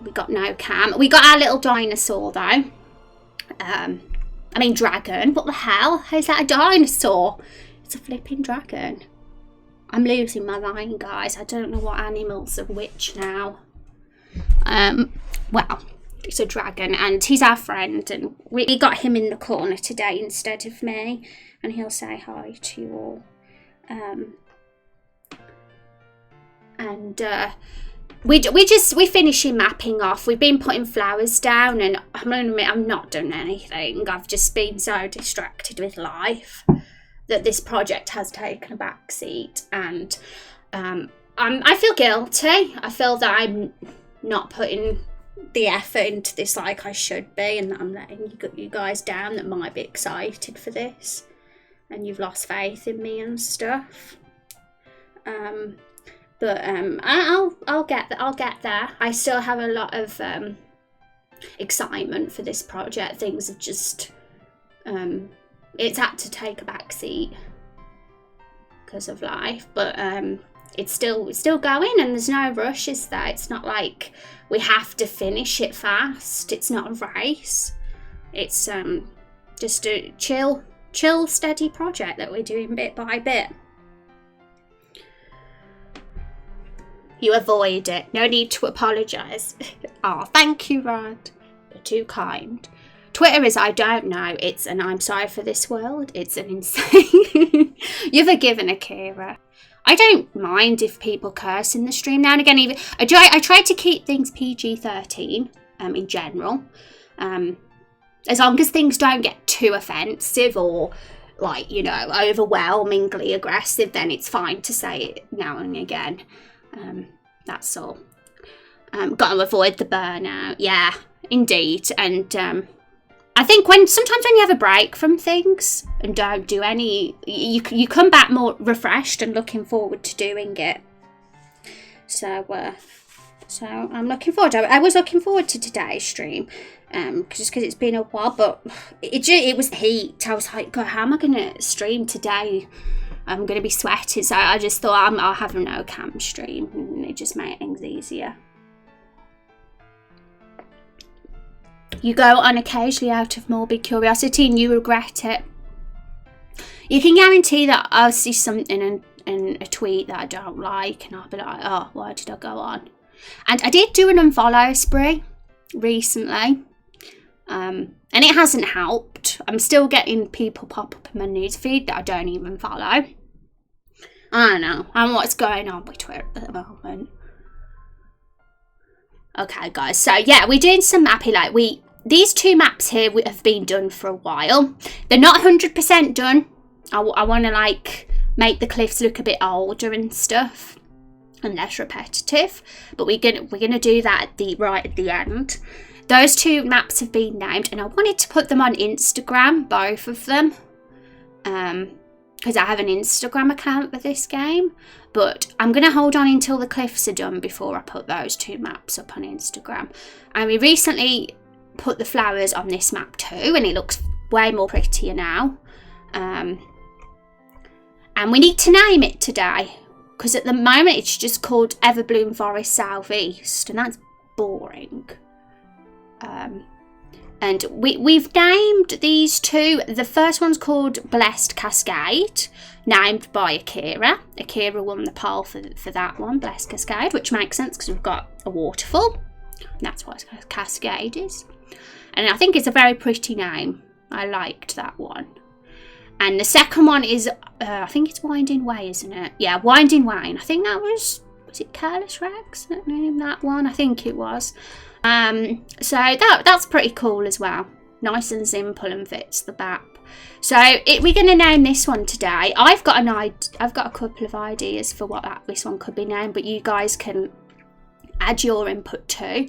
We got no cam. We got our little dinosaur though. I mean dragon. What the hell? How's that a dinosaur? It's a flipping dragon. I'm losing my mind, guys. I don't know what animals are which now. Well, it's a dragon and he's our friend, and we got him in the corner today instead of me, and he'll say hi to you all. We're finishing mapping off. We've been putting flowers down, and I'm gonna admit I've not done anything. I've just been so distracted with life that this project has taken a back seat, and I feel guilty. I feel that I'm not putting the effort into this like I should be, and that I'm letting you guys down that might be excited for this, and you've lost faith in me and stuff. But I'll get there. I still have a lot of excitement for this project. Things have just it's had to take a back seat because of life, but it's still going, and there's no rush, is there? It's not like we have to finish it fast. It's not a race. It's just a chill, steady project that we're doing bit by bit. You avoid it. No need to apologise. Oh, thank you, Rod. You're too kind. Twitter is I don't know. It's an I'm sorry for this world. It's an insane. You're forgiven, Akira. I don't mind if people curse in the stream now and again. Even I try to keep things PG-13 in general. As long as things don't get too offensive or like, you know, overwhelmingly aggressive, then it's fine to say it now and again. That's all. Got to avoid the burnout. Yeah, indeed. And I think sometimes when you have a break from things and don't do any, you come back more refreshed and looking forward to doing it. So I'm looking forward. I was looking forward to today's stream, just because it's been a while. But it was the heat. I was like, God, how am I going to stream today? I'm going to be sweating, so I just thought I'll have a no cam stream, and it just made things easier. You go on occasionally out of morbid curiosity and you regret it. You can guarantee that I'll see something in a tweet that I don't like, and I'll be like, oh, why did I go on? And I did do an unfollow spree recently, and it hasn't helped. I'm still getting people pop up in my newsfeed that I don't even follow. I don't know. I don't know what's going on with Twitter at the moment. Okay, guys. So, yeah, we're doing some mapping. Like, these two maps here have been done for a while. They're not 100% done. I want to, like, make the cliffs look a bit older and stuff and less repetitive. But we're gonna do that right at the end. Those two maps have been named, and I wanted to put them on Instagram, both of them, because I have an Instagram account for this game. But I'm going to hold on until the cliffs are done before I put those two maps up on Instagram. And we recently put the flowers on this map too, and it looks way more prettier now. And we need to name it today, because at the moment it's just called Everbloom Forest Southeast, and that's boring. And we've named these two. The first one's called Blessed Cascade, named by Akira. Akira won the poll for that one, Blessed Cascade, which makes sense because we've got a waterfall. And that's what a cascade is. And I think it's a very pretty name. I liked that one. And the second one is, I think it's Winding Way, isn't it? Yeah, Winding Way. And I think that was it Careless Rex that named that one? I think it was. So that's pretty cool as well. Nice and simple and fits the map. So we're going to name this one today. I've got a couple of ideas for what this one could be named, but you guys can add your input too.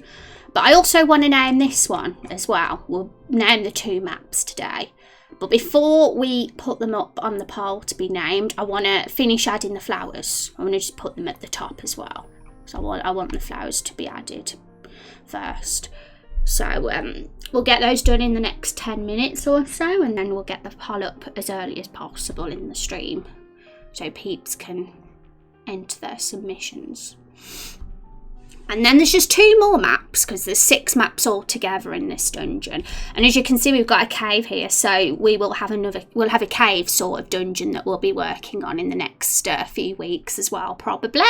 But I also want to name this one as well. We'll name the two maps today. But before we put them up on the poll to be named, I want to finish adding the flowers. I want to just put them at the top as well. So I want the flowers to be added first. So we'll get those done in the next 10 minutes or so, and then we'll get the poll up as early as possible in the stream so peeps can enter their submissions. And then there's just 2 more maps, because there's 6 maps altogether in this dungeon. And as you can see, we've got a cave here, so we'll have a cave sort of dungeon that we'll be working on in the next few weeks as well, probably.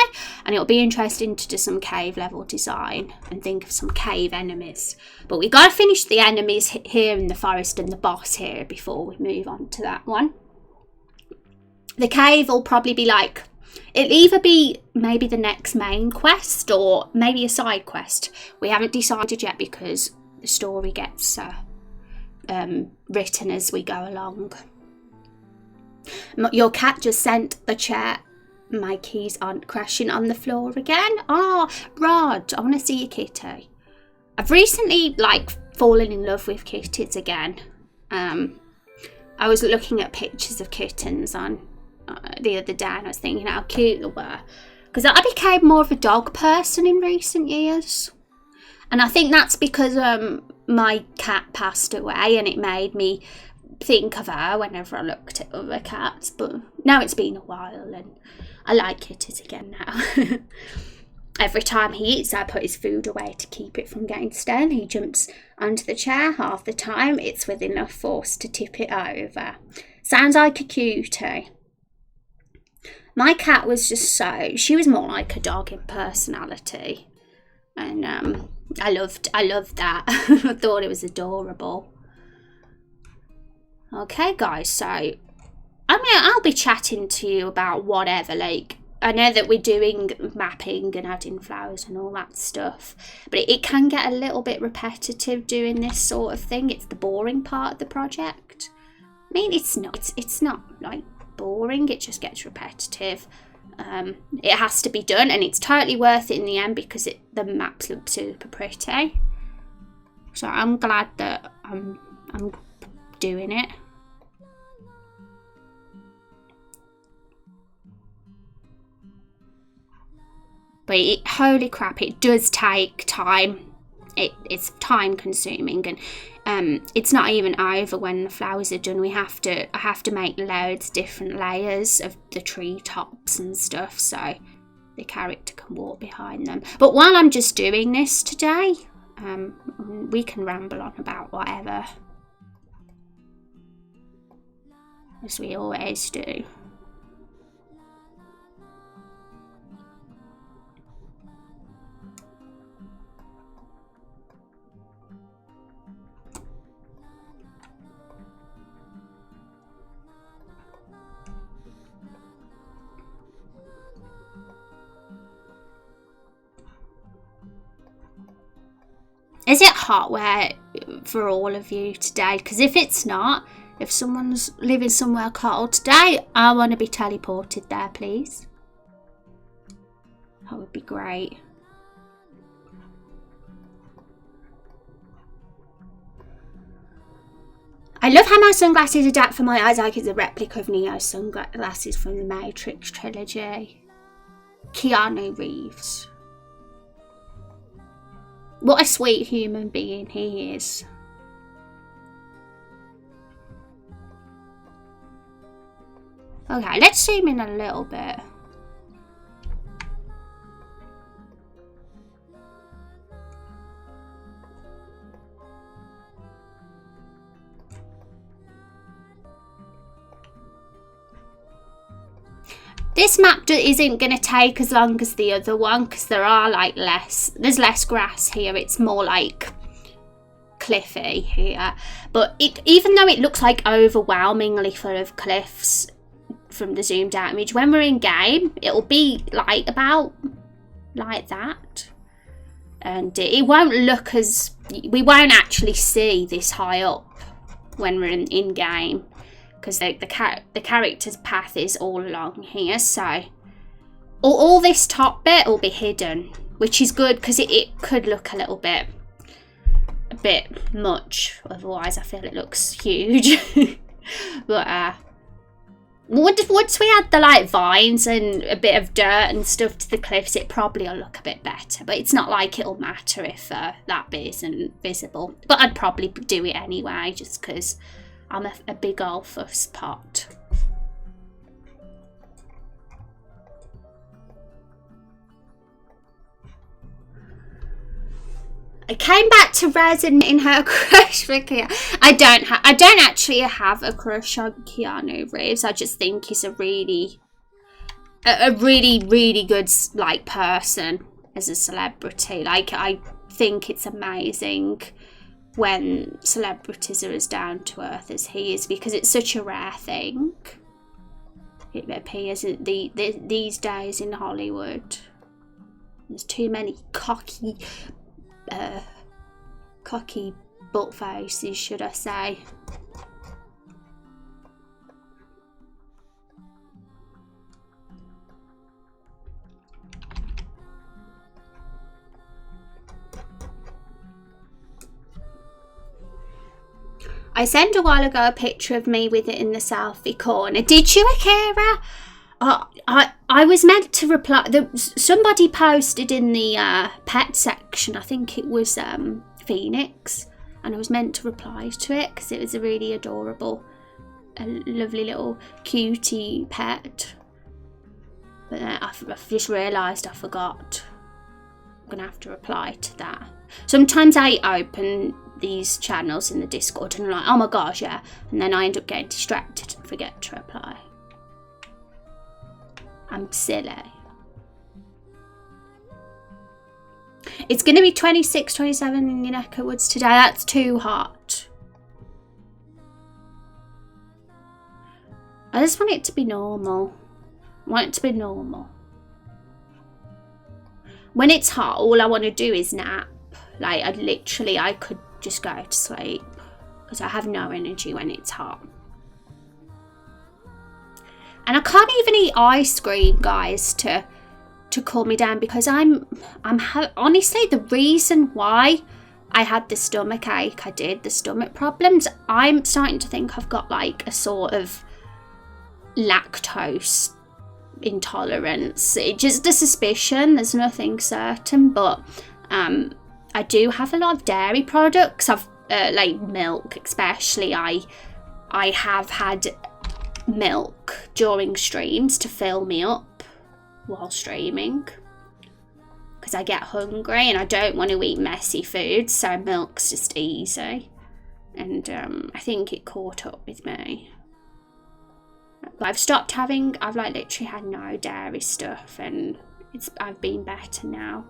And it'll be interesting to do some cave level design and think of some cave enemies. But we got to finish the enemies here in the forest and the boss here before we move on to that one. The cave will probably be like, it'll either be maybe the next main quest or maybe a side quest. We haven't decided yet because the story gets written as we go along. Your cat just sent the chair. My keys aren't crashing on the floor again. Oh, Rod, I want to see your kitty. I've recently fallen in love with kitties again. I was looking at pictures of kittens on the other day, and I was thinking how cute they were, because I became more of a dog person in recent years, and I think that's because my cat passed away, and it made me think of her whenever I looked at other cats. But now it's been a while and I like kitties again now. Every time he eats, I put his food away to keep it from getting stale. He jumps onto the chair. Half the time it's with enough force to tip it over. Sounds like a cutie. My cat was just she was more like a dog in personality. And I loved that. I thought it was adorable. Okay, guys, so I'll be chatting to you about whatever. I know that we're doing mapping and adding flowers and all that stuff, but it can get a little bit repetitive doing this sort of thing. It's the boring part of the project. I mean, it's not boring, it just gets repetitive. It has to be done, and it's totally worth it in the end because the maps look super pretty. So I'm glad that I'm doing it. But holy crap, it does take time. It's time consuming, and it's not even over when the flowers are done. I have to make loads of different layers of the tree tops and stuff so the character can walk behind them. But while I'm just doing this today, we can ramble on about whatever, as we always do. Is it hot for all of you today? Because if it's not, if someone's living somewhere cold today, I want to be teleported there, please. That would be great. I love how my sunglasses adapt for my eyes like it's a replica of Neo's sunglasses from the Matrix trilogy. Keanu Reeves. What a sweet human being he is. Okay, let's zoom in a little bit. This map isn't going to take as long as the other one because there are there's less grass here. It's more cliffy here. But even though it looks overwhelmingly full of cliffs from the zoomed out image, when we're in game, it'll be about like that. And it won't look we won't actually see this high up when we're in game. Because the character's path is all along here, so all this top bit will be hidden, which is good because it could look a bit much. Otherwise, I feel it looks huge. But once we add the vines and a bit of dirt and stuff to the cliffs, it probably will look a bit better. But it's not like it'll matter if that bit isn't visible. But I'd probably do it anyway, just because I'm a big old fuss pot. I came back to Res in her crush for Keanu. I don't actually have a crush on Keanu Reeves. I just think he's a really good like person as a celebrity. Like, I think it's amazing when celebrities are as down to earth as he is, because it's such a rare thing. It appears these days in Hollywood. There's too many cocky butt faces, should I say. I sent a while ago a picture of me with it in the selfie corner. Did you, Akira? I was meant to reply. Somebody posted in the pet section, I think it was Phoenix, and I was meant to reply to it because it was a really adorable, a lovely little cutie pet. But then I've just realised I forgot. I'm going to have to reply to that. Sometimes I open these channels in the Discord and I'm like, oh my gosh, yeah. And then I end up getting distracted and forget to reply. I'm silly. It's going to be 26, 27 in your neck of woods today. That's too hot. I just want it to be normal. I want it to be normal. When it's hot, all I want to do is nap. Like, I could just go to sleep because I have no energy when it's hot. And I can't even eat ice cream, guys, to cool me down, because honestly, the reason why I had the stomach ache, the stomach problems, I'm starting to think I've got like a sort of lactose intolerance. It's just a suspicion, there's nothing certain, but I do have a lot of dairy products. I've like milk especially. I have had milk during streams to fill me up while streaming because I get hungry and I don't want to eat messy food, so milk's just easy. And I think it caught up with me. I've like literally had no dairy stuff, and I've been better now.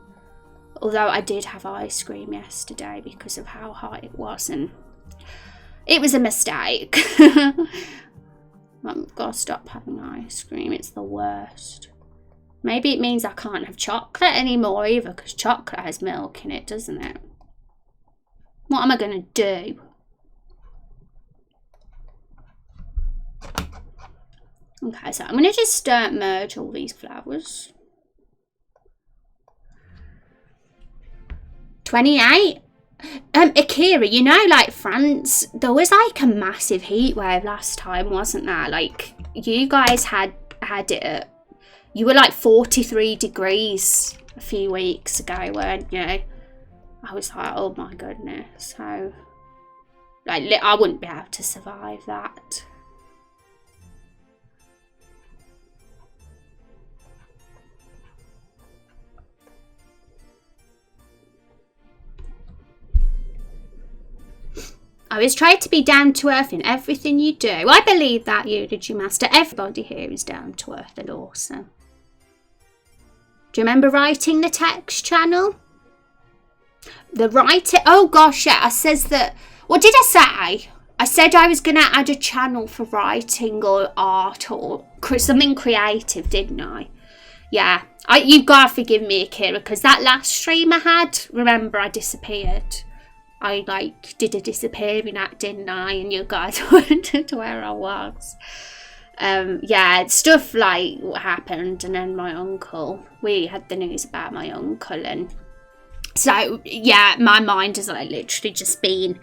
Although I did have ice cream yesterday because of how hot it was, and it was a mistake. I've got to stop having ice cream, it's the worst. Maybe it means I can't have chocolate anymore either, because chocolate has milk in it, doesn't it? What am I going to do? Okay, so I'm going to just merge all these flowers. 28. Akira, you know, like France, there was like a massive heat wave last time, wasn't there? Like, you guys had it at, you were like 43 degrees a few weeks ago, weren't you? I was like, oh my goodness. So, like, I wouldn't be able to survive that. I always try to be down to earth in everything you do. I believe that, Eulogy Master. Everybody here is down to earth and awesome. Do you remember writing the text channel? The writing, oh gosh, yeah, I says that, what did I say? I said I was going to add a channel for writing or art or something creative, didn't I? Yeah, you've got to forgive me, Akira, because that last stream I had, remember I disappeared. I like did a disappearing act, didn't I? And you guys wondered where I was. Yeah, stuff like what happened, and then my uncle. We had the news about my uncle, and so yeah, my mind has like literally just been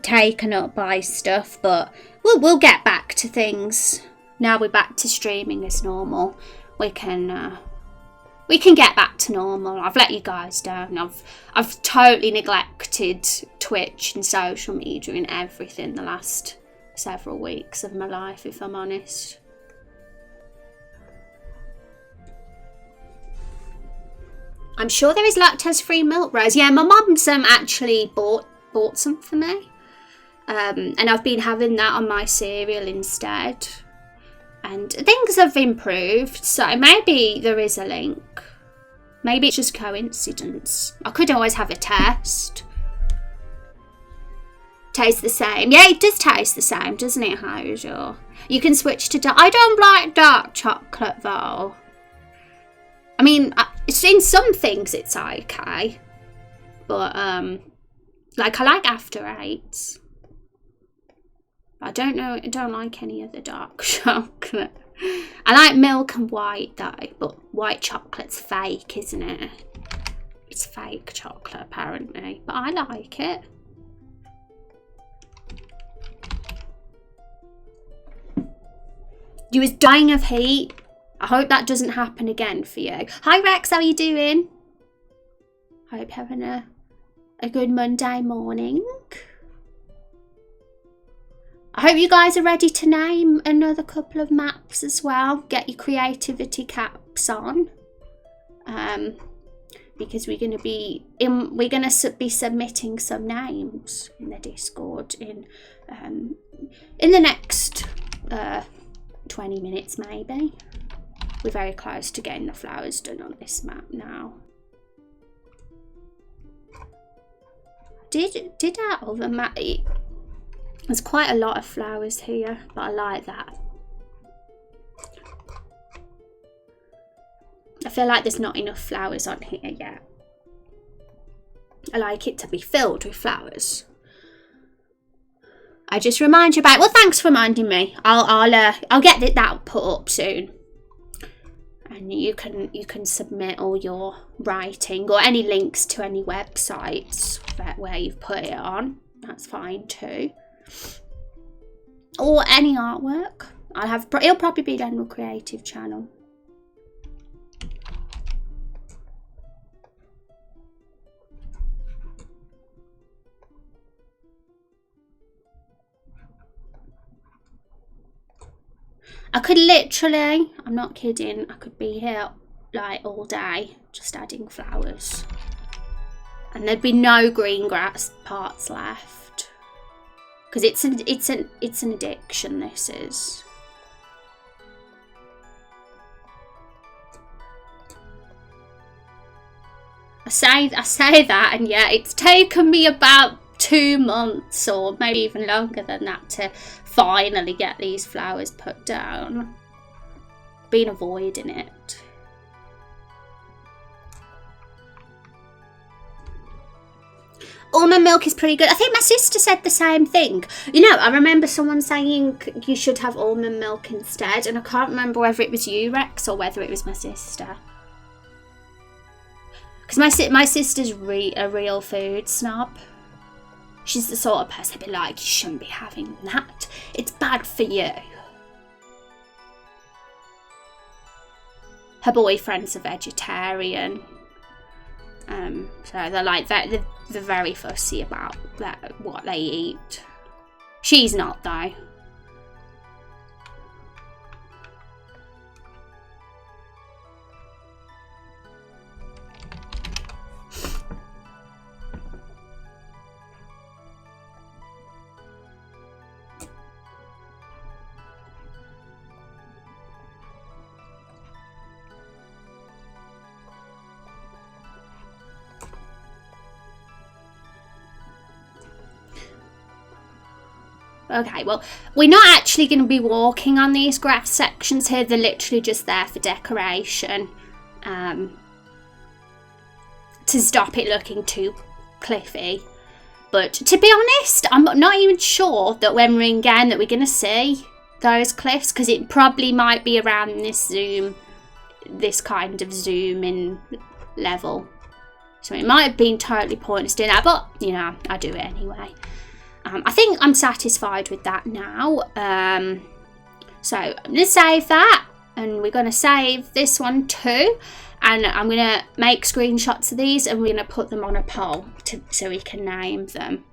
taken up by stuff. But we'll get back to things. Now we're back to streaming as normal. We can get back to normal. I've let you guys down. I've totally neglected Twitch and social media and everything the last several weeks of my life, if I'm honest. I'm sure there is lactose-free milk, Rose. Yeah, my mum's actually bought some for me. And I've been having that on my cereal instead. And things have improved, so maybe there is a link. Maybe it's just coincidence. I could always have a test. Tastes the same. Yeah, it does taste the same, doesn't it, Hoja? You can switch to dark. I don't like dark chocolate, though. I mean, in some things it's okay. But, like, I like After Eights. I don't like any other dark chocolate. I like milk and white though, but white chocolate's fake, isn't it? It's fake chocolate apparently, but I like it. You was dying of heat. I hope that doesn't happen again for you. Hi Rex, how are you doing? Hope you're having a good Monday morning. I hope you guys are ready to name another couple of maps as well. Get your creativity caps on, because we're going to be submitting some names in the Discord in the next 20 minutes maybe. We're very close to getting the flowers done on this map now. Did that other map? There's quite a lot of flowers here, but I like that. I feel like there's not enough flowers on here yet. I like it to be filled with flowers. I just remind you about. Well, thanks for reminding me. I'll get that put up soon, and you can submit all your writing or any links to any websites where you've put it on. That's fine too. Or any artwork. It'll probably be General Creative channel. I could literally, I'm not kidding, I could be here like all day just adding flowers, and there'd be no green grass parts left. Because it's an addiction, this is. I say that, and yeah, it's taken me about 2 months or maybe even longer than that to finally get these flowers put down. Been avoiding it. Almond milk is pretty good. I think my sister said the same thing. You know, I remember someone saying you should have almond milk instead, and I can't remember whether it was you, Rex, or whether it was my sister. Because my sister's a real food snob. She's the sort of person who'd be like, you shouldn't be having that. It's bad for you. Her boyfriend's a vegetarian. So they're like that. They're very fussy about what they eat. She's not though. Okay, well, we're not actually going to be walking on these grass sections here. They're literally just there for decoration, to stop it looking too cliffy. But to be honest, I'm not even sure that when we're in game that we're going to see those cliffs, because it probably might be around this kind of zoom in level. So it might have been totally pointless doing that, but, you know, I do it anyway. I think I'm satisfied with that now. So I'm going to save that, and we're going to save this one too. And I'm going to make screenshots of these, and we're going to put them on a poll so we can name them.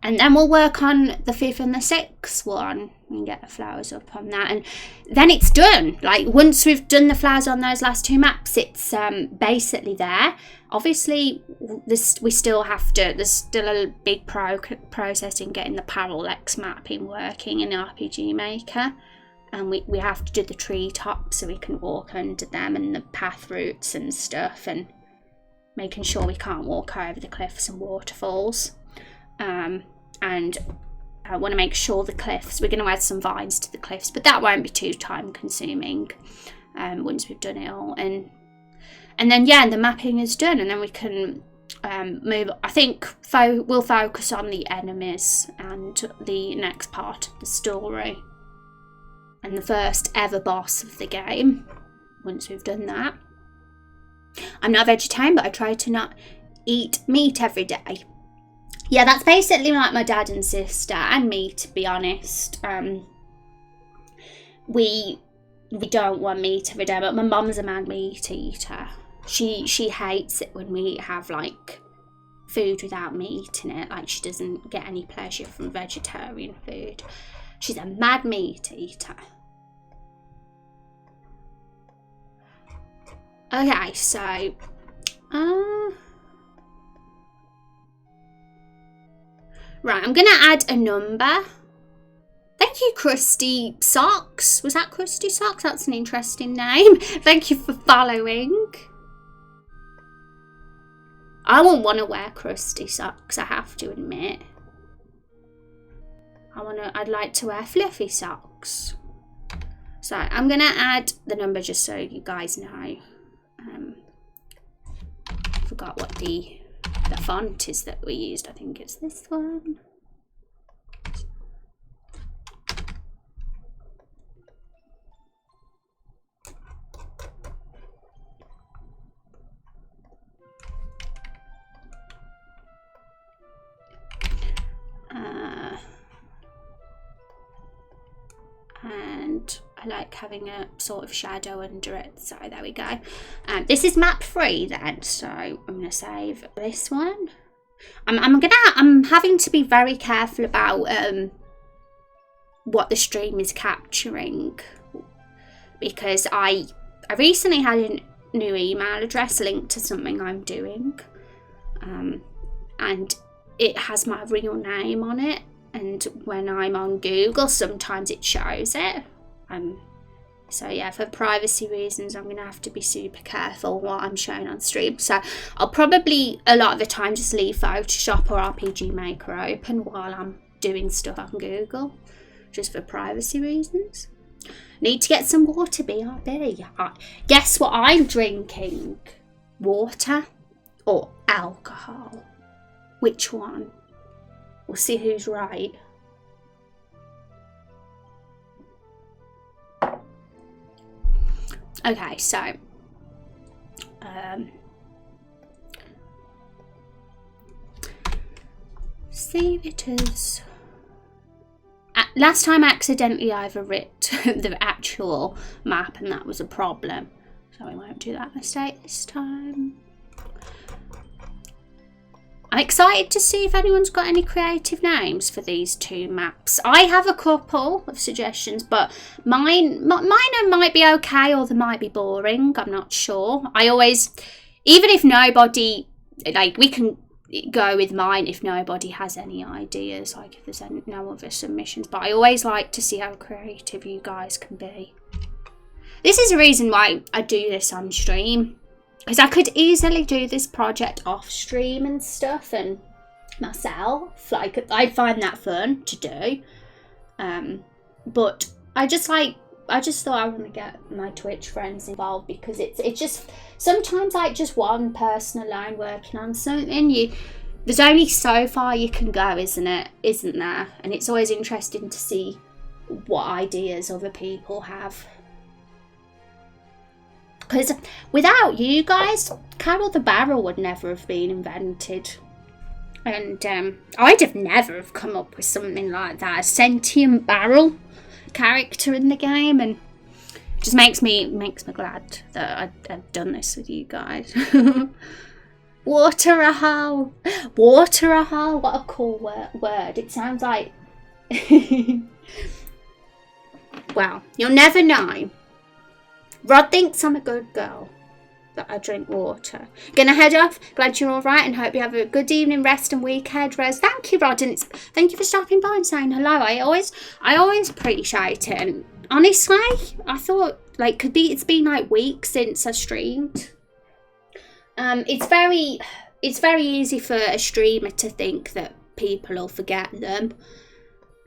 And then we'll work on the 5th and the 6th one and get the flowers up on that. And then it's done. Like, once we've done the flowers on those last 2 maps, it's basically there. Obviously, we still have to, there's still a big process in getting the parallax mapping working in RPG Maker. And we have to do the treetops so we can walk under them, and the path routes and stuff, and making sure we can't walk over the cliffs and waterfalls. And I want to make sure the cliffs, we're going to add some vines to the cliffs, but that won't be too time consuming once we've done it all. And then, yeah, the mapping is done, and then we can move. I think we'll focus on the enemies and the next part of the story and the first ever boss of the game once we've done that. I'm not a vegetarian, but I try to not eat meat every day. Yeah, that's basically like my dad and sister, and me, to be honest. We don't want meat every day, but my mum's a mad meat eater. She hates it when we have like food without meat in it. Like, she doesn't get any pleasure from vegetarian food. She's a mad meat eater. Okay, so right, I'm gonna add a number. Thank you, Crusty Socks. Was that Crusty Socks? That's an interesting name. Thank you for following. I won't want to wear Crusty Socks, I have to admit. I'd like to wear fluffy socks. So I'm gonna add the number just so you guys know. Forgot what the font is that we used. I think it's this one. And I like having a sort of shadow under it, so there we go. This is map 3 then, so I'm gonna save this one. I'm having to be very careful about what the stream is capturing, because I recently had a new email address linked to something I'm doing, and it has my real name on it. And when I'm on Google, sometimes it shows it. So yeah, for privacy reasons, I'm going to have to be super careful what I'm showing on stream. So I'll probably, a lot of the time, just leave Photoshop or RPG Maker open while I'm doing stuff on Google, just for privacy reasons. Need to get some water, BRB. Guess what I'm drinking? Water or alcohol? Which one? We'll see who's right. Okay, so save it as. Last time I accidentally overwrit the actual map, and that was a problem. So we won't do that mistake this time. I'm excited to see if anyone's got any creative names for these 2 maps. I have a couple of suggestions, but mine might be okay, or they might be boring. I'm not sure. I always, even if nobody, like, we can go with mine if nobody has any ideas, like if there's no other submissions. But I always like to see how creative you guys can be. This is the reason why I do this on stream. Because I could easily do this project off stream and stuff, and myself, like, I find that fun to do. But I just thought I want to get my Twitch friends involved, because it's just sometimes, like, just one person alone working on something, there's only so far you can go, isn't there? And it's always interesting to see what ideas other people have. Because without you guys, Carol the Barrel would never have been invented. And I'd have never have come up with something like that. A sentient barrel character in the game. And it just makes me glad that I've done this with you guys. Water a hole. Water a hole. What a cool word. It sounds like... Well, you'll never know. Rod thinks I'm a good girl, that I drink water. Gonna head off. Glad you're all right and hope you have a good evening, rest and weekend, Rose. Thank you, Rod, and thank you for stopping by and saying hello. I always appreciate it. And honestly, I thought like it's been like weeks since I streamed. It's very easy for a streamer to think that people will forget them.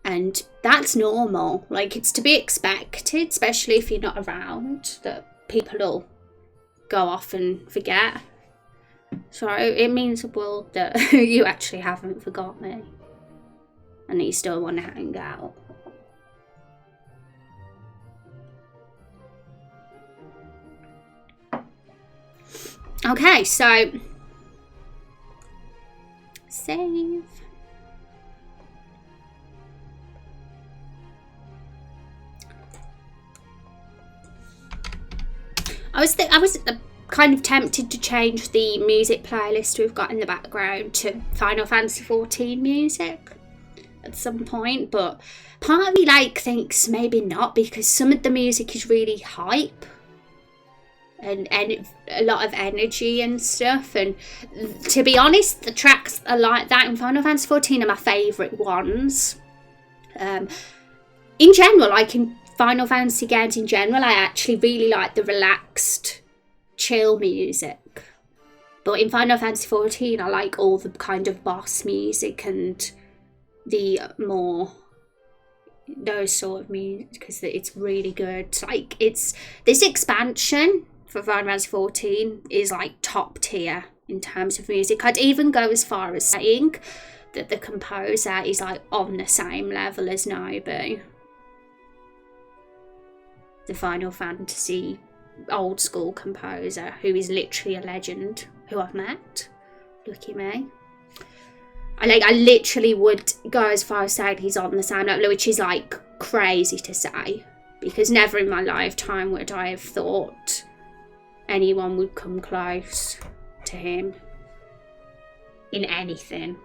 And that's normal. Like, it's to be expected, especially if you're not around, that people will go off and forget. So it means the world that you actually haven't forgot me. And you still want to hang out. Okay, so... Save... I was kind of tempted to change the music playlist we've got in the background to Final Fantasy XIV music at some point, but part of me like thinks maybe not, because some of the music is really hype and a lot of energy and stuff, and to be honest, the tracks are like that in Final Fantasy XIV are my favourite ones. In general, like in Final Fantasy games in general, I actually really like the relaxed, chill music. But in Final Fantasy XIV, I like all the kind of boss music and the more those sort of music, because it's really good. Like, it's this expansion for Final Fantasy XIV is like top tier in terms of music. I'd even go as far as saying that the composer is like on the same level as Nobu, the Final Fantasy old school composer, who is literally a legend, who I've met. Lucky me. I literally would go as far as saying he's on the same level, which is like crazy to say, because never in my lifetime would I have thought anyone would come close to him in anything.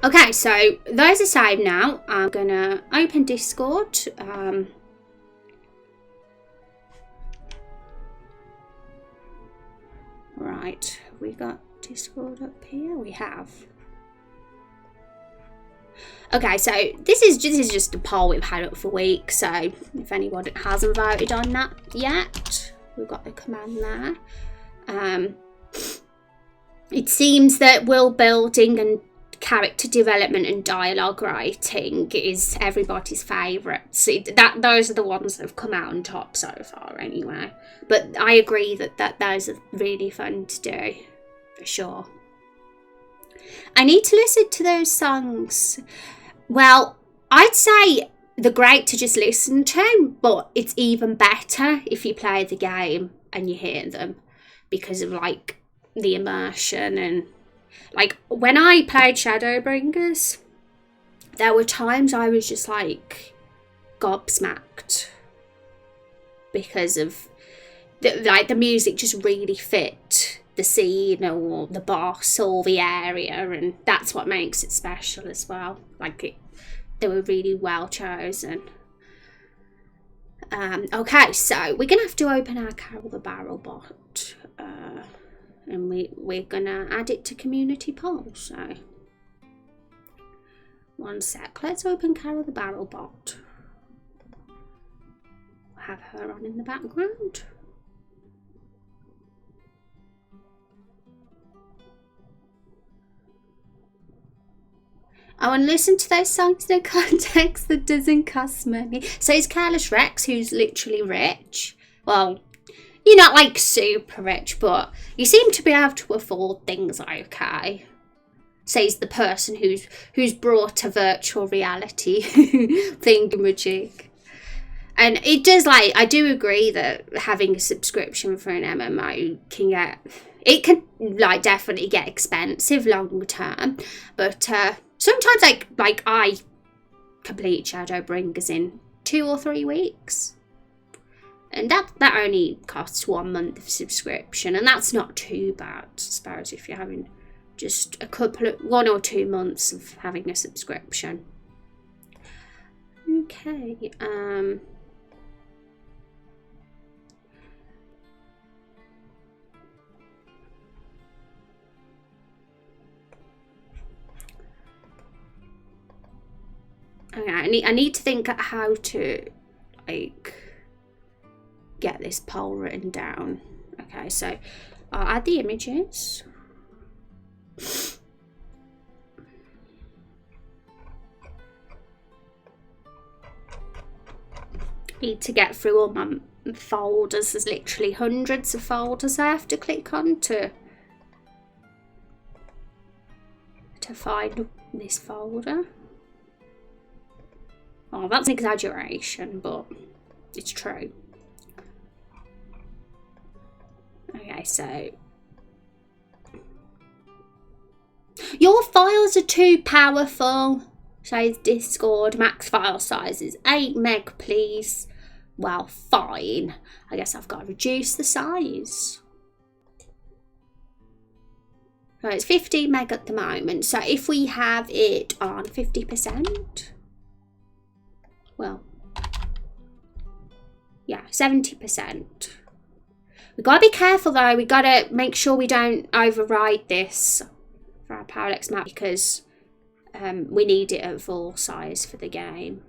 Okay, so those are saved now. I'm gonna open Discord. Right, have we got Discord up here? We have. Okay, so this is just a poll we've had up for weeks, so if anyone hasn't voted on that yet, we've got the command there. It seems that world building and character development and dialogue writing is everybody's favourites. Those are the ones that have come out on top so far anyway. But I agree that those are really fun to do, for sure. I need to listen to those songs. Well, I'd say they're great to just listen to, but it's even better if you play the game and you hear them, because of like the immersion. And like when I played Shadowbringers, there were times I was just like gobsmacked because of the music just really fit the scene or the boss or the area, and that's what makes it special as well. Like they were really well chosen. Okay, so we're gonna have to open our Carol the Barrel bot, and we're gonna add it to community poll. So one sec, let's open Carol the Barrel bot. Have her on in the background. I want to listen to those songs in a context that doesn't cost money. So it's Careless Rex, who's literally rich. Well, you're not like super rich, but you seem to be able to afford things okay. Says the person who's brought a virtual reality thingamajig. And it does, like, I do agree that having a subscription for an MMO can like definitely get expensive long term, but sometimes like I complete Shadowbringers in 2 or 3 weeks, And that only costs 1 month of subscription, and that's not too bad, I suppose, if you're having just 1 or 2 months of having a subscription. Okay, okay, I need to think how to, like, get this poll written down. Okay, so I'll add the images. Need to get through all my folders. There's literally hundreds of folders I have to click on to find this folder. Oh, that's an exaggeration, but it's true. Okay, so your files are too powerful, says Discord. Max file size is 8 meg, please. Well, fine. I guess I've got to reduce the size. So it's 15 meg at the moment. So if we have it on 50%, well, yeah, 70%. We've got to be careful though. We've got to make sure we don't override this for our Parallax map, because we need it at full size for the game.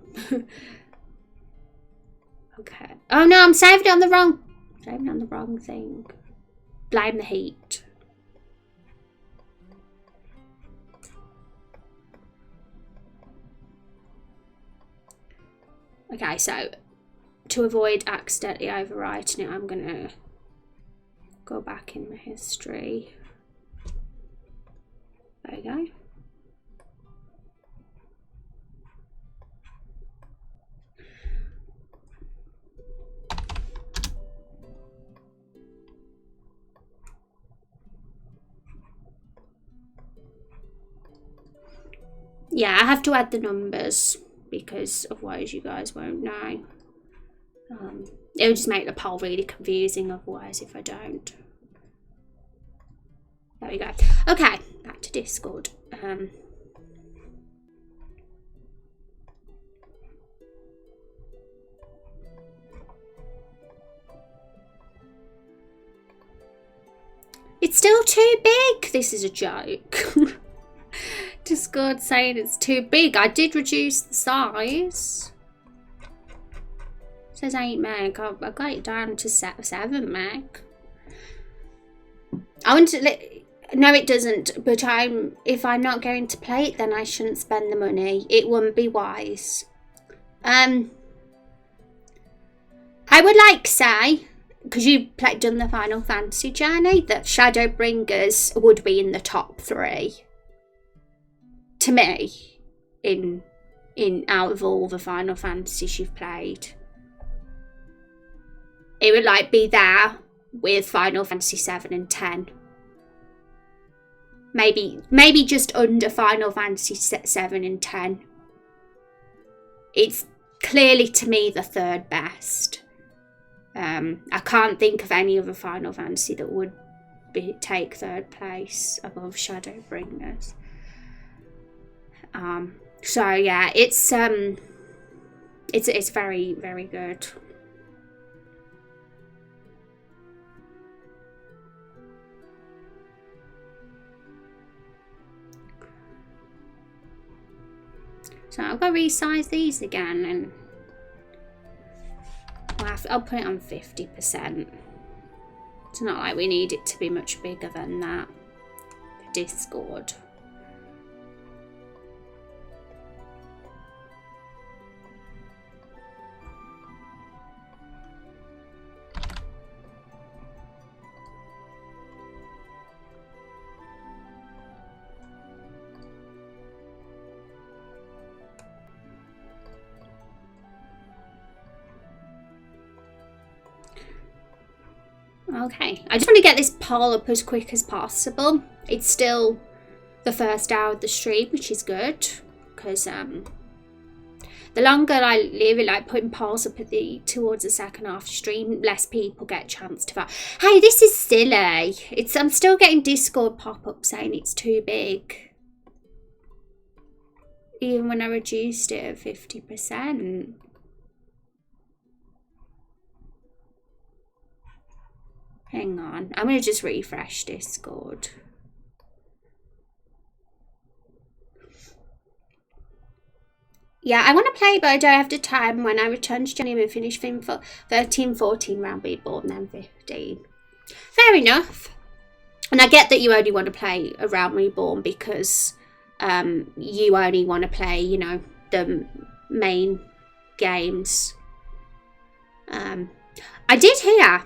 Okay. Oh no, I'm saving it on the wrong thing. Blame the heat. Okay, so to avoid accidentally overwriting it, I'm gonna go back in my history. There we go. Yeah, I have to add the numbers because otherwise you guys won't know. It'll just make the poll really confusing otherwise if I don't. There we go. Okay, back to Discord. It's still too big. This is a joke. Discord saying it's too big. I did reduce the size. It says 8 meg. I got it down to 7 meg. I want to. No, it doesn't. But if I'm not going to play it, then I shouldn't spend the money. It wouldn't be wise. I would like to say, because you've done the Final Fantasy journey, that Shadowbringers would be in the top 3. To me, in out of all the Final Fantasies you've played, it would be there with Final Fantasy 7 and 10. Maybe just under Final Fantasy 7 and 10. It's clearly to me the 3rd best. I can't think of any other Final Fantasy that would take 3rd place above Shadowbringers. So yeah, it's very, very good. So I'll go resize these again, and I'll put it on 50%. It's not like we need it to be much bigger than that for Discord. Okay, I just want to get this poll up as quick as possible. It's still the first hour of the stream, which is good, because The longer I leave it, like putting polls up at towards the second half stream, less people get a chance to vote. Hey, this is silly. I'm still getting Discord pop-up saying it's too big. Even when I reduced it at 50%. Hang on. I'm going to just refresh Discord. Yeah, I want to play, but I don't have the time. When I return to Jenny and finish film for 13, 14 round reborn, then 15. Fair enough. And I get that you only want to play a round reborn because you only want to play, you know, the main games. I did hear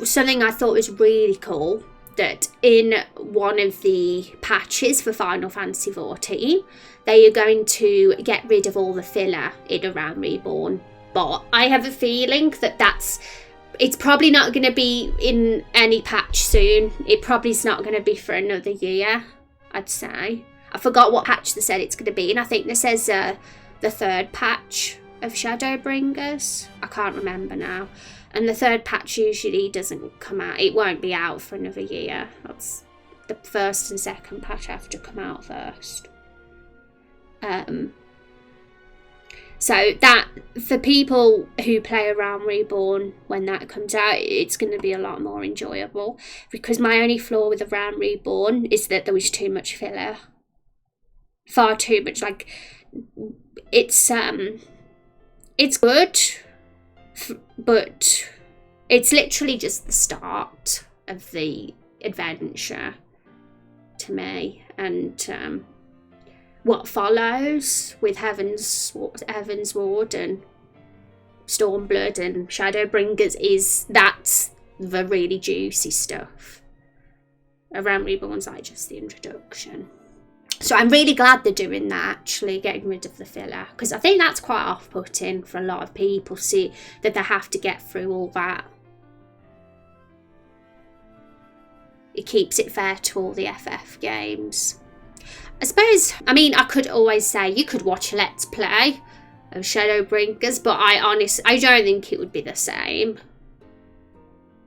something I thought was really cool, that in one of the patches for Final Fantasy XIV, they are going to get rid of all the filler in a round reborn. But I have a feeling that it's probably not going to be in any patch soon. It probably is not going to be for another year, I'd say. I forgot what patch they said it's going to be, and I think this says the third patch of Shadowbringers. I can't remember now. And the third patch usually doesn't come out. It won't be out for another year. That's the first and second patch have to come out first. So that, for people who play around Reborn, when that comes out, it's going to be a lot more enjoyable. Because my only flaw with Around Reborn is that there was too much filler. Far too much. Like, it's good, but it's literally just the start of the adventure to me. And what follows with Heaven's Ward and Stormblood and Shadowbringers that's the really juicy stuff. Around Reborn's like just the introduction. So I'm really glad they're doing that, actually, getting rid of the filler. Because I think that's quite off-putting for a lot of people, see that they have to get through all that. It keeps it fair to all the FF games. I suppose, I mean, I could always say you could watch a Let's Play of Shadowbringers, but I don't think it would be the same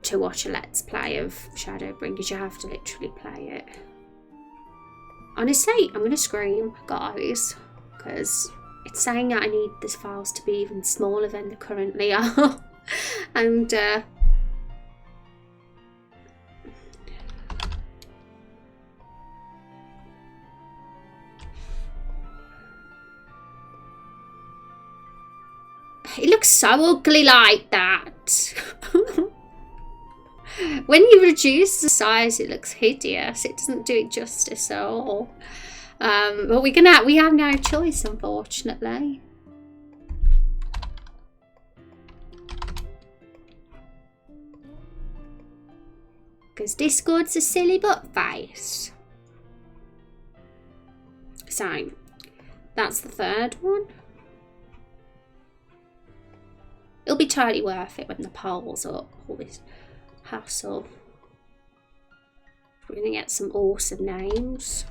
to watch a Let's Play of Shadowbringers. You have to literally play it. Honestly, I'm going to scream, guys, because it's saying that I need these files to be even smaller than they currently are. And, it looks so ugly like that. When you reduce the size, it looks hideous. It doesn't do it justice at all. But we have no choice, unfortunately. Because Discord's a silly butt face. So, that's the third one. It'll be totally worth it when the poll's up, all this hassle. We're going to get some awesome names.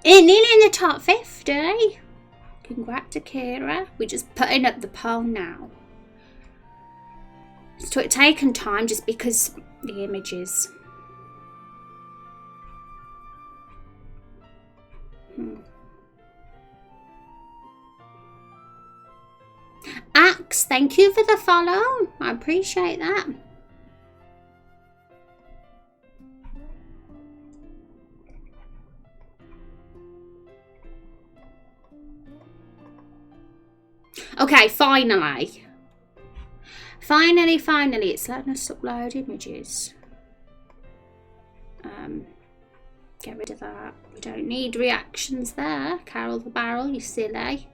Nearly in the top 50. Congrats to Kira. We're just putting up the poll now. It's taken time just because the images. Axe, thank you for the follow. I appreciate that. Okay, finally. Finally, it's letting us upload images. of that. We don't need reactions there. Carol the Barrel, you silly.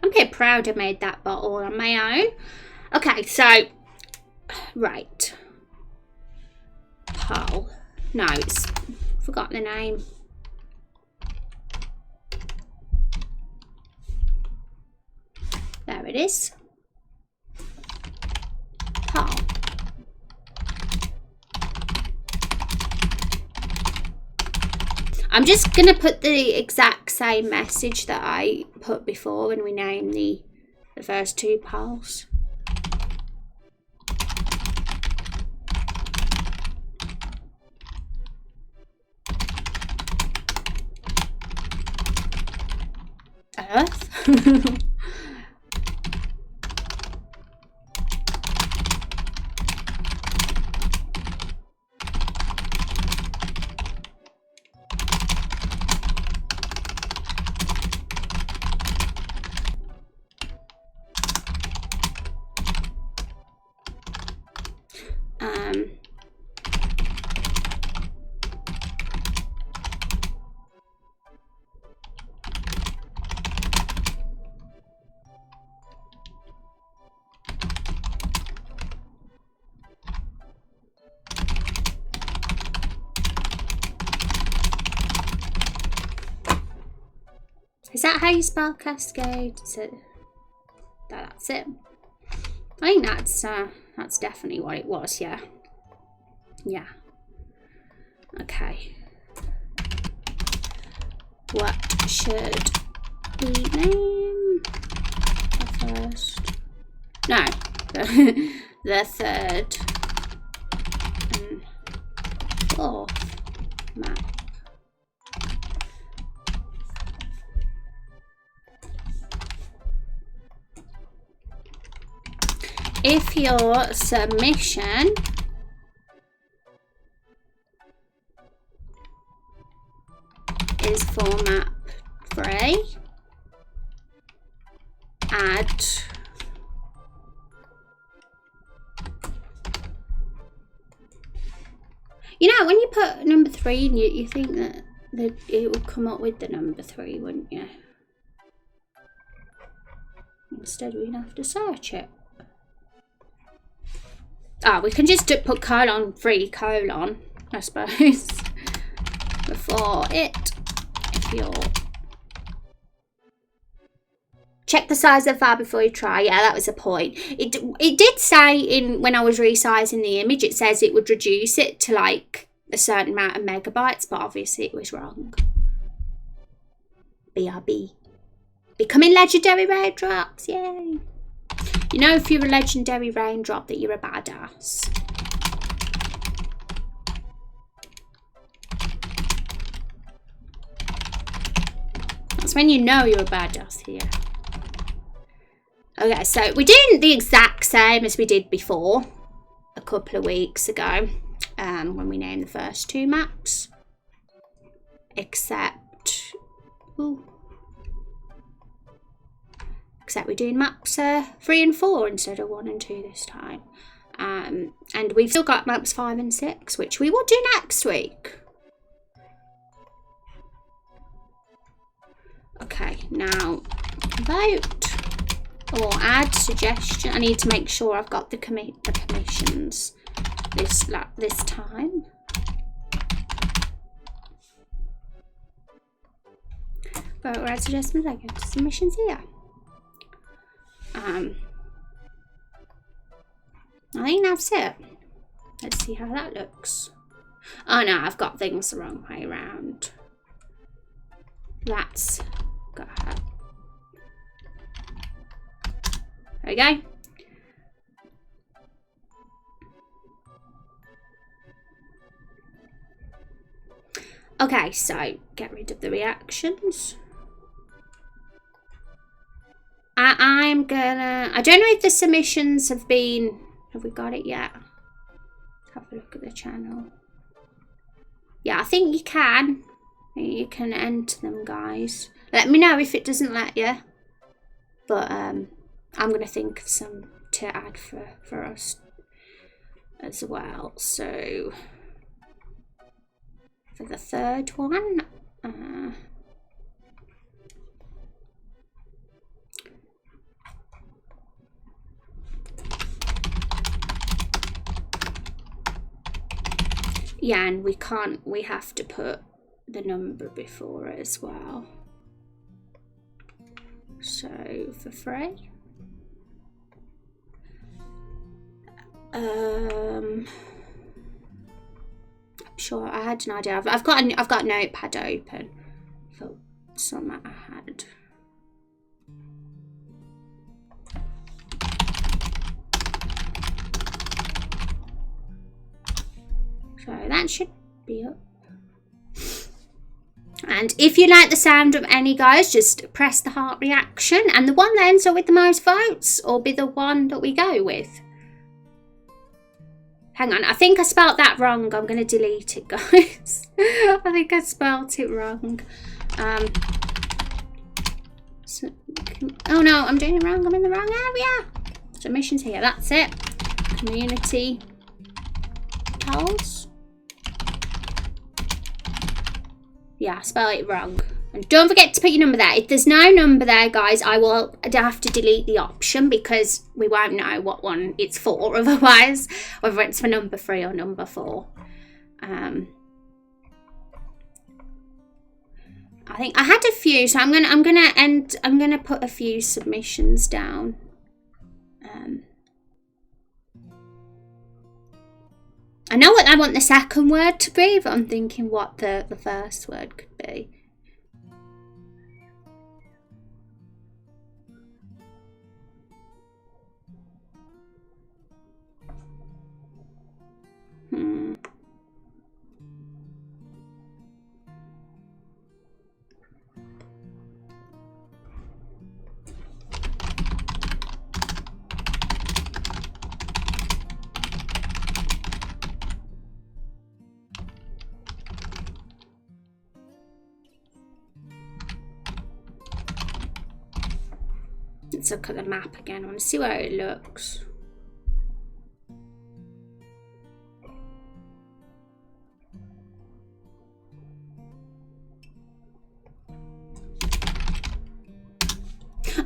I'm a bit proud I made that bottle on my own. Okay, so, right. Pearl. No, it's, forgot the name. There it is. Pearl. I'm just going to put the exact same message that I put before when we named the first two pearls. Earth. Is that how you spell cascade? Is it? That's it. I think that's definitely what it was. Yeah. Yeah. Okay. What should we name the first? No, the third and fourth map. If your submission is for map 3, add you know, when you put number 3 in, you think that it would come up with the number 3, wouldn't you? Instead we'd have to search it. Oh, we can just put colon 3 colon, I suppose, before it. If you're check the size of the file before you try. Yeah, that was the point. It did say in when I was resizing the image, it says it would reduce it to like a certain amount of megabytes, but obviously it was wrong. BRB. Becoming legendary raindrops, yay! You know, if you're a legendary raindrop, that you're a badass. That's when you know you're a badass here. Okay, so we're doing the exact same as we did before, a couple of weeks ago, when we named the first 2 maps. Except, we're doing maps 3 and 4 instead of 1 and 2 this time. And we've still got maps 5 and 6, which we will do next week. Okay, now vote or add suggestion. I need to make sure I've got the commissions this time. Vote or add suggestions. I go to submissions here. I think that's it. Let's see how that looks. Oh no, I've got things the wrong way around. That's got that. There we go. Okay, so get rid of the reactions. I'm gonna, I don't know if the submissions have we got it yet? Let's have a look at the channel. Yeah, I think you can. You can enter them, guys. Let me know if it doesn't let you. But I'm going to think of some to add for us as well. So for the third one, yeah, and we have to put the number before it as well. So for 3. I'm sure I had an idea. I've got a notepad open for some I had. So that should be up. And if you like the sound of any, guys, just press the heart reaction, and the one that ends up with the most votes will be the one that we go with. Hang on, I think I spelt that wrong. I'm going to delete it, guys. I think I spelt it wrong. Oh no, I'm doing it wrong. I'm in the wrong area. Submissions here, that's it. Community polls. Yeah, I spelled it wrong. And don't forget to put your number there. If there's no number there, guys, I will have to delete the option because we won't know what one it's for otherwise, whether it's for number 3 or number 4. I think I had a few, so I'm gonna put a few submissions down. I know what I want the second word to be, but I'm thinking what the first word could be. Let's look at the map again. I want to see where it looks.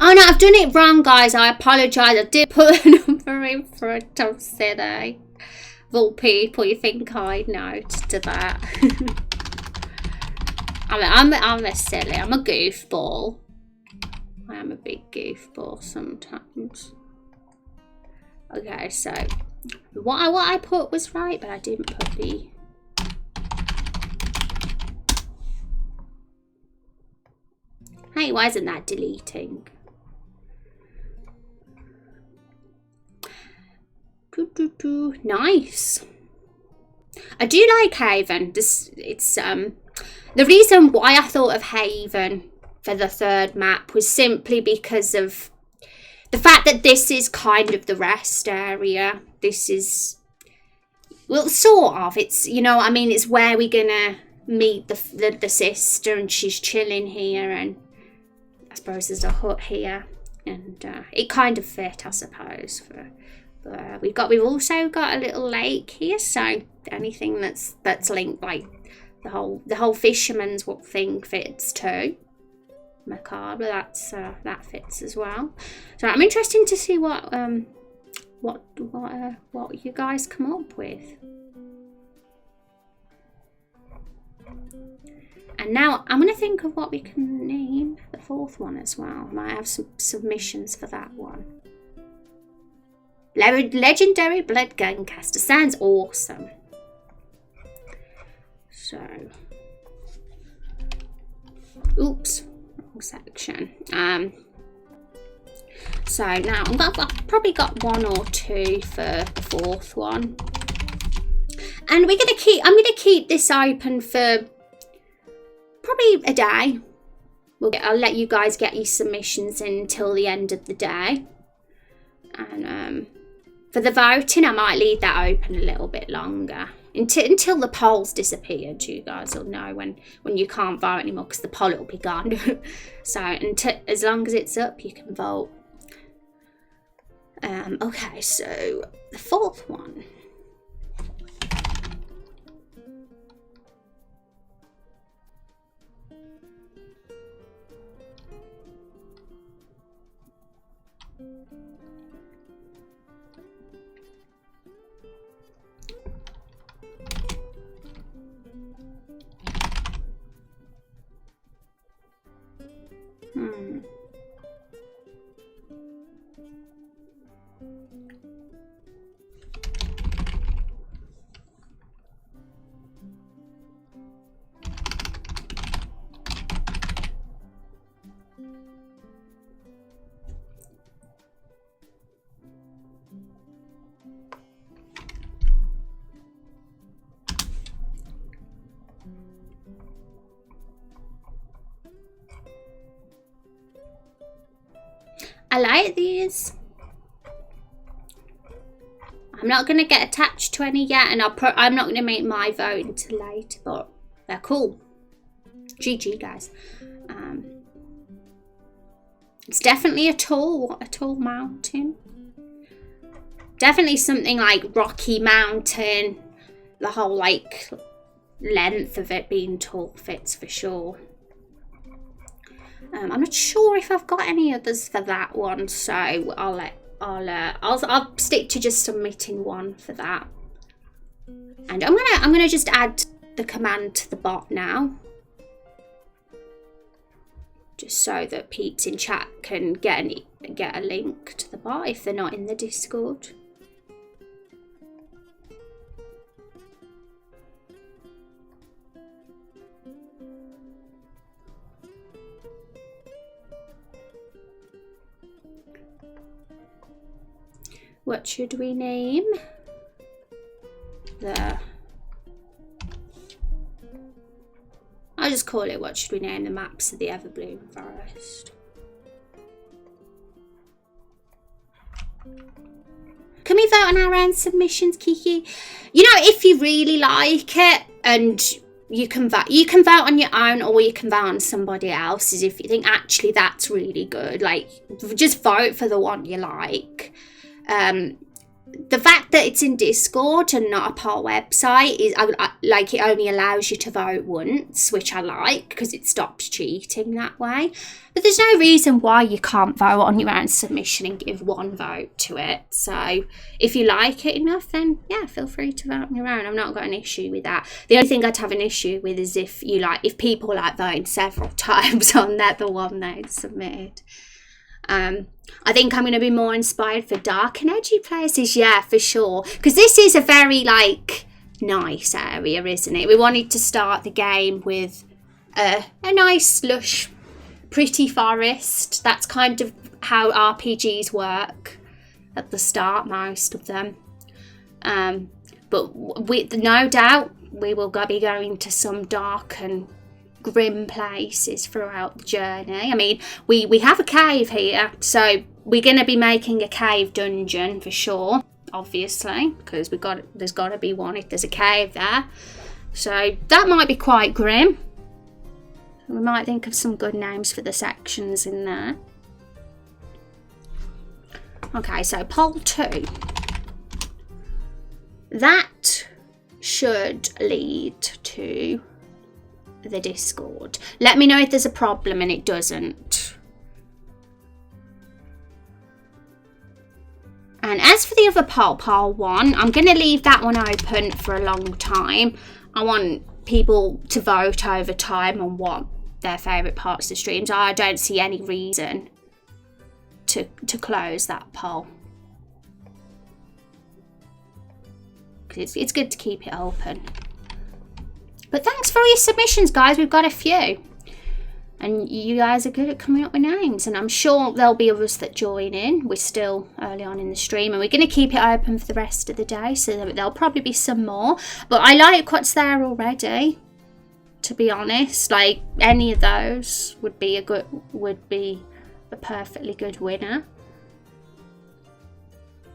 Oh no, I've done it wrong, guys. I apologise. I did put a number in front of Sydney. Of all people, you think I'd know to do that. I'm a silly. I'm a goofball. I am a big goofball sometimes. Okay, so what I put was right, but I didn't put the. Hey, why isn't that deleting? Nice. I do like Haven. It's the reason why I thought of Haven for the third map was simply because of the fact that this is kind of the rest area. This is, well, sort of. It's, you know, I mean, it's where we're gonna meet the sister, and she's chilling here, and I suppose there's a hut here, and it kind of fit, I suppose. We've also got a little lake here, so anything that's linked, like the whole fisherman's thing fits too. Macabre, that fits as well. So I'm interested to see what you guys come up with. And now I'm going to think of what we can name the fourth one as well. I might have some submissions for that one. Legendary Blood Guncaster sounds awesome. So, oops, wrong section. So now I've probably got 1 or 2 for the fourth one, and I'm gonna keep this open for probably a day. I'll let you guys get your submissions in until the end of the day, and for the voting I might leave that open a little bit longer. until the polls disappeared. You guys will know when you can't vote anymore because the poll will be gone. So as long as it's up, you can vote. Okay, so the fourth one. I like these. I'm not going to get attached to any yet, and I'm not going to make my vote until later, but they're cool. GG, guys. It's definitely a tall mountain. Definitely something like Rocky Mountain. The whole like length of it being tall fits for sure. I'm not sure if I've got any others for that one, so I'll stick to just submitting one for that. And I'm gonna just add the command to the bot now, just so that peeps in chat can get a link to the bot if they're not in the Discord. What should we name I'll just call it, what should we name the maps of the Everbloom Forest? Can we vote on our own submissions, Kiki? You know, if you really like it, and you can vote on your own, or you can vote on somebody else's if you think actually that's really good. Like, just vote for the one you like. The fact that it's in Discord and not a poll website is like, it only allows you to vote once, which I like because it stops cheating that way. But there's no reason why you can't vote on your own submission and give one vote to it. So if you like it enough, then yeah, feel free to vote on your own. I've not got an issue with that. The only thing I'd have an issue with is if people like voting several times on the one they submitted. I think I'm going to be more inspired for dark and edgy places, yeah, for sure. Because this is a very, like, nice area, isn't it? We wanted to start the game with a nice, lush, pretty forest. That's kind of how RPGs work at the start, most of them. But with no doubt, we will be going to some dark and grim places throughout the journey. I mean, we have a cave here, so we're going to be making a cave dungeon for sure, obviously, because there's got to be one if there's a cave there. So that might be quite grim. We might think of some good names for the sections in there. Okay, so poll 2. That should lead to the Discord. Let me know if there's a problem and it doesn't. And as for the other poll 1, I'm going to leave that one open for a long time. I want people to vote over time on what their favourite parts of the streams are. I don't see any reason to close that poll. It's good to keep it open. But thanks for all your submissions, guys. We've got a few. And you guys are good at coming up with names. And I'm sure there'll be others that join in. We're still early on in the stream. And we're going to keep it open for the rest of the day. So there'll probably be some more. But I like what's there already, to be honest. Like, any of those would be a perfectly good winner.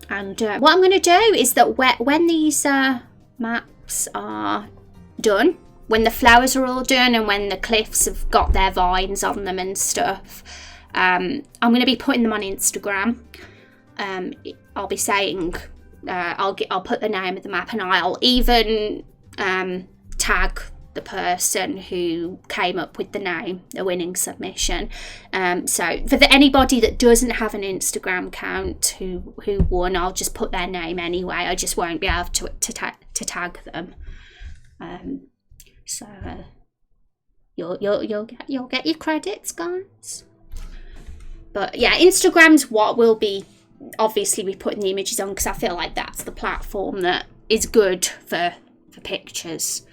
And what I'm going to do is that when these maps are done, when the flowers are all done and when the cliffs have got their vines on them and stuff, I'm going to be putting them on Instagram. I'll be saying, I'll put the name of the map, and I'll even tag the person who came up with the name, the winning submission. So for anybody that doesn't have an Instagram account who won, I'll just put their name anyway. I just won't be able to tag them. So you'll get your credits, guys. But yeah, Instagram's what we'll be obviously putting the images on, because I feel like that's the platform that is good for pictures.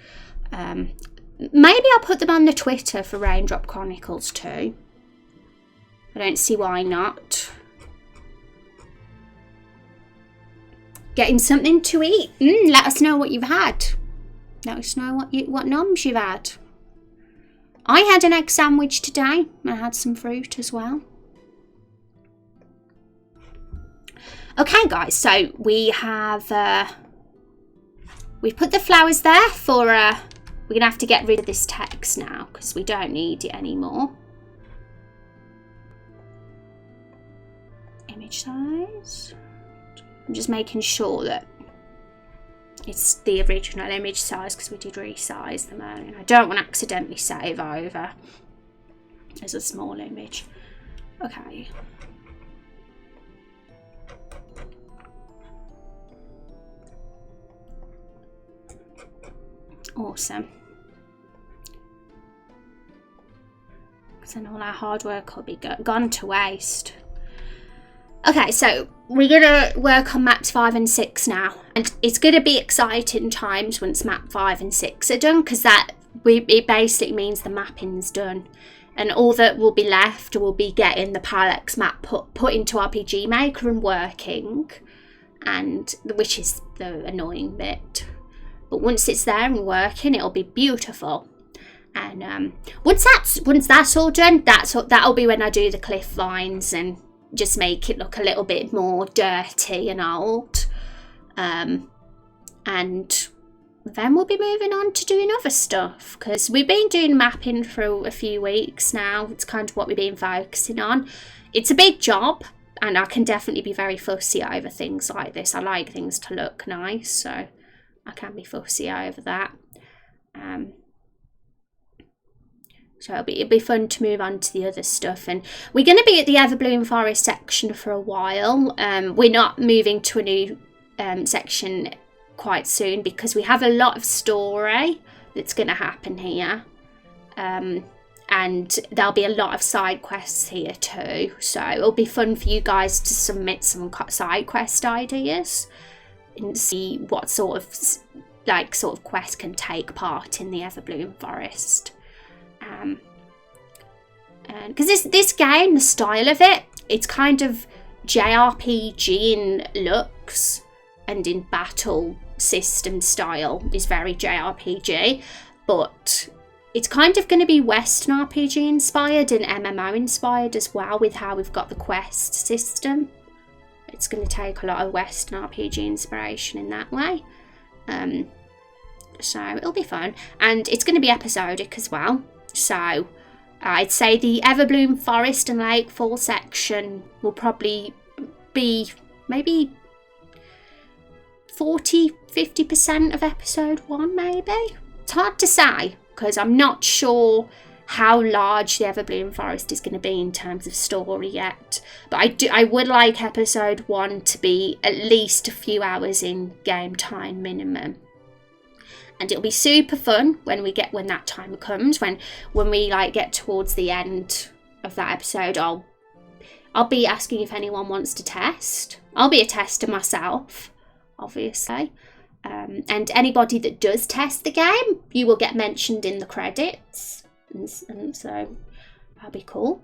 Maybe I'll put them on the Twitter for Raindrop Chronicles too. I don't see why not. Getting something to eat. Let us know what you've had. Let us know what noms you've had. I had an egg sandwich today. I had some fruit as well. Okay, guys. So we have we've put the flowers there for. We're gonna have to get rid of this text now because we don't need it anymore. Image size. I'm just making sure that it's the original image size because we did resize them earlier. I don't want to accidentally save over as a small image. Okay. Awesome. Because then all our hard work will be gone to waste. Okay, so we're going to work on maps 5 and 6 now. And it's going to be exciting times once map 5 and 6 are done, because it basically means the mapping's done. And all that will be left will be getting the Parallax map put into RPG Maker and working, and which is the annoying bit. But once it's there and working, it'll be beautiful. And once that's all done, that'll be when I do the cliff vines and just make it look a little bit more dirty and old. And then we'll be moving on to doing other stuff, because we've been doing mapping for a few weeks now. It's kind of what we've been focusing on. It's a big job, and I can definitely be very fussy over things like this. I like things to look nice, so I can be fussy over that. So it'll be fun to move on to the other stuff. And we're going to be at the Everbloom Forest section for a while. We're not moving to a new section quite soon, because we have a lot of story that's going to happen here. And there'll be a lot of side quests here too. So it'll be fun for you guys to submit some side quest ideas and see what sort of quest can take part in the Everbloom Forest. And because this game, the style of it's kind of JRPG in looks, and in battle system style is very JRPG, but it's kind of going to be Western RPG inspired and MMO inspired as well, with how we've got the quest system. It's going to take a lot of Western RPG inspiration in that way. So it'll be fun, and it's going to be episodic as well. So I'd say the Everbloom Forest and Lakefall section will probably be maybe 40-50% of episode 1, maybe. It's hard to say, because I'm not sure how large the Everbloom Forest is going to be in terms of story yet. But I would like episode 1 to be at least a few hours in game time minimum. And it'll be super fun when that time comes, when we get towards the end of that episode. I'll be asking if anyone wants to test. I'll be a tester myself, obviously. And anybody that does test the game, you will get mentioned in the credits. And so that'll be cool.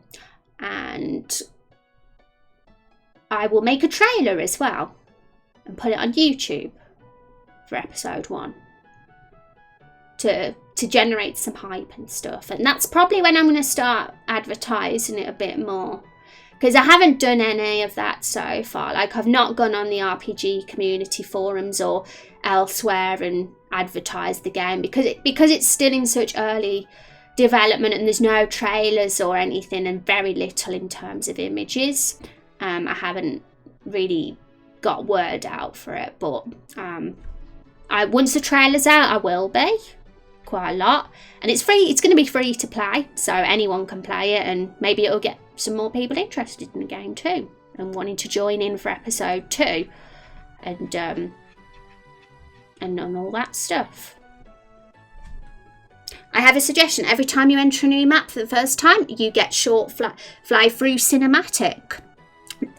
And I will make a trailer as well and put it on YouTube for episode 1. To generate some hype and stuff. And that's probably when I'm going to start advertising it a bit more, because I haven't done any of that so far. Like, I've not gone on the RPG community forums or elsewhere and advertised the game because it's still in such early development and there's no trailers or anything and very little in terms of images. I haven't really got word out for it, but once the trailer's out, I will be quite a lot, and it's free. It's going to be free to play, so anyone can play it, and maybe it'll get some more people interested in the game too and wanting to join in for episode 2 and all that stuff. I have a suggestion. Every time you enter a new map for the first time, you get short fly through cinematic.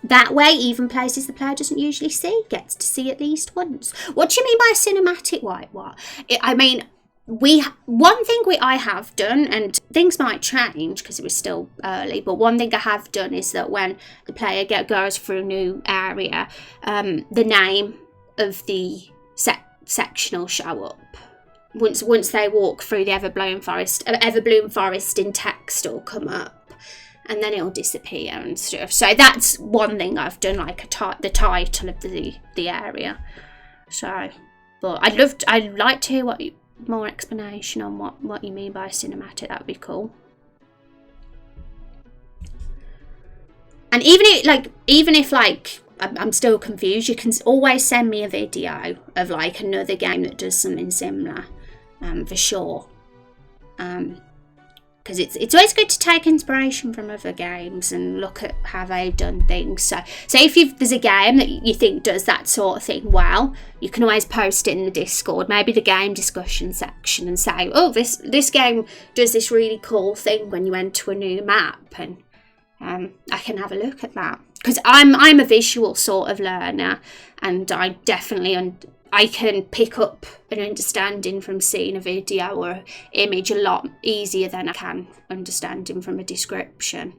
That way, even places the player doesn't usually see, gets to see at least once. What do you mean by cinematic? What? I mean, I have done, and things might change because it was still early, but one thing I have done is that when the player goes through a new area, the name of the section will show up. Once they walk through the Everbloom Forest in text will come up, and then it'll disappear and stuff. So that's one thing I've done, like the title of the area. So, but I'd like to hear more explanation on what you mean by cinematic. That would be cool. And even if I'm still confused, you can always send me a video of like another game that does something similar, for sure. Because it's always good to take inspiration from other games and look at how they've done things. So if there's a game that you think does that sort of thing well, you can always post it in the Discord, maybe the game discussion section, and say, oh, this game does this really cool thing when you enter a new map, and I can have a look at that. Because I'm a visual sort of learner, and I definitely I can pick up an understanding from seeing a video or image a lot easier than I can understanding from a description.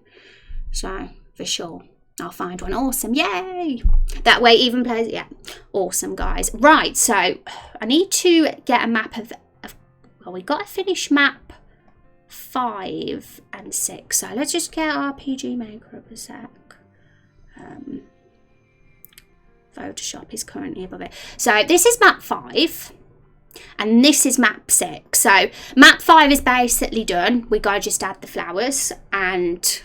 So, for sure, I'll find one. Awesome, yay! That way even plays, yeah, awesome, guys. Right, so I need to get a map of well, we got to finish map 5 and 6. So let's just get RPG Maker up a sec. Photoshop is currently above it. So this is map 5 and this is map 6. So map 5 is basically done. We got to just add the flowers, and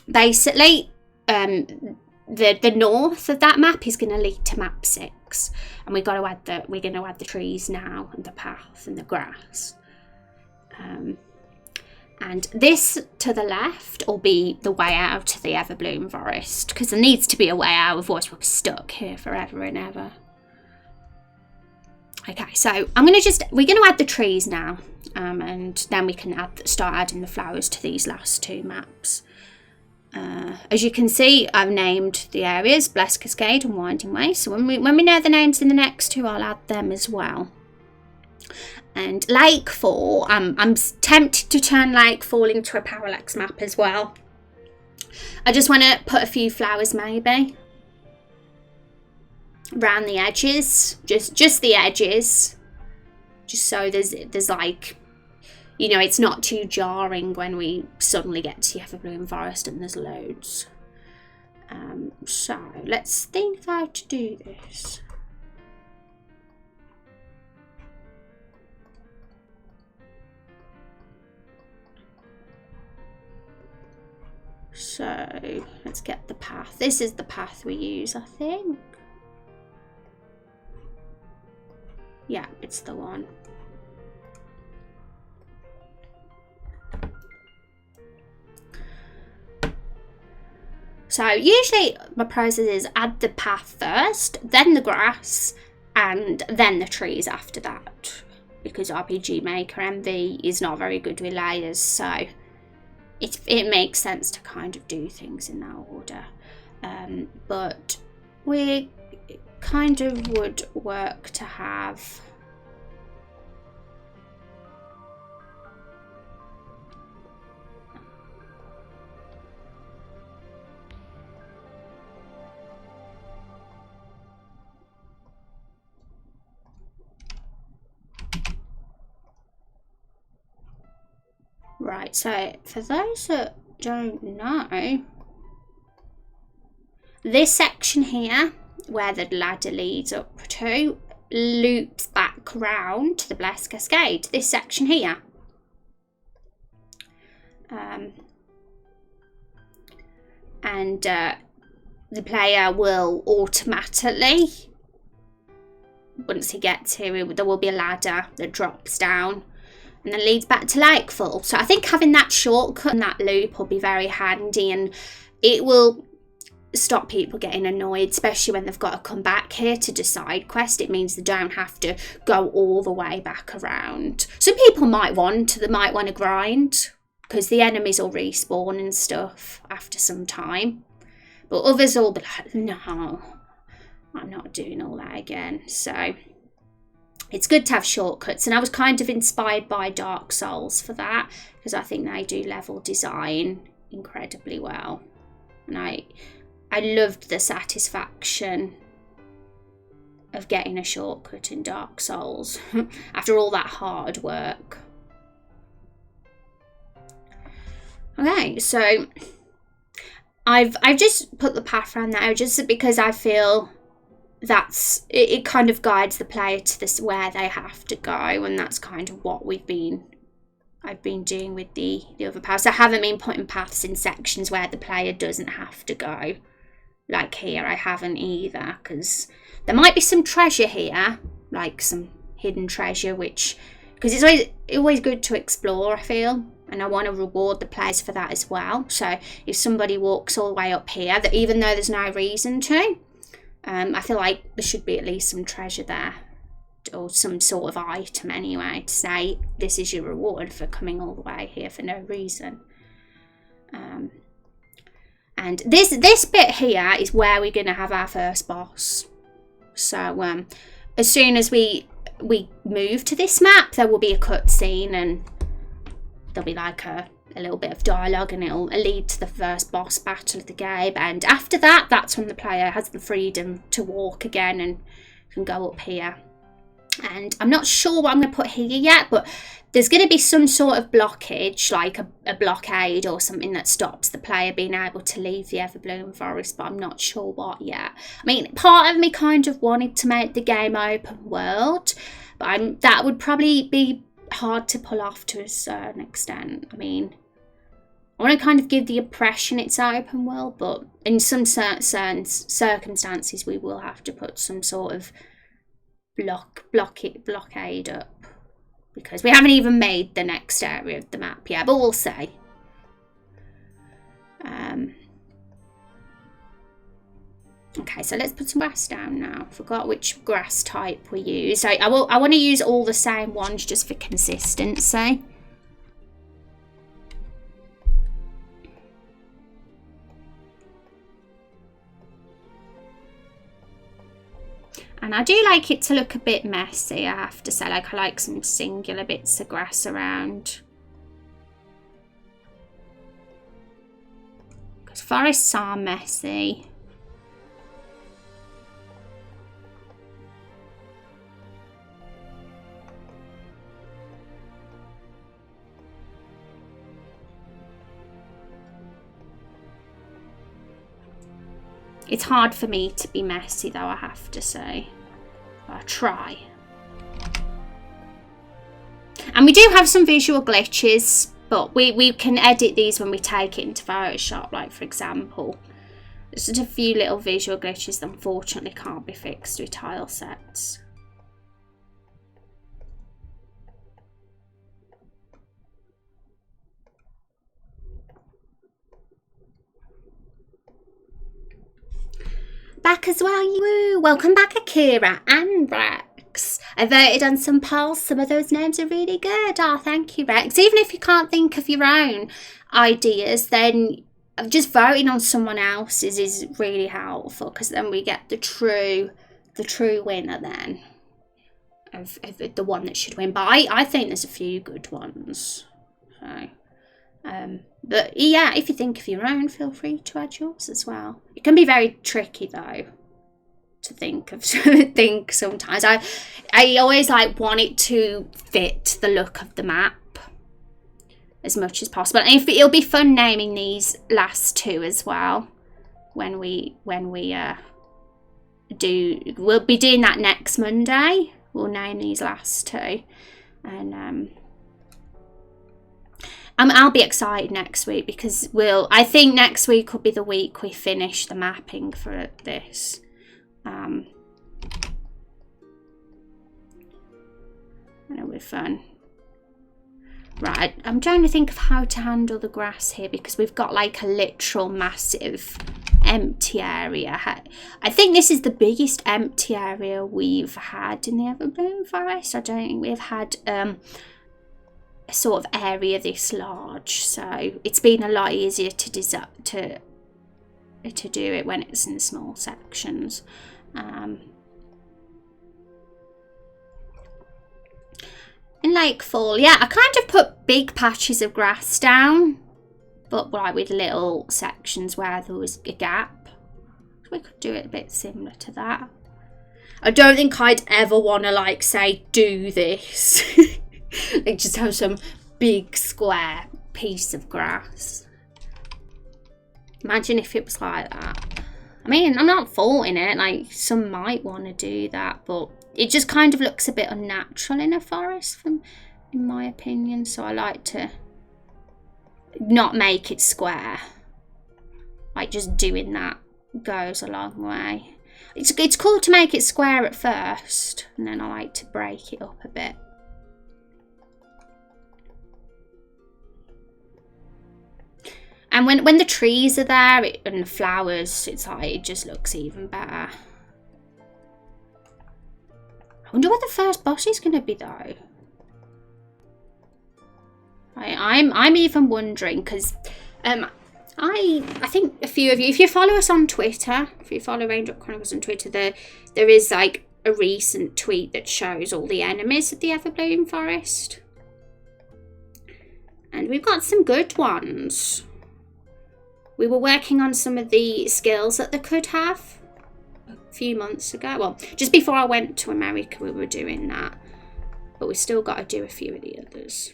basically the north of that map is going to lead to map 6, and we're going to add the trees now, and the path and the grass. And this to the left will be the way out of the Everbloom Forest, because there needs to be a way out, otherwise we're stuck here forever and ever. Okay, so we're going to add the trees now, and then we can start adding the flowers to these last 2 maps. As you can see, I've named the areas Blessed Cascade and Winding Way, so when we know the names in the next 2, I'll add them as well. And Lakefall, I'm tempted to turn Lakefall into a parallax map as well. I just want to put a few flowers maybe around the edges, just the edges, just so there's like, you know, it's not too jarring when we suddenly get to the Everbloom Forest and there's loads. So let's think how to do this. So let's get the path. This is the path we use, I think. Yeah, it's the one. So usually my process is add the path first, then the grass, and then the trees after that. Because RPG Maker MV is not very good with layers, so it makes sense to kind of do things in that order. But we kind of would work to have right, so for those that don't know, This section here, where the ladder leads up to, loops back round to the Blessed Cascade. This section here. And the player will automatically, once he gets here, there will be a ladder that drops down and then leads back to Lakefall. So I think having that shortcut and that loop will be very handy, and it will stop people getting annoyed, especially when they've got to come back here to do side quest. It means they don't have to go all the way back around. Some people might want to grind because the enemies will respawn and stuff after some time, but others will be like, no, I'm not doing all that again. So it's good to have shortcuts, and I was kind of inspired by Dark Souls for that, because I think they do level design incredibly well, and I loved the satisfaction of getting a shortcut in Dark Souls after all that hard work. Okay, so I've just put the path around now just because I feel that's it kind of guides the player to this where they have to go, and that's kind of what I've been doing with the other paths. I haven't been putting paths in sections where the player doesn't have to go. Like here, I haven't either, because there might be some treasure here, like some hidden treasure, because it's always good to explore, I feel, and I want to reward the players for that as well. So if somebody walks all the way up here, that even though there's no reason to, I feel like there should be at least some treasure there, or some sort of item anyway, to say this is your reward for coming all the way here for no reason. And this bit here is where we're going to have our first boss. So as soon as we move to this map, there will be a cutscene, and there'll be like a little bit of dialogue, and it'll lead to the first boss battle of the game. And after that, that's when the player has the freedom to walk again and can go up here. And I'm not sure what I'm going to put here yet, but there's going to be some sort of blockage, like a blockade or something that stops the player being able to leave the Everbloom Forest, but I'm not sure what yet. I mean, part of me kind of wanted to make the game open world, but that would probably be hard to pull off to a certain extent. I mean, I want to kind of give the impression it's open world, but in some certain circumstances we will have to put some sort of blockade up, because we haven't even made the next area of the map yet, but we'll see. Okay, so let's put some grass down now. Forgot which grass type we use. I want to use all the same ones just for consistency. And I do like it to look a bit messy, I have to say. Like, I like some singular bits of grass around. Because forests are messy. It's hard for me to be messy, though, I have to say. I try. And we do have some visual glitches, but we can edit these when we take it into Photoshop. Like, for example, there's just a few little visual glitches that unfortunately can't be fixed with tile sets. Back as well, you. Welcome back, Akira and Rex. I voted on some polls. Some of those names are really good. Oh, thank you, Rex. Even if you can't think of your own ideas, then just voting on someone else's is really helpful, because then we get the true winner then of the one that should win. But I think there's a few good ones. So. But yeah, if you think of your own, feel free to add yours as well. It can be very tricky though to think sometimes. I always want it to fit the look of the map as much as possible. And it'll be fun naming these last two as well. when we we'll be doing that next Monday. We'll name these last two, and I'll be excited next week because I think next week will be the week we finish the mapping for this. It'll be fun. Right, I'm trying to think of how to handle the grass here because we've got like a literal massive empty area. I think this is the biggest empty area we've had in the Everbloom Forest. I don't think we've had a sort of area this large, so it's been a lot easier to do it when it's in small sections. In Lakefall, yeah, I kind of put big patches of grass down, but like with little sections where there was a gap. We could do it a bit similar to that. I don't think I'd ever want to like say do this. Like just have some big square piece of grass. Imagine if it was like that. I mean, I'm not faulting it, like some might want to do that, but it just kind of looks a bit unnatural in a forest, in my opinion. So I like to not make it square. Like just doing that goes a long way. It's cool to make it square at first, and then I like to break it up a bit. And when the trees are there and the flowers, it's like it just looks even better. I wonder what the first boss is going to be though. I'm even wondering because I think a few of you, if you follow us on Twitter, if you follow Raindrop Chronicles on Twitter, there is like a recent tweet that shows all the enemies of the Everbloom Forest, and we've got some good ones. We were working on some of the skills that they could have a few months ago. Well, just before I went to America, we were doing that. But we still got to do a few of the others.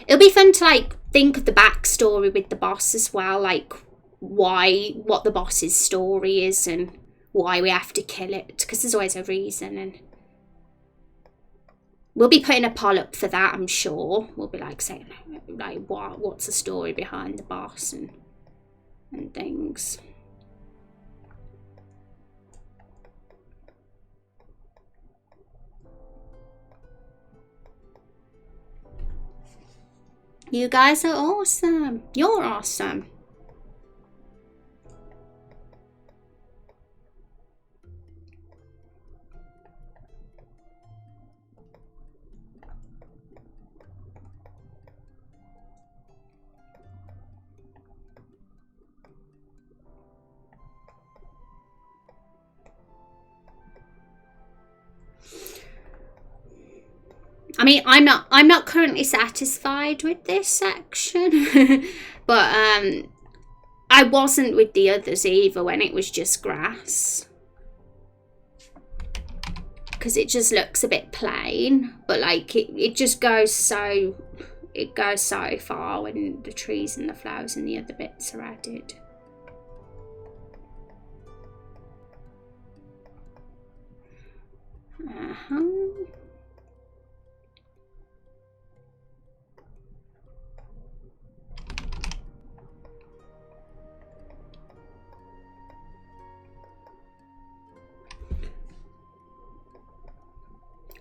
It'll be fun to like think of the backstory with the boss as well. Like what the boss's story is and why we have to kill it. Because there's always a reason. And we'll be putting a poll up for that, I'm sure. We'll be like saying like what's the story behind the boss and things. You guys are awesome. You're awesome. I mean, I'm not currently satisfied with this section, but I wasn't with the others either when it was just grass, because it just looks a bit plain. But like it just goes so far when the trees and the flowers and the other bits are added.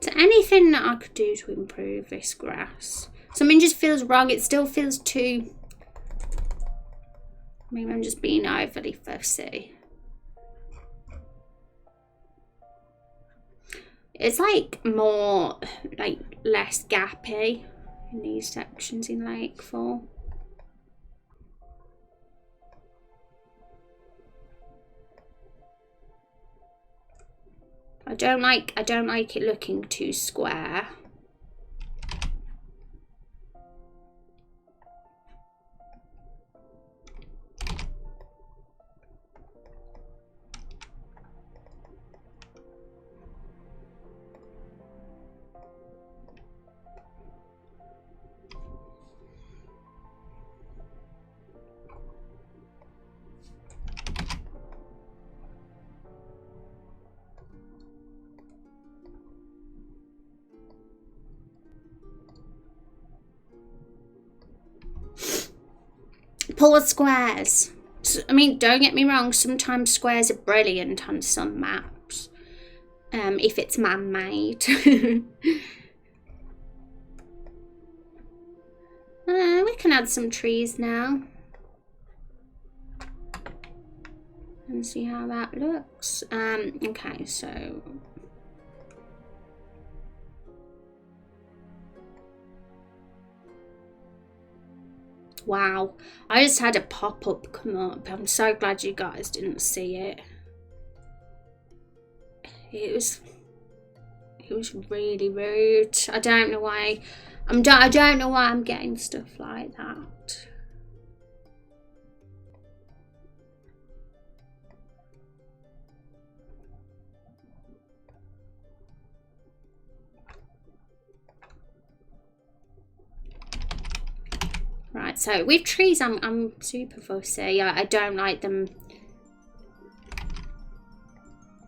So anything that I could do to improve this grass. Something just feels wrong. It still feels too... Maybe I'm just being overly fussy. It's like more, like less gappy in these sections in Lakefall. I don't like it looking too square. Poor squares. I mean, don't get me wrong, sometimes squares are brilliant on some maps. If it's man-made. We can add some trees now. And see how that looks. Okay, so... Wow, I just had a pop-up come up. I'm so glad you guys didn't see it. It was really rude. I don't know why. I don't know why I'm getting stuff like that. Right, so with trees, I'm super fussy. I don't like them.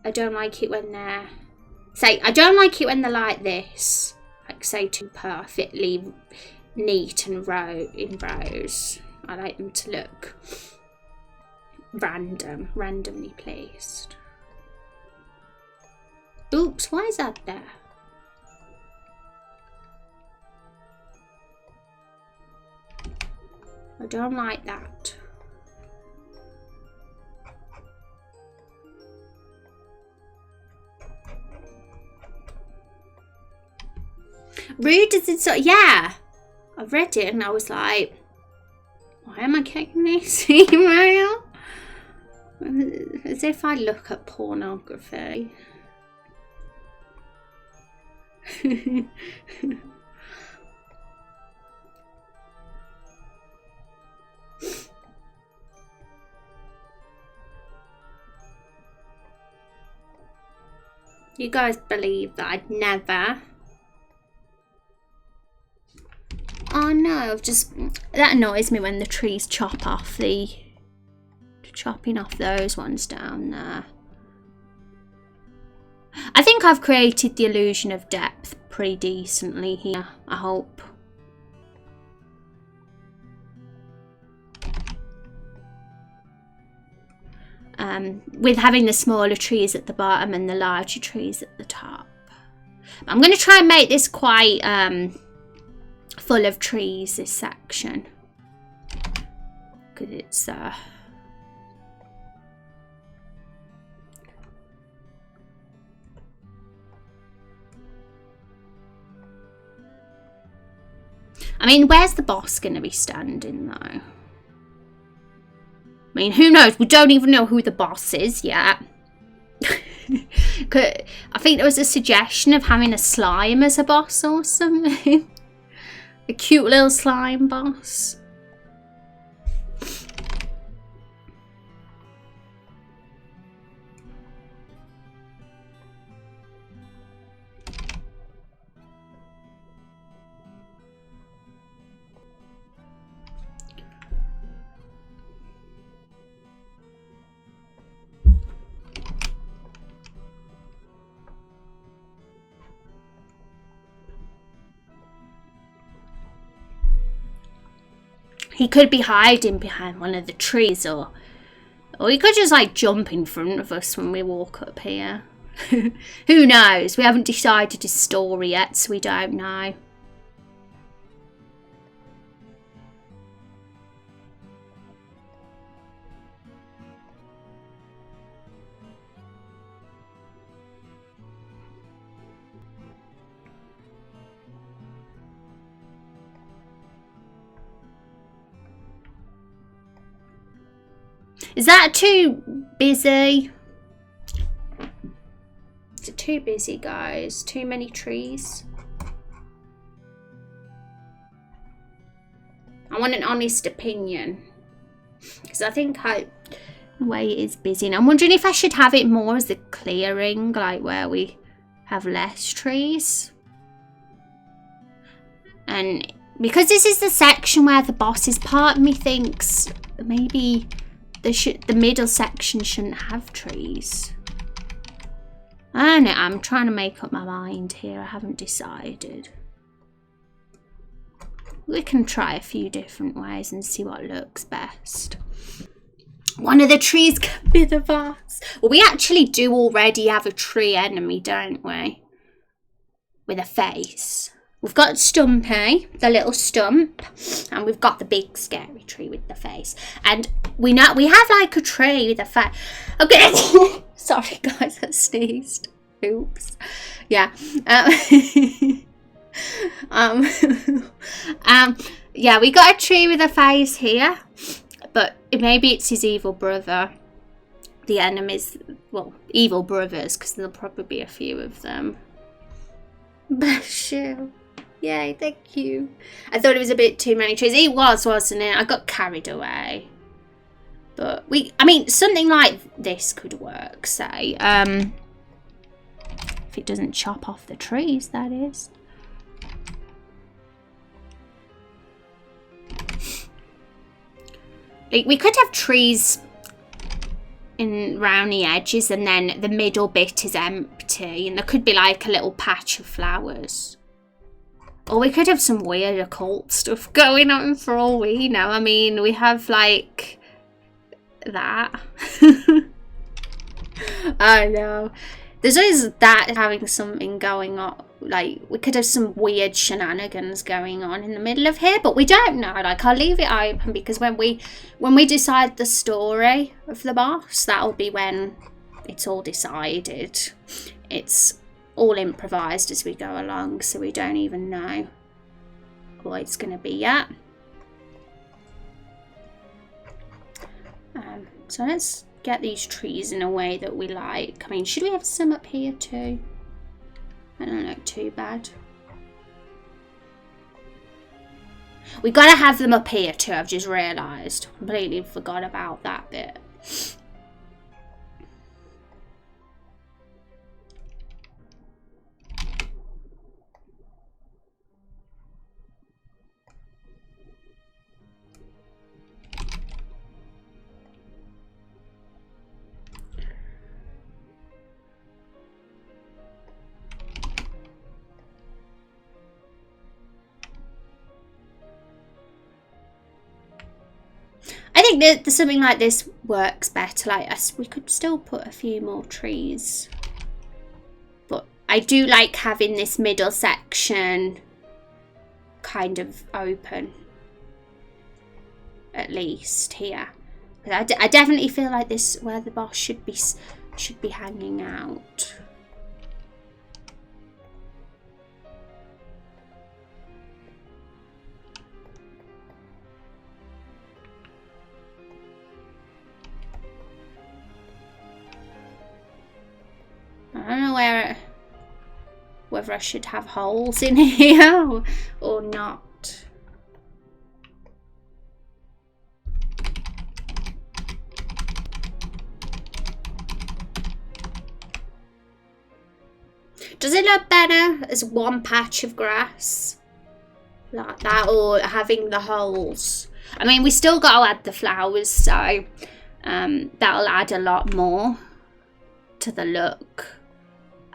I don't like it when they're... I don't like it when they're like this. Like, say, too perfectly neat and in rows. I like them to look randomly placed. Oops, why is that there? I don't like that. Rude as it's so, yeah. I read it and I was like, why am I getting this email? As if I look at pornography. You guys believe that I'd never... Oh no, that annoys me when the trees chop off chopping off those ones down there. I think I've created the illusion of depth pretty decently here, I hope. With having the smaller trees at the bottom and the larger trees at the top. I'm going to try and make this quite full of trees, this section. Because it's... I mean, where's the boss going to be standing though? I mean, who knows? We don't even know who the boss is yet. I think there was a suggestion of having a slime as a boss or something. A cute little slime boss. He could be hiding behind one of the trees, or he could just like jump in front of us when we walk up here. Who knows? We haven't decided his story yet, so we don't know. Is that too busy? Is it too busy, guys? Too many trees? I want an honest opinion. Because I think the way it is busy. And I'm wondering if I should have it more as a clearing, like where we have less trees. And because this is the section where the boss is, part of me thinks maybe the middle section shouldn't have trees. I don't know, I'm trying to make up my mind here. I haven't decided. we can try a few different ways and see what looks best. One of the trees can be the boss. Well, we actually do already have a tree enemy, don't we? With a face. We've got Stumpy, the little stump, and we've got the big scary tree with the face. And we have like a tree with a face. Okay, sorry guys, I sneezed. Oops. Yeah. Yeah, we got a tree with a face here, but maybe it's his evil brother. The enemies, well, evil brothers, because there'll probably be a few of them. Bless you. Yay, thank you. I thought it was a bit too many trees. It was, wasn't it? I got carried away. But I mean, something like this could work, say. If it doesn't chop off the trees, that is. We could have trees around the edges and then the middle bit is empty and there could be like a little patch of flowers. Or we could have some weird occult stuff going on for all we know. I mean, we have like that. I know. There's always that having something going on. Like, we could have some weird shenanigans going on in the middle of here, but we don't know. Like, I'll leave it open because when we decide the story of the boss, that'll be when it's all decided. It's all improvised as we go along, so we don't even know what it's going to be yet. So let's get these trees in a way that we like. I mean, should we have some up here too? I don't look too bad. We gotta have them up here too, I've just realised. Completely forgot about that bit. I think that something like this works better. Like us, we could still put a few more trees, but I do like having this middle section kind of open, at least here. But I definitely feel like this where the boss should be hanging out. I don't know whether I should have holes in here or not. Does it look better as one patch of grass like that, or having the holes? I mean, we still got to add the flowers, so that'll add a lot more to the look.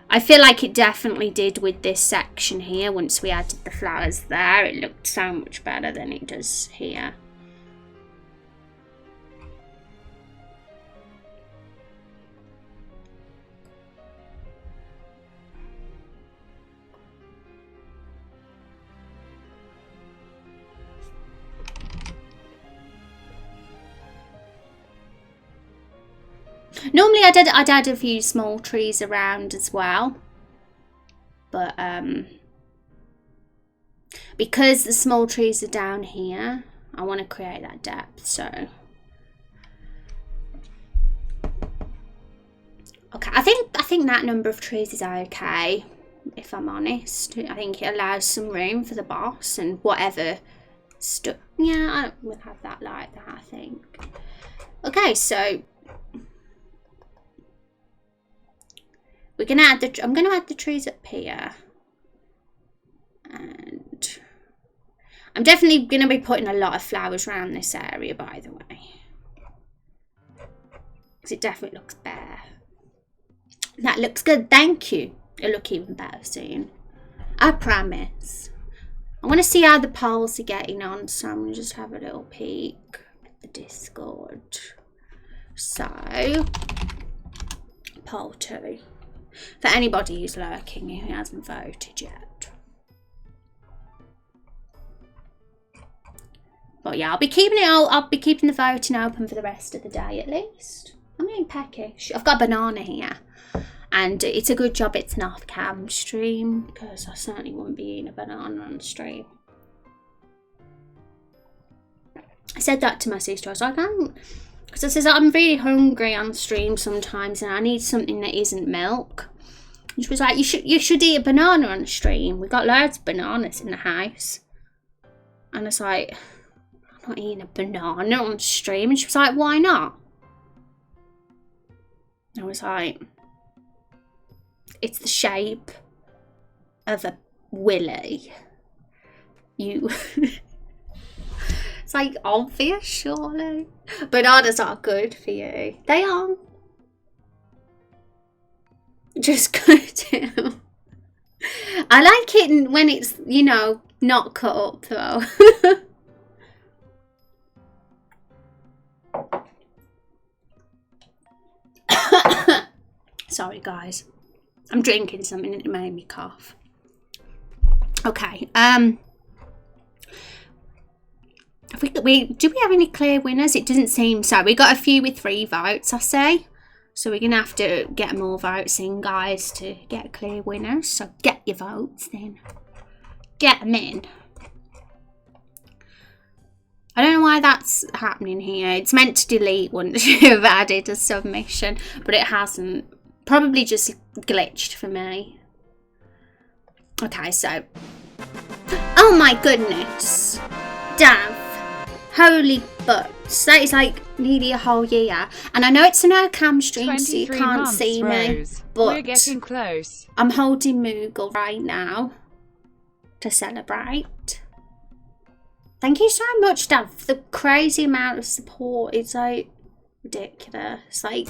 I feel like it definitely did with this section here. Once we added the flowers there, it looked so much better than it does here. Normally I'd add a few small trees around as well, but because the small trees are down here, I want to create that depth. So okay, I think that number of trees is okay, if I'm honest. I think it allows some room for the boss and whatever stuff. Yeah, we'll have that like that, I think. Okay, so we're gonna add I'm gonna add the trees up here, and I'm definitely gonna be putting a lot of flowers around this area, by the way, because it definitely looks bare. That looks good, thank you. It'll look even better soon, I promise. I want to see how the polls are getting on, so I'm going to just have a little peek at the Discord. So, poll 2. For anybody who's lurking who hasn't voted yet. But yeah, I'll be keeping the voting open for the rest of the day at least. I'm being peckish. I've got a banana here. And it's a good job it's an off-cam stream, because I certainly wouldn't be eating a banana on the stream. I said that to my sister. I was like, because I says I'm really hungry on stream sometimes, and I need something that isn't milk. And she was like, you should eat a banana on the stream. We got loads of bananas in the house. And I was like, I'm not eating a banana on stream. And she was like, why not? I was like, it's the shape of a willy. It's like obvious, surely. Bananas are good for you. They are. Just go to. I like it when it's, you know, not cut up though. Sorry guys. I'm drinking something and it made me cough. Okay. Do we have any clear winners? It doesn't seem so. We got a few with 3 votes, I say. So we're gonna have to get more votes in, guys, to get clear winners. So get your votes then. Get them in. I don't know why that's happening here. It's meant to delete once you've added a submission, but it hasn't. Probably just glitched for me. Okay, so. Oh my goodness. Dav. Holy butts. That is like nearly a whole year. And I know it's an no-cam stream, so you can't see me. But we're getting close. I'm holding Moogle right now to celebrate. Thank you so much, Dav, for the crazy amount of support. It's like ridiculous. Like,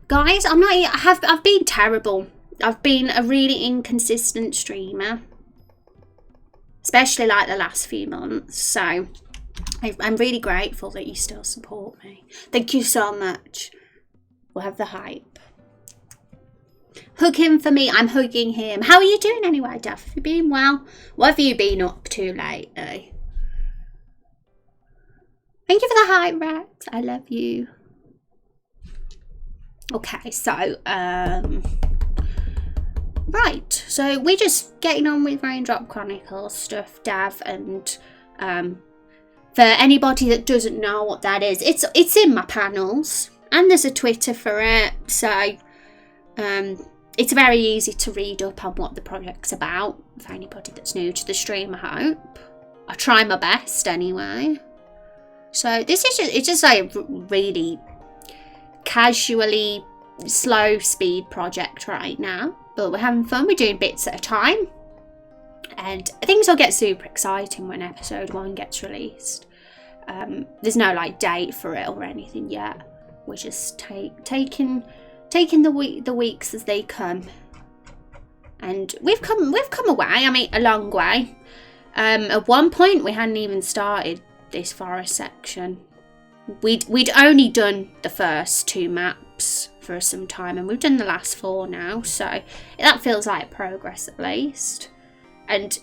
guys, I've been terrible. I've been a really inconsistent streamer, especially like the last few months. So I'm really grateful that you still support me. Thank you so much. We'll have the hype. Hug him for me. I'm hugging him. How are you doing anyway, Dav? Have you been well? What have you been up to lately? Thank you for the hype, Rex. I love you. Okay, so right, so we're just getting on with Raindrop Chronicles stuff, Dav, and for anybody that doesn't know what that is, it's in my panels, and there's a Twitter for it, so it's very easy to read up on what the project's about for anybody that's new to the stream. I hope I try my best anyway. So this is it's just a really casually slow speed project right now, but we're having fun. We're doing bits at a time, and things will get super exciting when episode 1 gets released. There's no like date for it or anything yet. We're just taking the weeks as they come, and we've come a way. I mean, a long way. At one point we hadn't even started this forest section. We'd only done the first 2 maps for some time, and we've done the last 4 now, so that feels like progress at least. And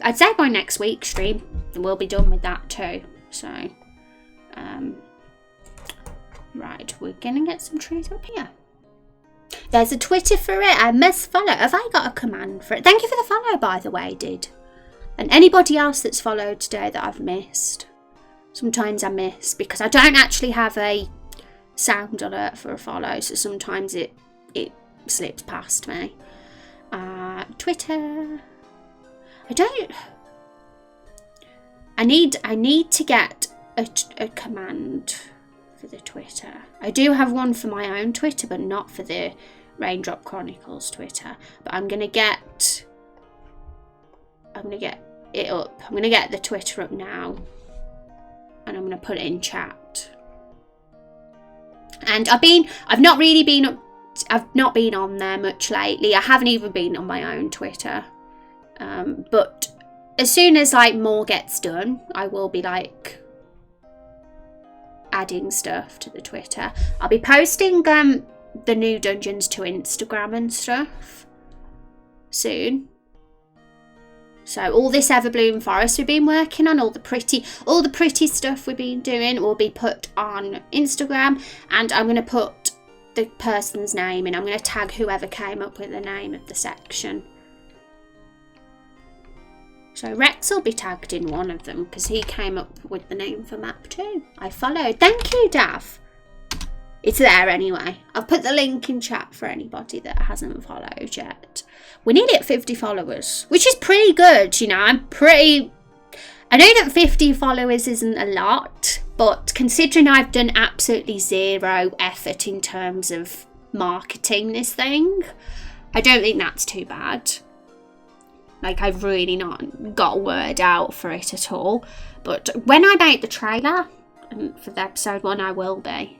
I'd say by next week's stream we'll be done with that too. So right, we're gonna get some trees up here. There's a Twitter for it. I must follow. Have I got a command for it? Thank you for the follow, by the way, Did. And anybody else that's followed today that I've missed. Sometimes I miss because I don't actually have a sound alert for a follow, so sometimes it slips past me. Twitter. I need to get a command for the Twitter. I do have one for my own Twitter, but not for the Raindrop Chronicles Twitter. But I'm gonna get it up. I'm gonna get the Twitter up now, and I'm gonna put it in chat. And I've not been on there much lately. I haven't even been on my own Twitter. But as soon as like more gets done, I will be like adding stuff to the Twitter. I'll be posting the new dungeons to Instagram and stuff soon. So all this Everbloom Forest we've been working on, all the pretty stuff we've been doing will be put on Instagram, and I'm going to put the person's name in. I'm going to tag whoever came up with the name of the section. So Rex will be tagged in one of them because he came up with the name for map 2. I followed. Thank you, Dav. It's there anyway. I've put the link in chat for anybody that hasn't followed yet. We're nearly at 50 followers, which is pretty good, you know. I know that 50 followers isn't a lot, but considering I've done absolutely zero effort in terms of marketing this thing, I don't think that's too bad. Like, I've really not got a word out for it at all. But when I make the trailer for the episode 1, I will be.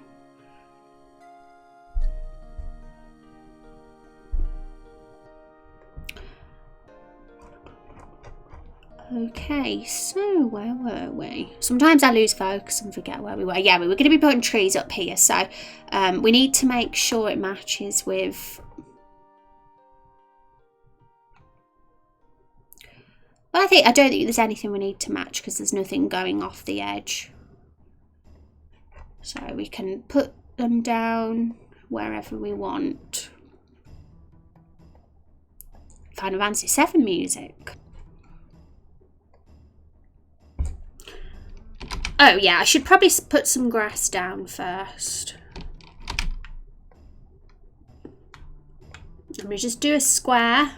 Okay, so where were we? Sometimes I lose focus and forget where we were. Yeah, we were going to be putting trees up here, so we need to make sure it matches with... Well, I don't think there's anything we need to match because there's nothing going off the edge. So we can put them down wherever we want. Final Fantasy 7 music. Oh yeah, I should probably put some grass down first. I'm going to just do a square.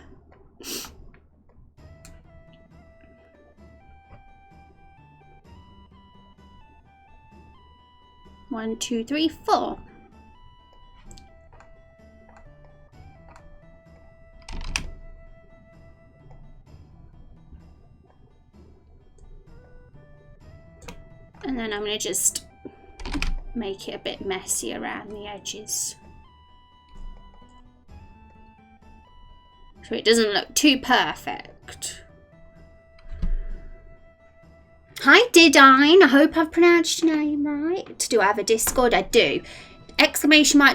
One, two, three, four. And then I'm going to just make it a bit messy around the edges, so it doesn't look too perfect. Hi Didine, I hope I've pronounced your name right. Do I have a Discord? I do. !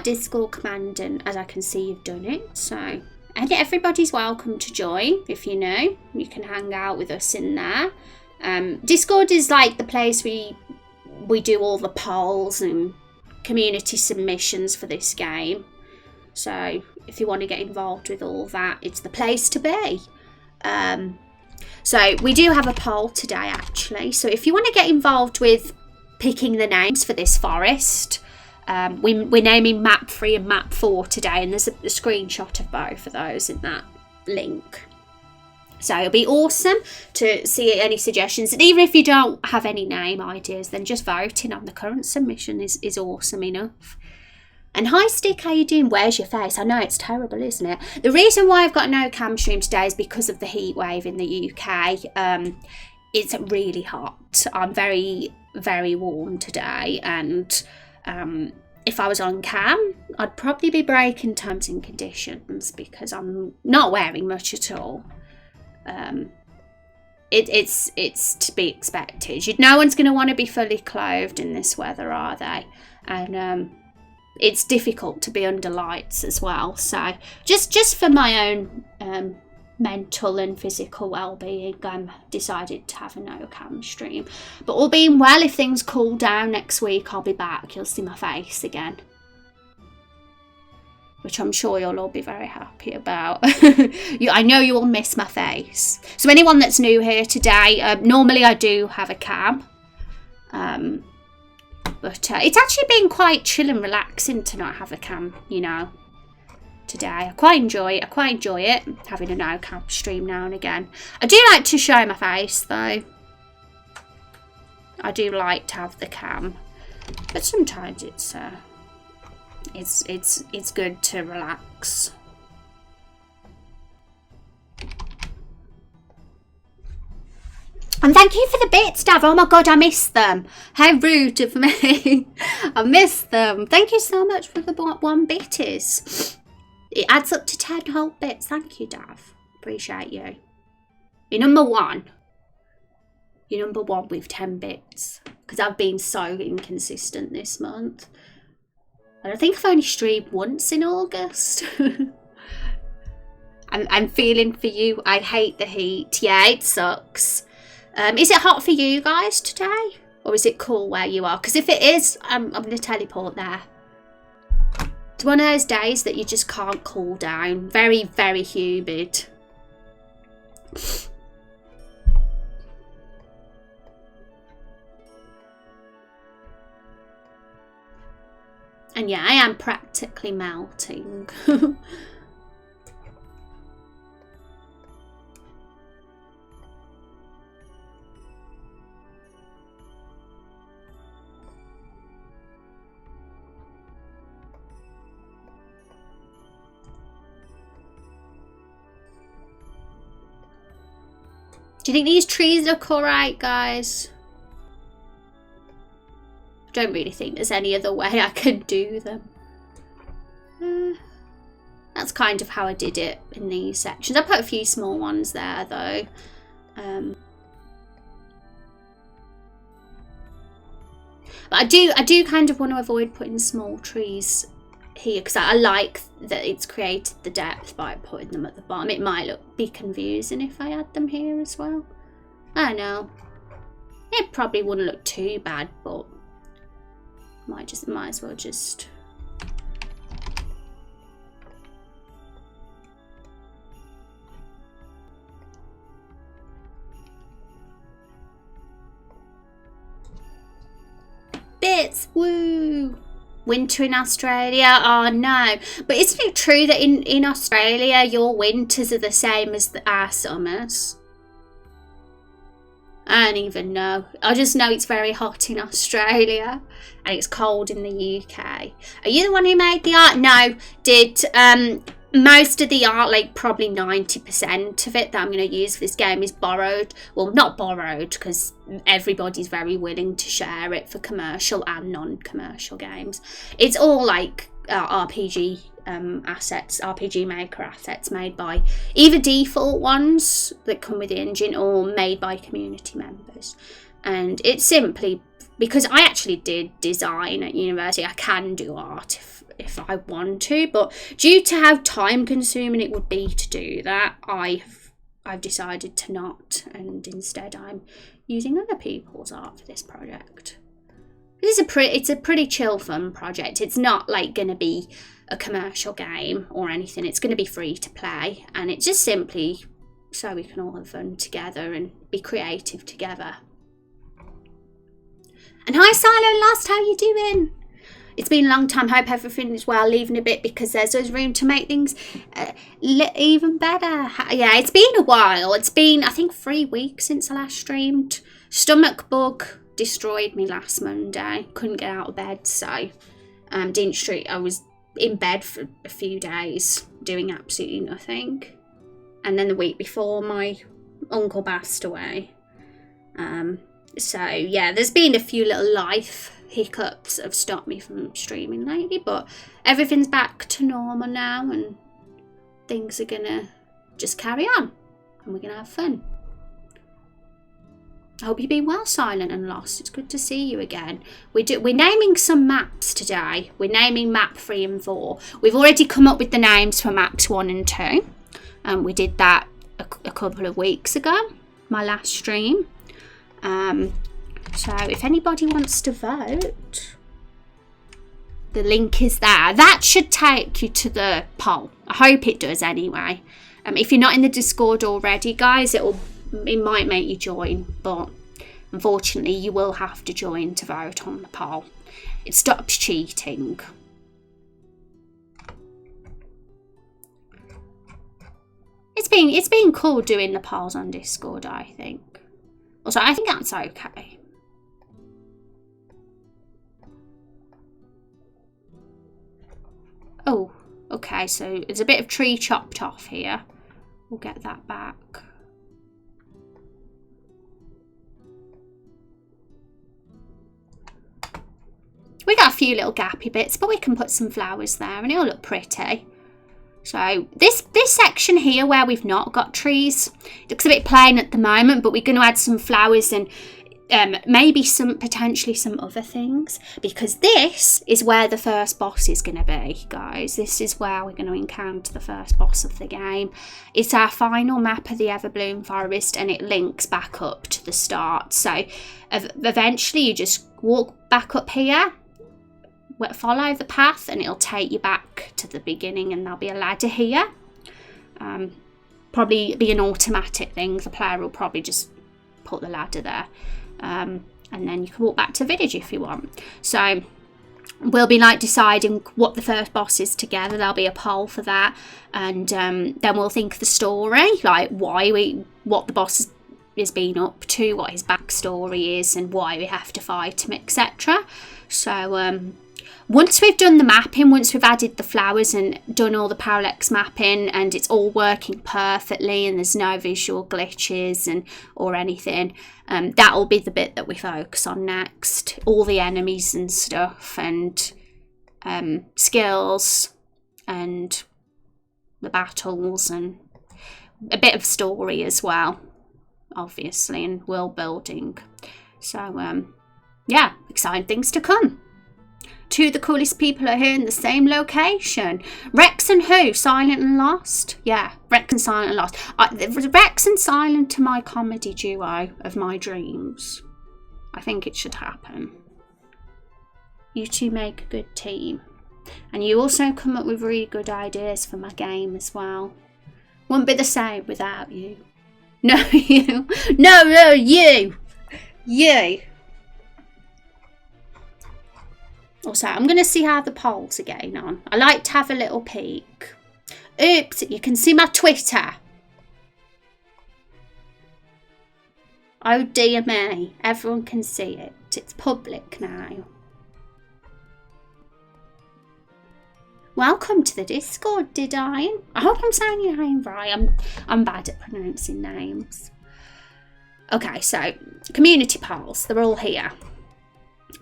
Discord command, and as I can see you've done it, so and everybody's welcome to join. If you know, you can hang out with us in there. Discord is like the place we do all the polls and community submissions for this game. So if you want to get involved with all that, it's the place to be. So we do have a poll today actually. So if you want to get involved with picking the names for this forest, we're naming map 3 and map 4 today, and there's a screenshot of both of those in that link. So it'll be awesome to see any suggestions, and even if you don't have any name ideas, then just voting on the current submission is awesome enough. And hi Stick, how you doing? Where's your face? I know it's terrible, isn't it? The reason why I've got no cam stream today is because of the heat wave in the UK. It's really hot. I'm very, very warm today, and if I was on cam, I'd probably be breaking terms and conditions because I'm not wearing much at all. It's to be expected. No one's going to want to be fully clothed in this weather, are they? And it's difficult to be under lights as well. So just for my own mental and physical well-being, I'm decided to have a no cam stream. But all being well, if things cool down next week, I'll be back. You'll see my face again, which I'm sure you'll all be very happy about. I know you will miss my face. So anyone that's new here today, normally I do have a cam. But it's actually been quite chill and relaxing to not have a cam, you know, today. I quite enjoy it, having a no cam stream now and again. I do like to show my face though. I do like to have the cam. But sometimes it's good to relax. And thank you for the bits, Dav. Oh my god, I missed them. How rude of me. I missed them. Thank you so much for the 1 bitties. It adds up to 10 whole bits. Thank you, Dav. Appreciate you. You're number 1. You're number 1 with 10 bits. Because I've been so inconsistent this month. And I think I've only streamed once in August. I'm feeling for you. I hate the heat. Yeah, it sucks. Is it hot for you guys today? Or is it cool where you are? Because if it is, I'm going to teleport there. It's one of those days that you just can't cool down. Very, very humid. And yeah, I am practically melting. Do you think these trees look alright, guys? Don't really think there's any other way I can do them. That's kind of how I did it in these sections. I put a few small ones there though. But I do kind of want to avoid putting small trees here because I like that it's created the depth by putting them at the bottom. It might be confusing if I add them here as well. I don't know. It probably wouldn't look too bad, but might as well just. Bits, woo! Winter in Australia, oh no. But isn't it true that in Australia your winters are the same as our summers? I don't even know. I just know it's very hot in Australia and it's cold in the UK. Are you the one who made the art? No. Did most of the art, like probably 90% of it that I'm going to use for this game is borrowed. Well, not borrowed because everybody's very willing to share it for commercial and non-commercial games. It's all like RPG assets, RPG Maker assets made by either default ones that come with the engine or made by community members. And it's simply because I actually did design at university. I can do art if I want to, but due to how time consuming it would be to do that, I've decided to not, and instead I'm using other people's art for this project. It's a pretty chill fun project. It's not like going to be a commercial game or anything. It's going to be free to play, and it's just simply so we can all have fun together and be creative together. And hi Silo Lost, how you doing? It's been a long time. Hope everything is well. Leaving a bit because there's room to make things even better. Yeah, it's been a while. It's been, I think, 3 weeks since I last streamed. Stomach bug destroyed me last Monday. Couldn't get out of bed, so didn't stream. I was in bed for a few days doing absolutely nothing. And then the week before, my uncle passed away. So yeah, there's been a few little life hiccups that have stopped me from streaming lately, but everything's back to normal now and things are gonna just carry on and we're gonna have fun. I hope you've been well, Silent and Lost. It's good to see you again. We're naming some maps today. We're naming map 3 and 4. We've already come up with the names for maps 1 and 2. We did that a couple of weeks ago, my last stream. So if anybody wants to vote, the link is there. That should take you to the poll. I hope it does anyway. If you're not in the Discord already, guys, it might make you join, but unfortunately you will have to join to vote on the poll. It stops cheating. It's been cool doing the polls on Discord, I think. Also, I think that's okay. Oh, okay, so there's a bit of tree chopped off here. We'll get that back. We got a few little gappy bits, but we can put some flowers there and it'll look pretty. So this section here where we've not got trees, looks a bit plain at the moment, but we're going to add some flowers and maybe potentially some other things, because this is where the first boss is going to be, guys. This is where we're going to encounter the first boss of the game. It's our final map of the Everbloom Forest, and it links back up to the start. So eventually you just walk back up here, follow the path, and it'll take you back to the beginning, and there'll be a ladder here. Probably be an automatic thing. The player will probably just put the ladder there, and then you can walk back to the village if you want. So we'll be like deciding what the first boss is together. There'll be a poll for that, and then we'll think of the story, like what the boss is being up to, what his backstory is, and why we have to fight him, etc. So once we've done the mapping, once we've added the flowers and done all the parallax mapping, and it's all working perfectly and there's no visual glitches or anything, that'll be the bit that we focus on next. All the enemies and stuff, and skills, and the battles, and a bit of story as well, obviously, and world building. So yeah, exciting things to come. Two of the coolest people are here in the same location. Rex and who? Silent and Lost? Yeah, Rex and Silent and Lost. Rex and Silent are my comedy duo of my dreams. I think it should happen. You two make a good team. And you also come up with really good ideas for my game as well. Wouldn't be the same without you. No, you. No, you. You. Also, I'm going to see how the polls are getting on. I like to have a little peek. Oops, you can see my Twitter. Oh dear me, everyone can see it. It's public now. Welcome to the Discord, did I? I hope I'm saying your name right. I'm bad at pronouncing names. Okay, so community polls, they're all here.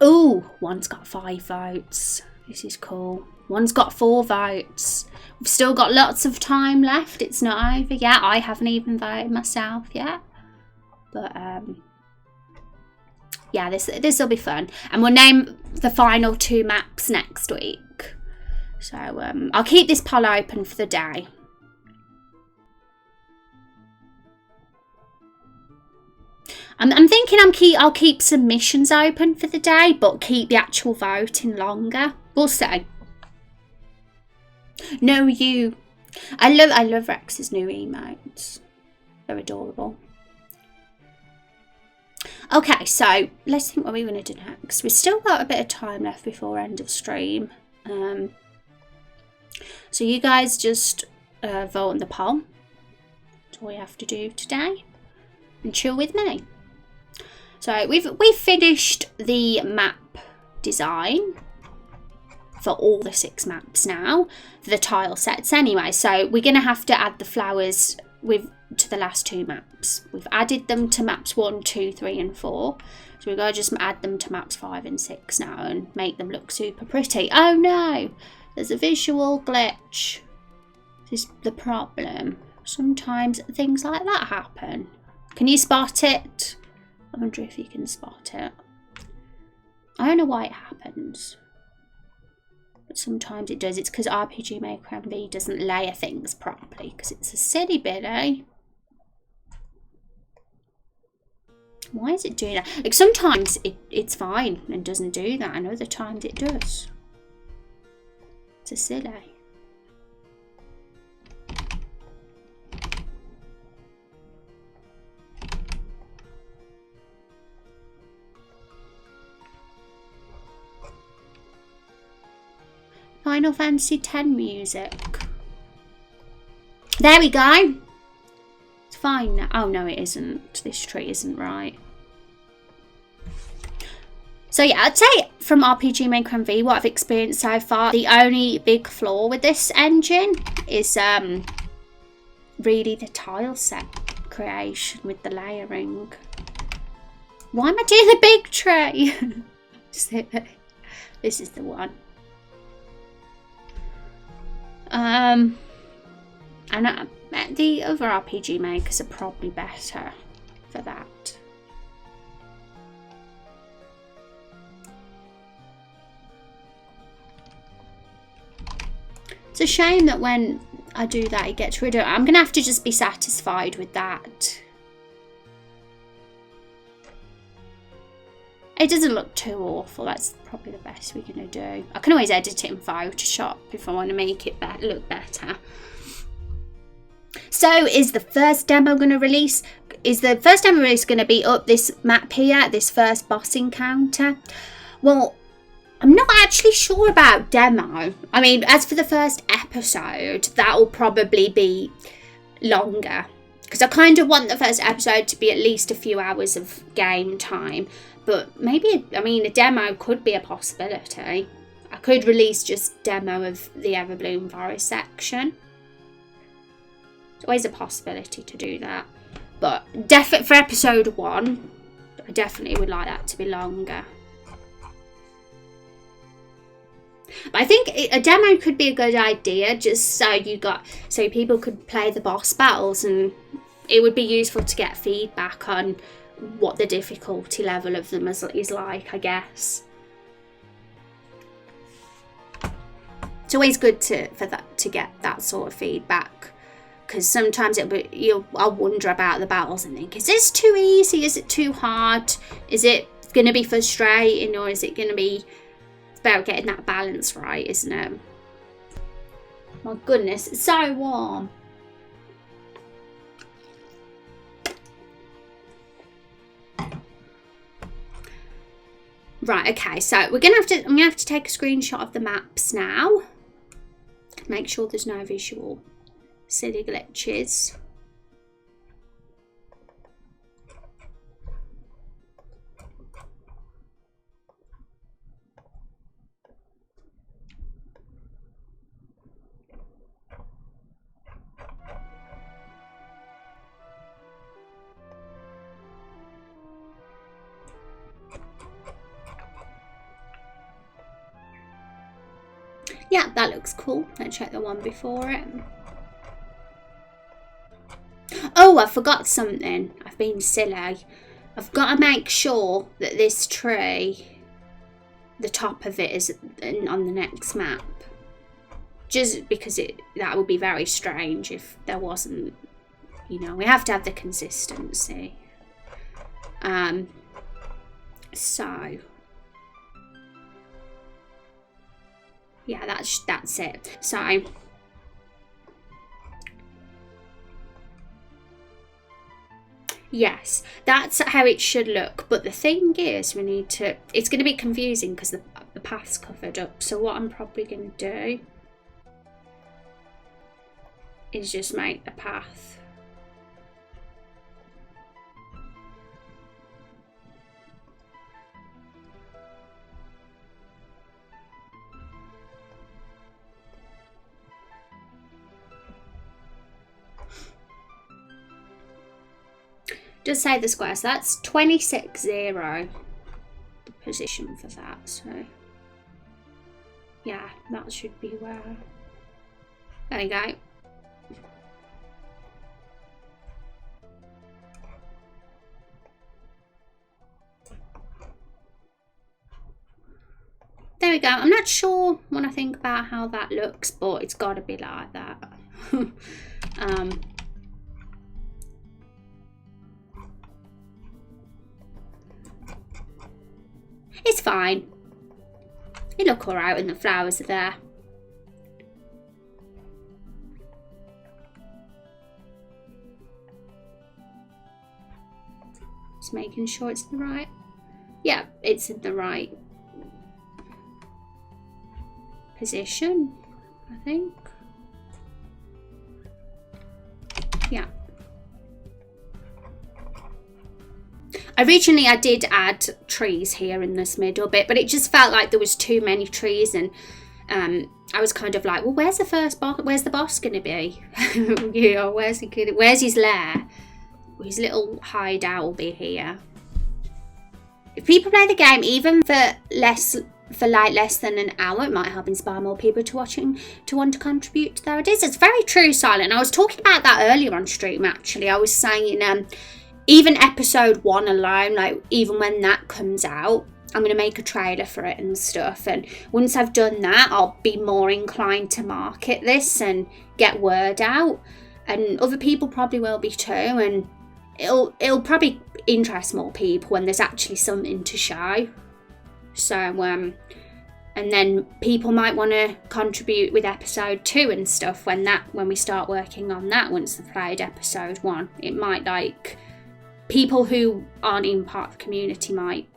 Ooh, one's got 5 votes. This is cool. One's got 4 votes. We've still got lots of time left. It's not over yet. I haven't even voted myself yet. But yeah, this will be fun. And we'll name the final 2 maps next week. So I'll keep this poll open for the day. I'm thinking I'll keep submissions open for the day, but keep the actual voting longer. We'll see. No, you. I love Rex's new emotes. They're adorable. Okay, so let's think what we're going to do next. We've still got a bit of time left before end of stream. So you guys just vote on the poll. That's all you have to do today. And chill with me. So we've finished the map design for all the 6 maps now, for the tile sets anyway. So we're going to have to add the flowers to the last 2 maps. We've added them to maps 1, 2, 3 and 4. So we're going to just add them to maps 5 and 6 now and make them look super pretty. Oh no, there's a visual glitch. This is the problem. Sometimes things like that happen. Can you spot it? I wonder if you can spot it. I don't know why it happens, but sometimes it does. It's because RPG Maker MV doesn't layer things properly, because it's a silly bit, eh? Why is it doing that? Like sometimes it's fine and doesn't do that, and other times it does. It's a silly. Final Fantasy X music. There we go. It's fine now. Oh no, it isn't. This tree isn't right. So yeah, I'd say from RPG Maker MV, what I've experienced so far, the only big flaw with this engine is really the tile set creation with the layering. Why am I doing the big tray? This is the one. And the other RPG makers are probably better for that. It's a shame that when I do that, it gets rid of it. I'm going to have to just be satisfied with that. It doesn't look too awful. That's probably the best we're going to do. I can always edit it in Photoshop if I want to make it look better. So is the first demo going to release? Is the first demo release going to be up this map here, this first boss encounter? Well, I'm not actually sure about demo. I mean, as for the first episode, that will probably be longer. Because I kind of want the first episode to be at least a few hours of game time. But maybe, I mean, a demo could be a possibility. I could release just demo of the Everbloom Forest section. It's always a possibility to do that. But for episode 1, I definitely would like that to be longer. But I think a demo could be a good idea, just so people could play the boss battles, and it would be useful to get feedback on what the difficulty level of them is like, I guess. It's always good to get that sort of feedback, because sometimes I'll wonder about the battles and think, is this too easy? Is it too hard? Is it going to be frustrating, or is it going to be... It's about getting that balance right, isn't it? My goodness, it's so warm. Right, okay, so I'm gonna have to take a screenshot of the maps now. Make sure there's no visual silly glitches. Yeah, that looks cool. Let's check the one before it. Oh, I forgot something. I've been silly. I've got to make sure that this tree, the top of it, is on the next map. Just because that would be very strange if there wasn't. You know, we have to have the consistency. So... yeah, that's it. So yes, that's how it should look. But the thing is, it's going to be confusing because the path's covered up. So what I'm probably going to do is just make the path. Does say the square, so that's 26-0, the position for that, so yeah, that should be where, there we go. There we go. I'm not sure when I think about how that looks, but it's got to be like that. It's fine. It look alright when the flowers are there. Just making sure it's the right. Yeah, it's in the right position, I think. Yeah. Originally I did add trees here in this middle bit, but it just felt like there was too many trees, and I was kind of like, well, where's the first boss? Where's the boss going to be? You know, where's his lair? His little hideout will be here. If people play the game, even for less for like less than an hour. It might help inspire more people to want to contribute to their ideas. It's very true, Silent. I was talking about that earlier on stream, actually. I was saying even episode 1 alone, like even when that comes out, I'm going to make a trailer for it and stuff, and once I've done that, I'll be more inclined to market this and get word out, and other people probably will be too, and it'll probably interest more people when there's actually something to show. So and then people might want to contribute with episode 2 and stuff when we start working on that. Once they've played episode 1, it might, like, people who aren't even part of the community might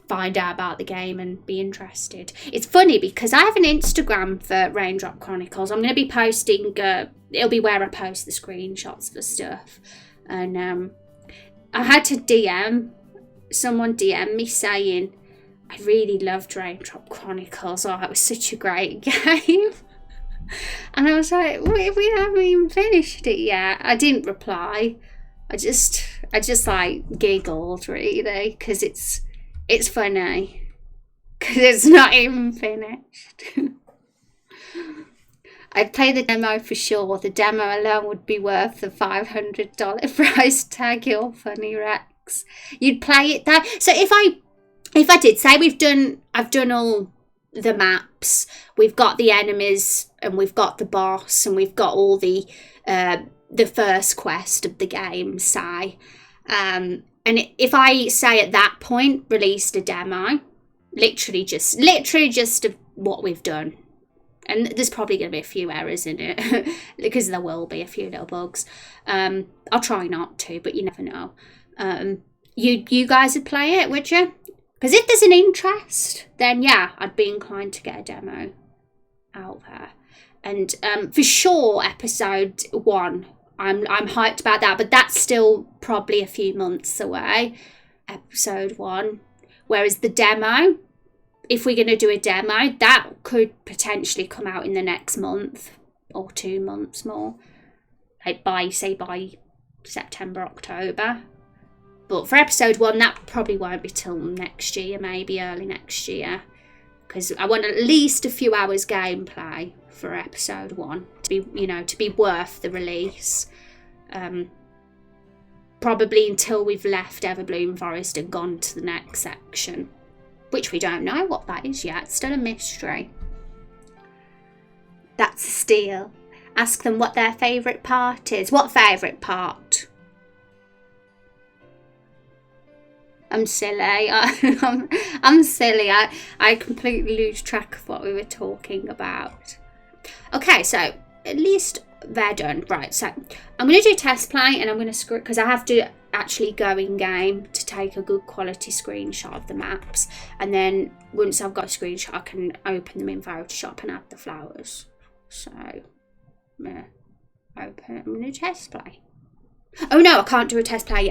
find out about the game and be interested. It's funny because I have an Instagram for Raindrop Chronicles. I'm going to be posting, it'll be where I post the screenshots for stuff. And I had to someone DM me saying, I really loved Raindrop Chronicles. Oh, it was such a great game. And I was like, we haven't even finished it yet. I didn't reply. I just like giggled, really, because it's funny, because it's not even finished. I'd play the demo for sure. The demo alone would be worth the $500 price tag. You're funny, Rex. You'd play it though. So if I did say I've done all the maps, we've got the enemies, and we've got the boss, and we've got all the first quest of the game, say. And if I say at that point, released a demo, literally just of what we've done, and there's probably going to be a few errors in it, because there will be a few little bugs. I'll try not to, but you never know. You guys would play it, would you? Because if there's an interest, then yeah, I'd be inclined to get a demo out there. And for sure, episode 1, I'm hyped about that, but that's still probably a few months away, episode 1. Whereas the demo, if we're going to do a demo, that could potentially come out in the next month or 2 months more, like by September, October. But for episode 1, that probably won't be till next year, maybe early next year, because I want at least a few hours gameplay for episode 1 to be worth the release. Probably until we've left Everbloom Forest and gone to the next section, which we don't know what that is yet. It's still a mystery. That's a steal. Ask them what their favourite part is. What favourite part? I'm silly. I'm silly. I completely lose track of what we were talking about. Okay, so at least they're done. Right, so I'm going to do test play, and I'm going to script, because I have to actually go in game to take a good quality screenshot of the maps, and then once I've got a screenshot, I can open them in Photoshop and add the flowers. So I'm going to test play. Oh no, I can't do a test play.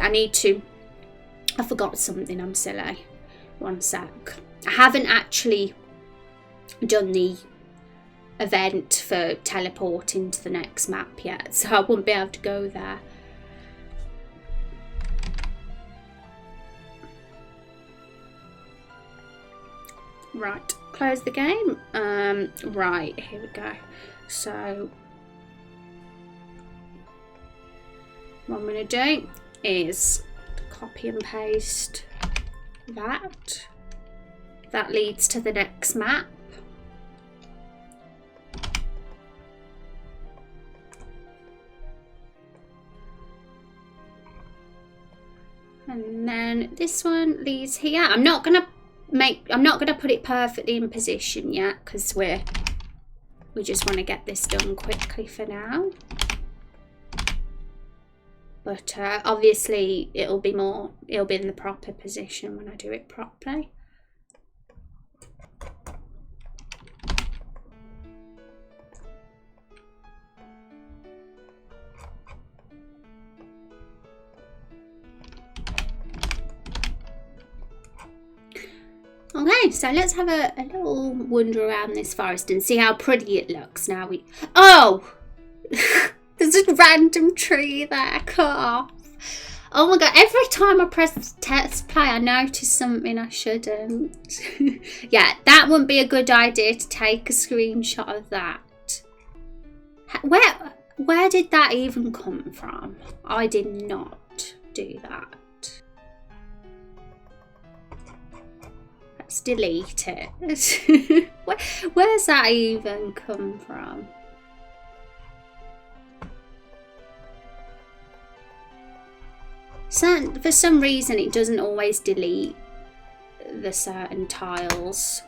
I forgot something. I'm silly. One sec. I haven't actually done the event for teleporting to the next map yet, so I wouldn't be able to go there. Right, close the game. Right, here we go. So what I'm going to do is copy and paste that. That leads to the next map. And then this one leads here. I'm not gonna put it perfectly in position yet, because we just want to get this done quickly for now. But obviously it'll be in the proper position when I do it properly. Okay, so let's have a little wander around this forest and see how pretty it looks now. Oh! There's a random tree there cut off. Oh my god, every time I press test play, I notice something I shouldn't. Yeah, that wouldn't be a good idea to take a screenshot of that. Where did that even come from? I did not do that. Let's delete it. Where's that even come from? For some reason it doesn't always delete the certain tiles.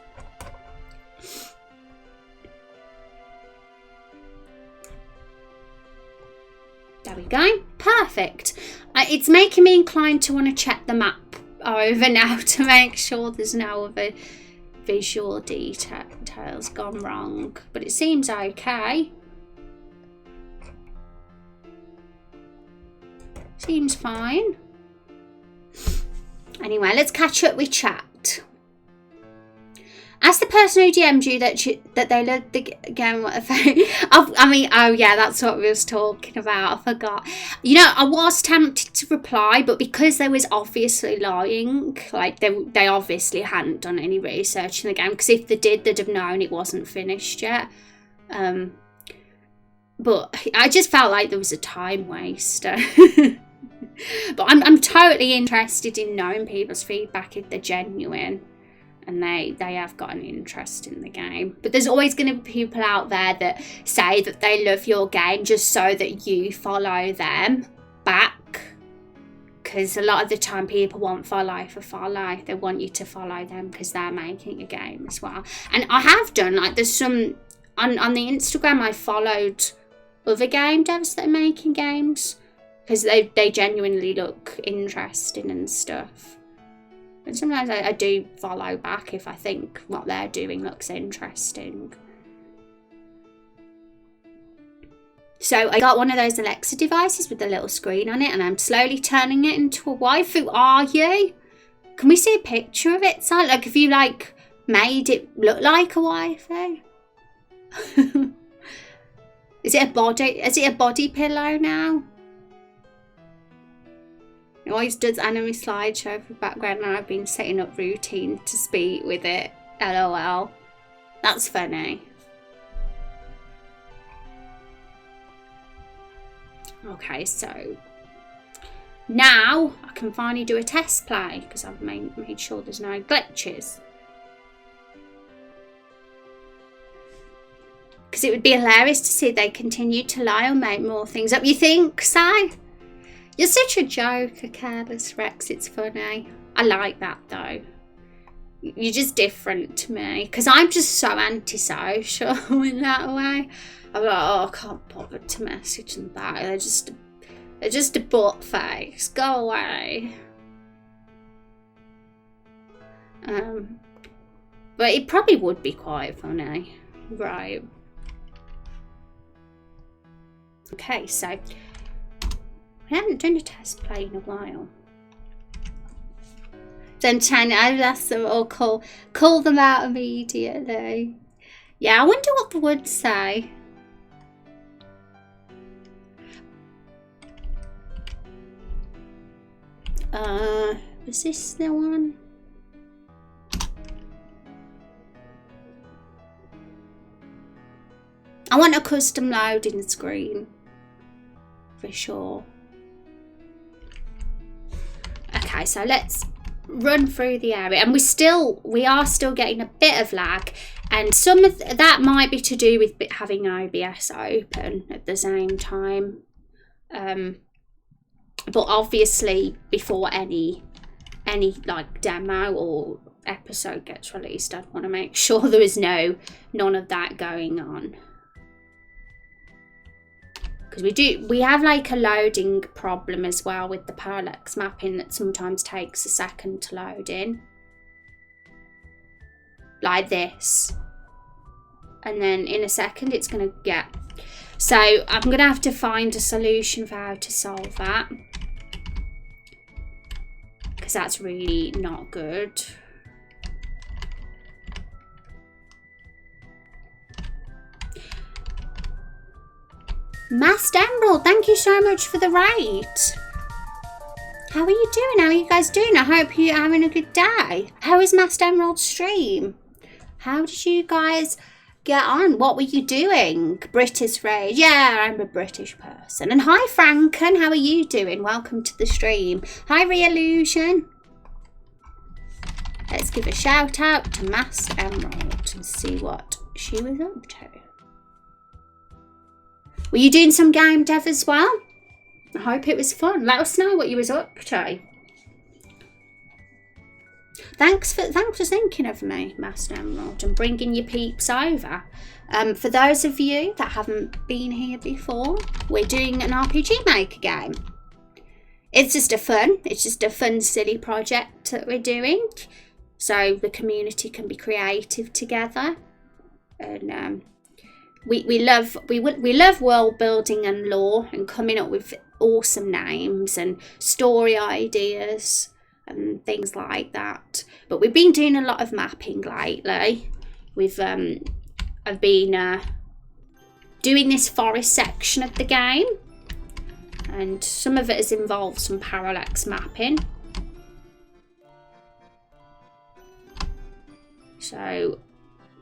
There we go. Perfect. It's making me inclined to want to check the map over now to make sure there's no other visual details gone wrong. But it seems okay. Seems fine. Anyway, let's catch up with chat. Ask the person who DM'd you that they loved the game. I mean, oh yeah, that's what we was talking about. I forgot. You know, I was tempted to reply, but because they was obviously lying, like they obviously hadn't done any research in the game. Because if they did, they'd have known it wasn't finished yet. But I just felt like there was a time waster. But I'm totally interested in knowing people's feedback if they're genuine and they have got an interest in the game. But there's always going to be people out there that say that they love your game just so that you follow them back. Because a lot of the time people want follow for follow. They want you to follow them because they're making a game as well. And I have done, like, there's some on the Instagram I followed other game devs that are making games. Because they genuinely look interesting and stuff. And sometimes I do follow back if I think what they're doing looks interesting. So I got one of those Alexa devices with the little screen on it, and I'm slowly turning it into a waifu. Are you? Can we see a picture of it? So, like, have you like made it look like a waifu? Is it a body pillow now? It always does anime slideshow for background, and I've been setting up routine to speak with it. LOL. That's funny. Okay, so now I can finally do a test play because I've made sure there's no glitches. Because it would be hilarious to see they continue to lie or make more things up. You think, Si? You're such a joker, Careless Rex. It's funny. I like that, though. You're just different to me. Because I'm just so antisocial in that way. I'm like, oh, I can't bother to message them back. They're just a butt face. Go away. But it probably would be quite funny. Right. Okay, so we haven't done a test play in a while. Then I've asked them all, call them out immediately. Yeah, I wonder what they would say. Was this the one? I want a custom loading screen. For sure. Okay, so let's run through the area, and we are still getting a bit of lag, and some of that might be to do with having OBS open at the same time. But obviously before any like demo or episode gets released, I'd want to make sure there is none of that going on. Because we have like a loading problem as well with the parallax mapping that sometimes takes a second to load in. Like this. And then in a second it's going to get... So I'm going to have to find a solution for how to solve that. Because that's really not good. Masked Emerald, thank you so much for the raid. How are you doing? How are you guys doing? I hope you're having a good day. How was Master Emerald's stream? How did you guys get on? What were you doing? British Rage. Yeah, I'm a British person. And hi, Franken. How are you doing? Welcome to the stream. Hi, Reillusion. Let's give a shout out to Master Emerald and see what she was up to. Were you doing some game dev as well? I hope it was fun. Let us know what you was up to. Thanks for thinking of me, Master Emerald, and bringing your peeps over. For those of you that haven't been here before, we're doing an RPG Maker game. It's just a fun, silly project that we're doing, so the community can be creative together. And we love world building and lore and coming up with awesome names and story ideas and things like that. But we've been doing a lot of mapping lately. I've been doing this forest section of the game, and some of it has involved some parallax mapping. So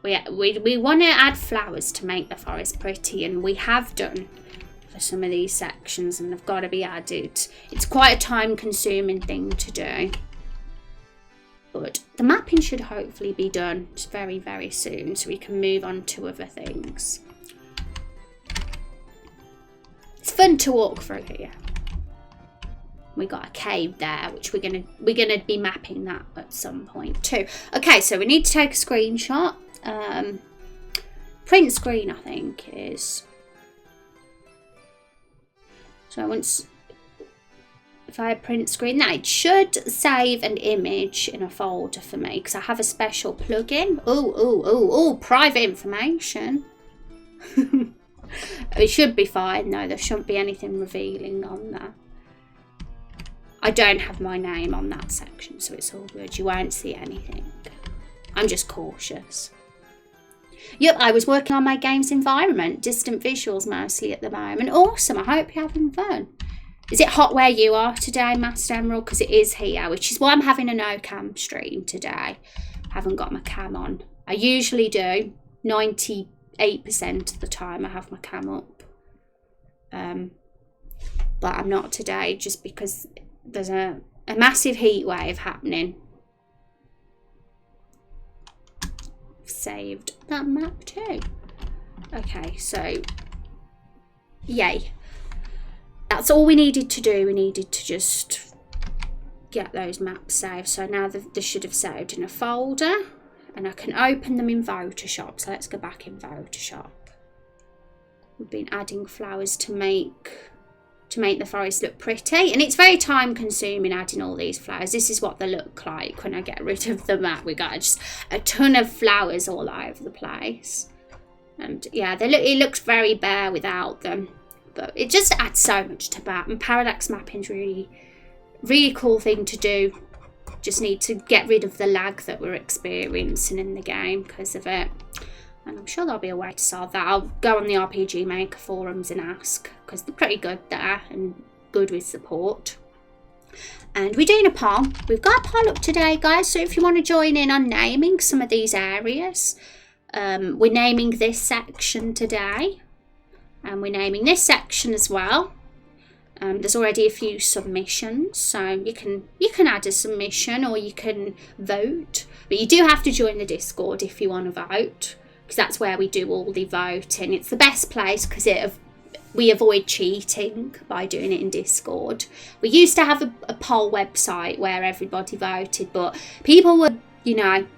we want to add flowers to make the forest pretty, and we have done for some of these sections, and they've got to be added. It's quite a time consuming thing to do, but the mapping should hopefully be done very, very soon so we can move on to other things. It's fun to walk through here. We got a cave there, which we're gonna be mapping that at some point too. Okay, so we need to take a screenshot. Print screen, I think, is. So if I print screen, that it should save an image in a folder for me because I have a special plugin. Oh, private information. It should be fine though. There shouldn't be anything revealing on there. I don't have my name on that section, so it's all good. You won't see anything. I'm just cautious. Yep, I was working on my game's environment. Distant visuals mostly at the moment. Awesome, I hope you're having fun. Is it hot where you are today, Master Emerald? Because it is here, which is why I'm having a no-cam stream today. I haven't got my cam on. I usually do. 98% of the time I have my cam up. But I'm not today just because there's a massive heat wave happening. Saved that map too. Okay, so yay. That's all we needed to do. We needed to just get those maps saved. So now they should have saved in a folder and I can open them in Photoshop. So let's go back in Photoshop. We've been adding flowers to make the forest look pretty, and it's very time consuming adding all these flowers. This is what they look like when I get rid of the map. We got just a ton of flowers all over the place, and yeah, it looks very bare without them, but it just adds so much to that. And parallax mapping's really cool thing to do. Just need to get rid of the lag that we're experiencing in the game because of it. And I'm sure there'll be a way to solve that. I'll go on the RPG Maker forums and ask, because they're pretty good there and good with support. And we're doing a poll. We've got a poll up today, guys. So if you want to join in on naming some of these areas, we're naming this section today. And we're naming this section as well. There's already a few submissions, so you can add a submission or you can vote. But you do have to join the Discord if you want to vote, because that's where we do all the voting. It's the best place because we avoid cheating by doing it in Discord. We used to have a poll website where everybody voted, but people were,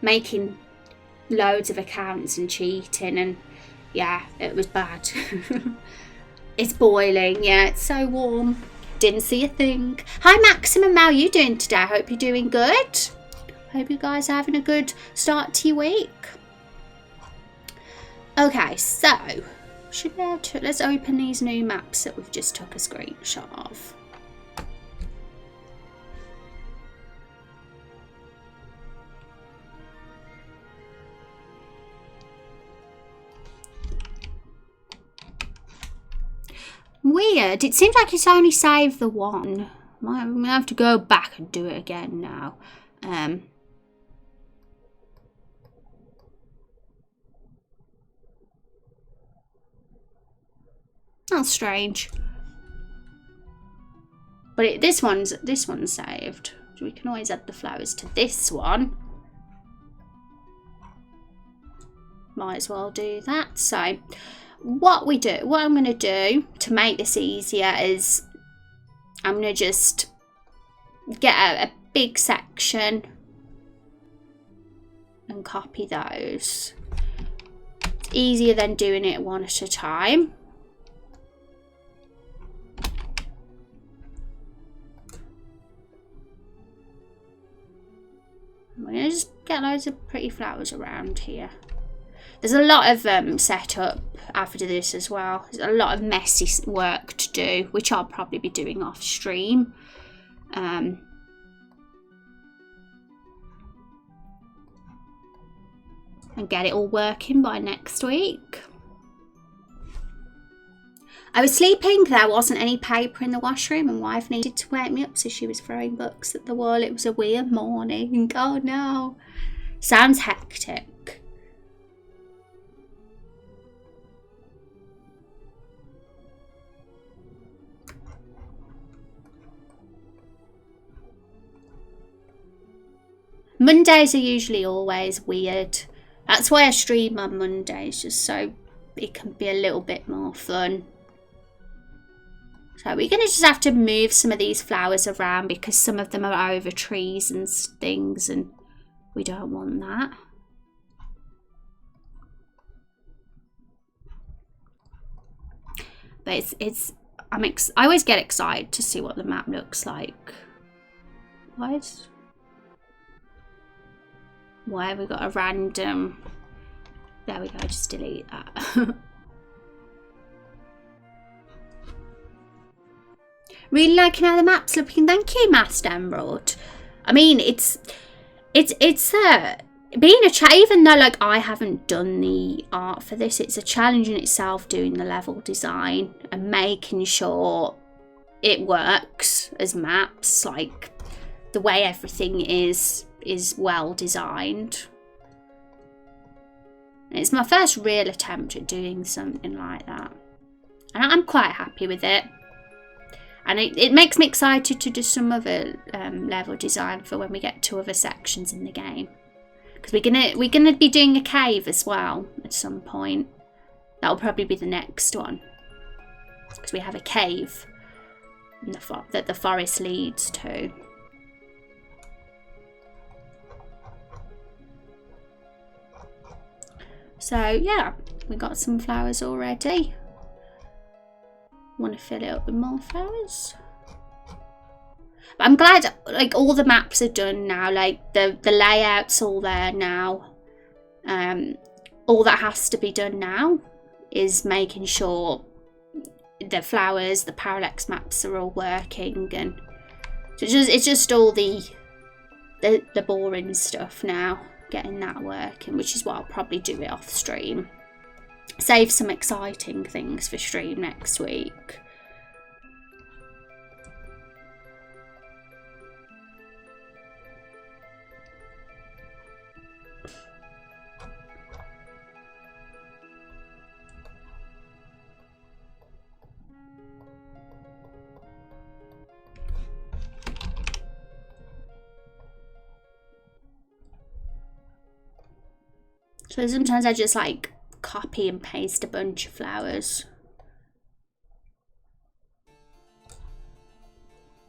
making loads of accounts and cheating, and yeah, it was bad. It's boiling, yeah, it's so warm. Didn't see a thing. Hi Maximum, how are you doing today? I hope you're doing good. Hope you guys are having a good start to your week. Okay, so should be able to, let's open these new maps that we've just took a screenshot of. Weird, it seems like it's only saved the one. I'm gonna have to go back and do it again now. That's strange. But this one's saved. So we can always add the flowers to this one. Might as well do that. So what I'm going to do to make this easier is I'm going to just get a big section and copy those. It's easier than doing it one at a time. I'm going to just get loads of pretty flowers around here. There's a lot of setup after this as well. There's a lot of messy work to do, which I'll probably be doing off stream. And get it all working by next week. I was sleeping, there wasn't any paper in the washroom, and wife needed to wake me up, so she was throwing books at the wall. It was a weird morning. Oh no. Sounds hectic. Mondays are usually always weird. That's why I stream on Mondays, just so it can be a little bit more fun. So we're going to just have to move some of these flowers around because some of them are over trees and things, and we don't want that. But I always get excited to see what the map looks like. Why have we got a random... There we go, just delete that. Really liking how the map's looking. Thank you, Master Emerald. I mean, it's being a challenge, even though like I haven't done the art for this, it's a challenge in itself doing the level design and making sure it works as maps, like the way everything is well designed. And it's my first real attempt at doing something like that, and I'm quite happy with it. And it makes me excited to do some other level design for when we get to other sections in the game. Because we're gonna be doing a cave as well at some point. That'll probably be the next one. Because we have a cave in that the forest leads to. So yeah, we got some flowers already. Want to fill it up with more flowers, but I'm glad like all the maps are done now. Like the layout's all there now. All that has to be done now is making sure the flowers, the parallax maps are all working, and so it's just all the boring stuff now, getting that working, which is what I'll probably do it off stream. Save some exciting things for stream next week. So sometimes I just like copy and paste a bunch of flowers.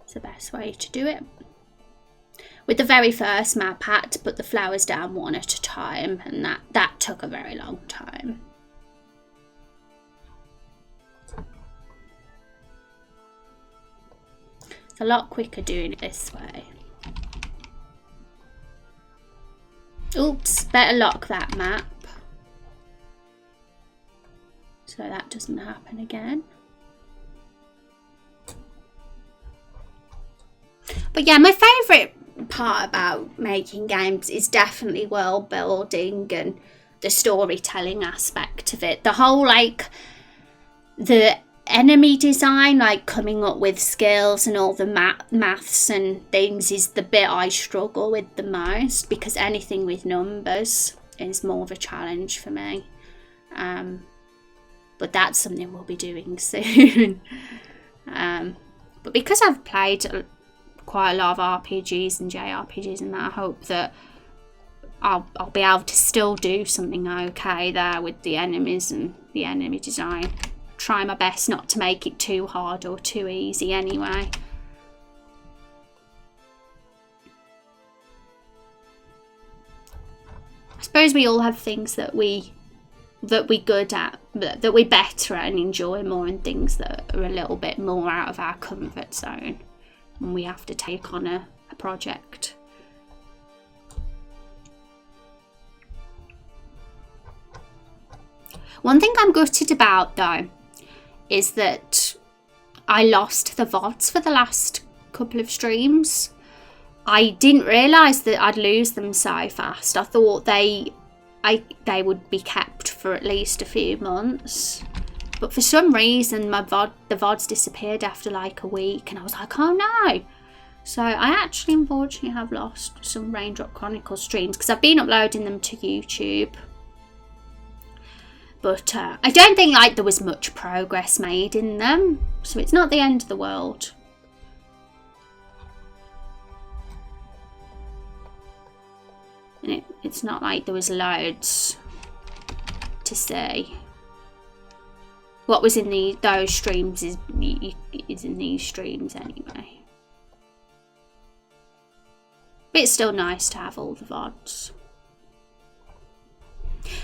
It's the best way to do it. With the very first map, I had to put the flowers down one at a time, and that took a very long time. It's a lot quicker doing it this way. Oops, better lock that map so that doesn't happen again. But yeah, my favourite part about making games is definitely world building and the storytelling aspect of it. The whole like the enemy design, like coming up with skills and all the maths and things, is the bit I struggle with the most, because anything with numbers is more of a challenge for me. But that's something we'll be doing soon. But because I've played quite a lot of RPGs and JRPGs and that, I hope that I'll be able to still do something okay there with the enemies and the enemy design. Try my best not to make it too hard or too easy anyway. I suppose we all have things that we're good at, that we're better at and enjoy more, and things that are a little bit more out of our comfort zone when we have to take on a project. One thing I'm gutted about though is that I lost the VODs for the last couple of streams. I didn't realise that I'd lose them so fast. I thought they would be kept for at least a few months. But for some reason the VODs disappeared after like a week, and I was like, oh no. So I actually unfortunately have lost some Raindrop Chronicles streams because I've been uploading them to YouTube. But I don't think like there was much progress made in them, so it's not the end of the world. And it's not like there was loads to see. What was in those streams is in these streams anyway. But it's still nice to have all the VODs.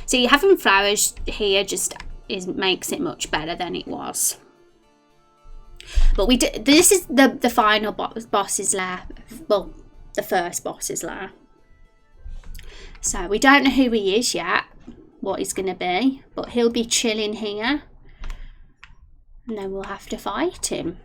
See, having flowers here just makes it much better than it was. But this is the final boss's lair. Well, the first boss's lair. So we don't know who he is yet, what he's going to be, but he'll be chilling here. And then we'll have to fight him.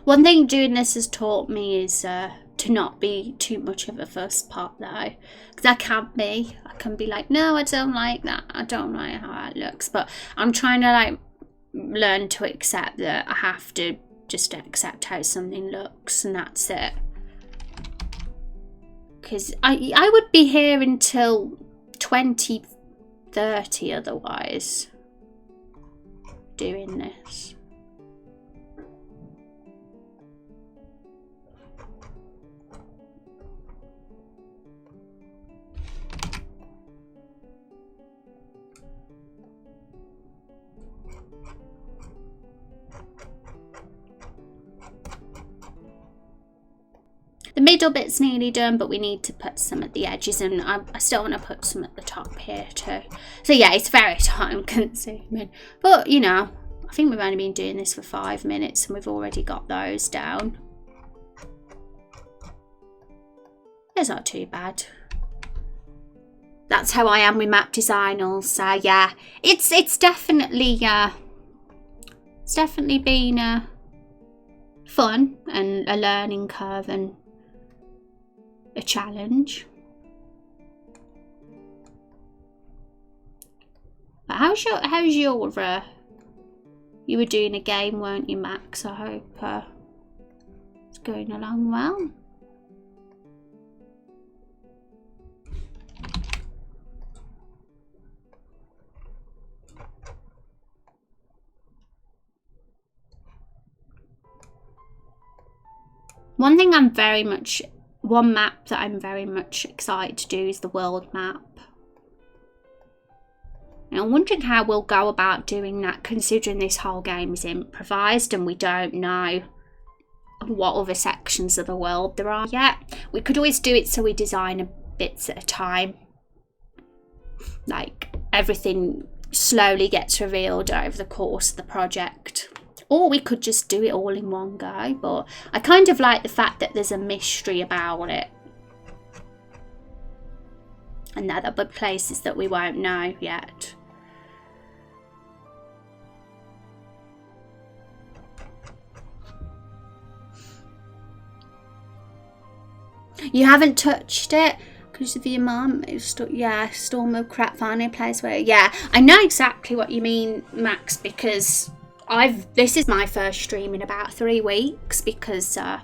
One thing doing this has taught me is to not be too much of a fuss pot though, because I can be like, no, I don't like that, I don't like how that looks, but I'm trying to like learn to accept that I have to just accept how something looks, and that's it. Because I would be here until 2030 otherwise doing this. The middle bit's nearly done, but we need to put some at the edges, and I still want to put some at the top here too. So yeah, it's very time consuming. But you know, I think we've only been doing this for 5 minutes and we've already got those down. It's not too bad. That's how I am with map design also. Yeah, it's definitely been fun and a learning curve and a challenge. But how's your you were doing a game, weren't you, Max? I hope it's going along well. One map that I'm very much excited to do is the world map. And I'm wondering how we'll go about doing that, considering this whole game is improvised and we don't know what other sections of the world there are yet. We could always do it so we design bits at a time. Like, everything slowly gets revealed over the course of the project. Or we could just do it all in one go, but I kind of like the fact that there's a mystery about it. And that there are places that we won't know yet. You haven't touched it? Because of your mum, yeah, Storm of Crap Finally place where, yeah, I know exactly what you mean, Max, because this is my first stream in about 3 weeks because a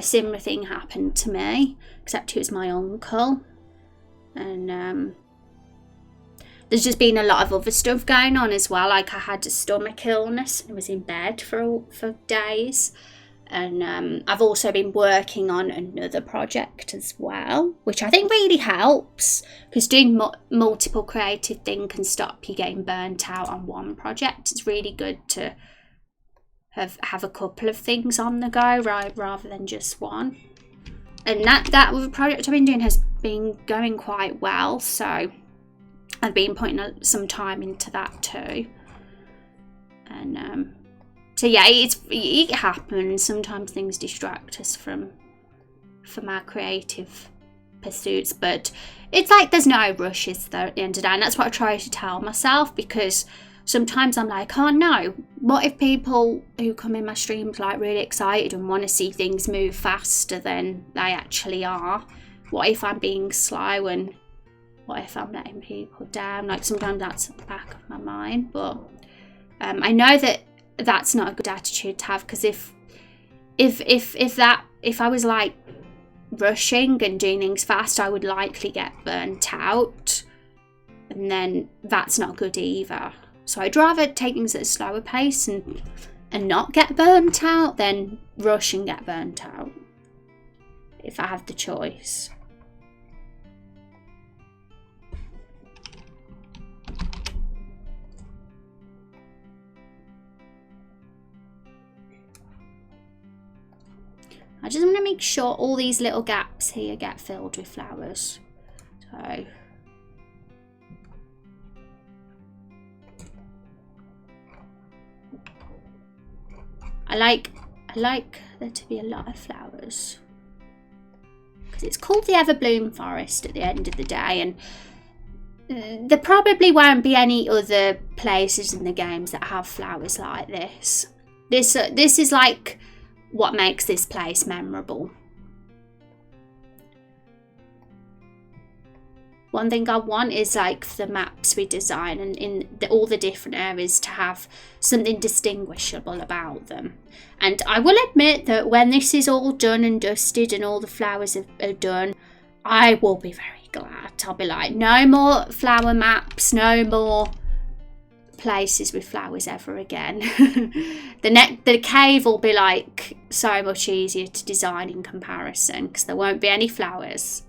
similar thing happened to me, except it was my uncle, and there's just been a lot of other stuff going on as well. Like, I had a stomach illness and was in bed for days. And I've also been working on another project as well, which I think really helps, because doing multiple creative things can stop you getting burnt out on one project. It's really good to have a couple of things on the go, right, rather than just one. And that project I've been doing has been going quite well, so I've been putting some time into that too. And so yeah, it happens. Sometimes things distract us from our creative pursuits, but it's like there's no rushes though at the end of the day, and that's what I try to tell myself, because sometimes I'm like, oh no, what if people who come in my streams like really excited and want to see things move faster than they actually are? What if I'm being slow, and what if I'm letting people down? Like, sometimes that's at the back of my mind, but I know that that's not a good attitude to have, because if I was like rushing and doing things fast, I would likely get burnt out, and then that's not good either. So I'd rather take things at a slower pace and not get burnt out than rush and get burnt out, if I have the choice. I just want to make sure all these little gaps here get filled with flowers. So I like there to be a lot of flowers, because it's called the Everbloom Forest at the end of the day, and there probably won't be any other places in the games that have flowers like this. This is like what makes this place memorable. One thing I want is like the maps we design and in all the different areas to have something distinguishable about them. And I will admit that when this is all done and dusted and all the flowers are done, I will be very glad. I'll be like, no more flower maps, no more places with flowers ever again. The cave will be like so much easier to design in comparison, because there won't be any flowers.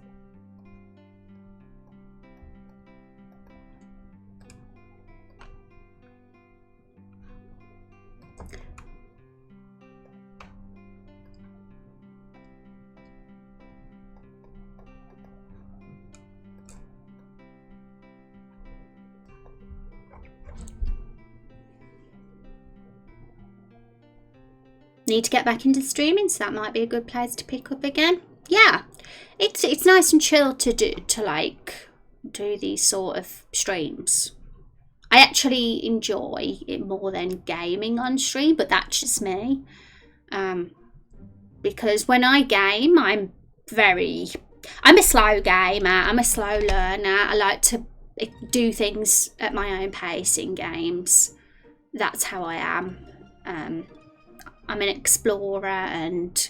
Need to get back into streaming, so that might be a good place to pick up again. Yeah, it's nice and chill to do these sort of streams. I actually enjoy it more than gaming on stream, but that's just me. Because when I game, I'm a slow gamer, I'm a slow learner. I like to do things at my own pace in games. That's how I am. I'm an explorer, and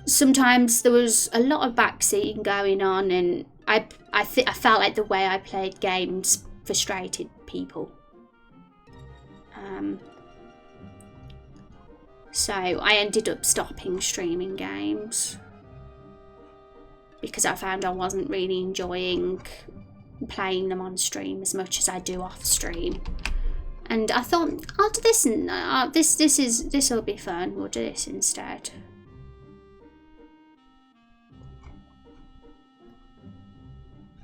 sometimes there was a lot of backseating going on, and I felt like the way I played games frustrated people. So I ended up stopping streaming games because I found I wasn't really enjoying playing them on stream as much as I do off stream. And I thought, I'll do this, and this will be fun. We'll do this instead.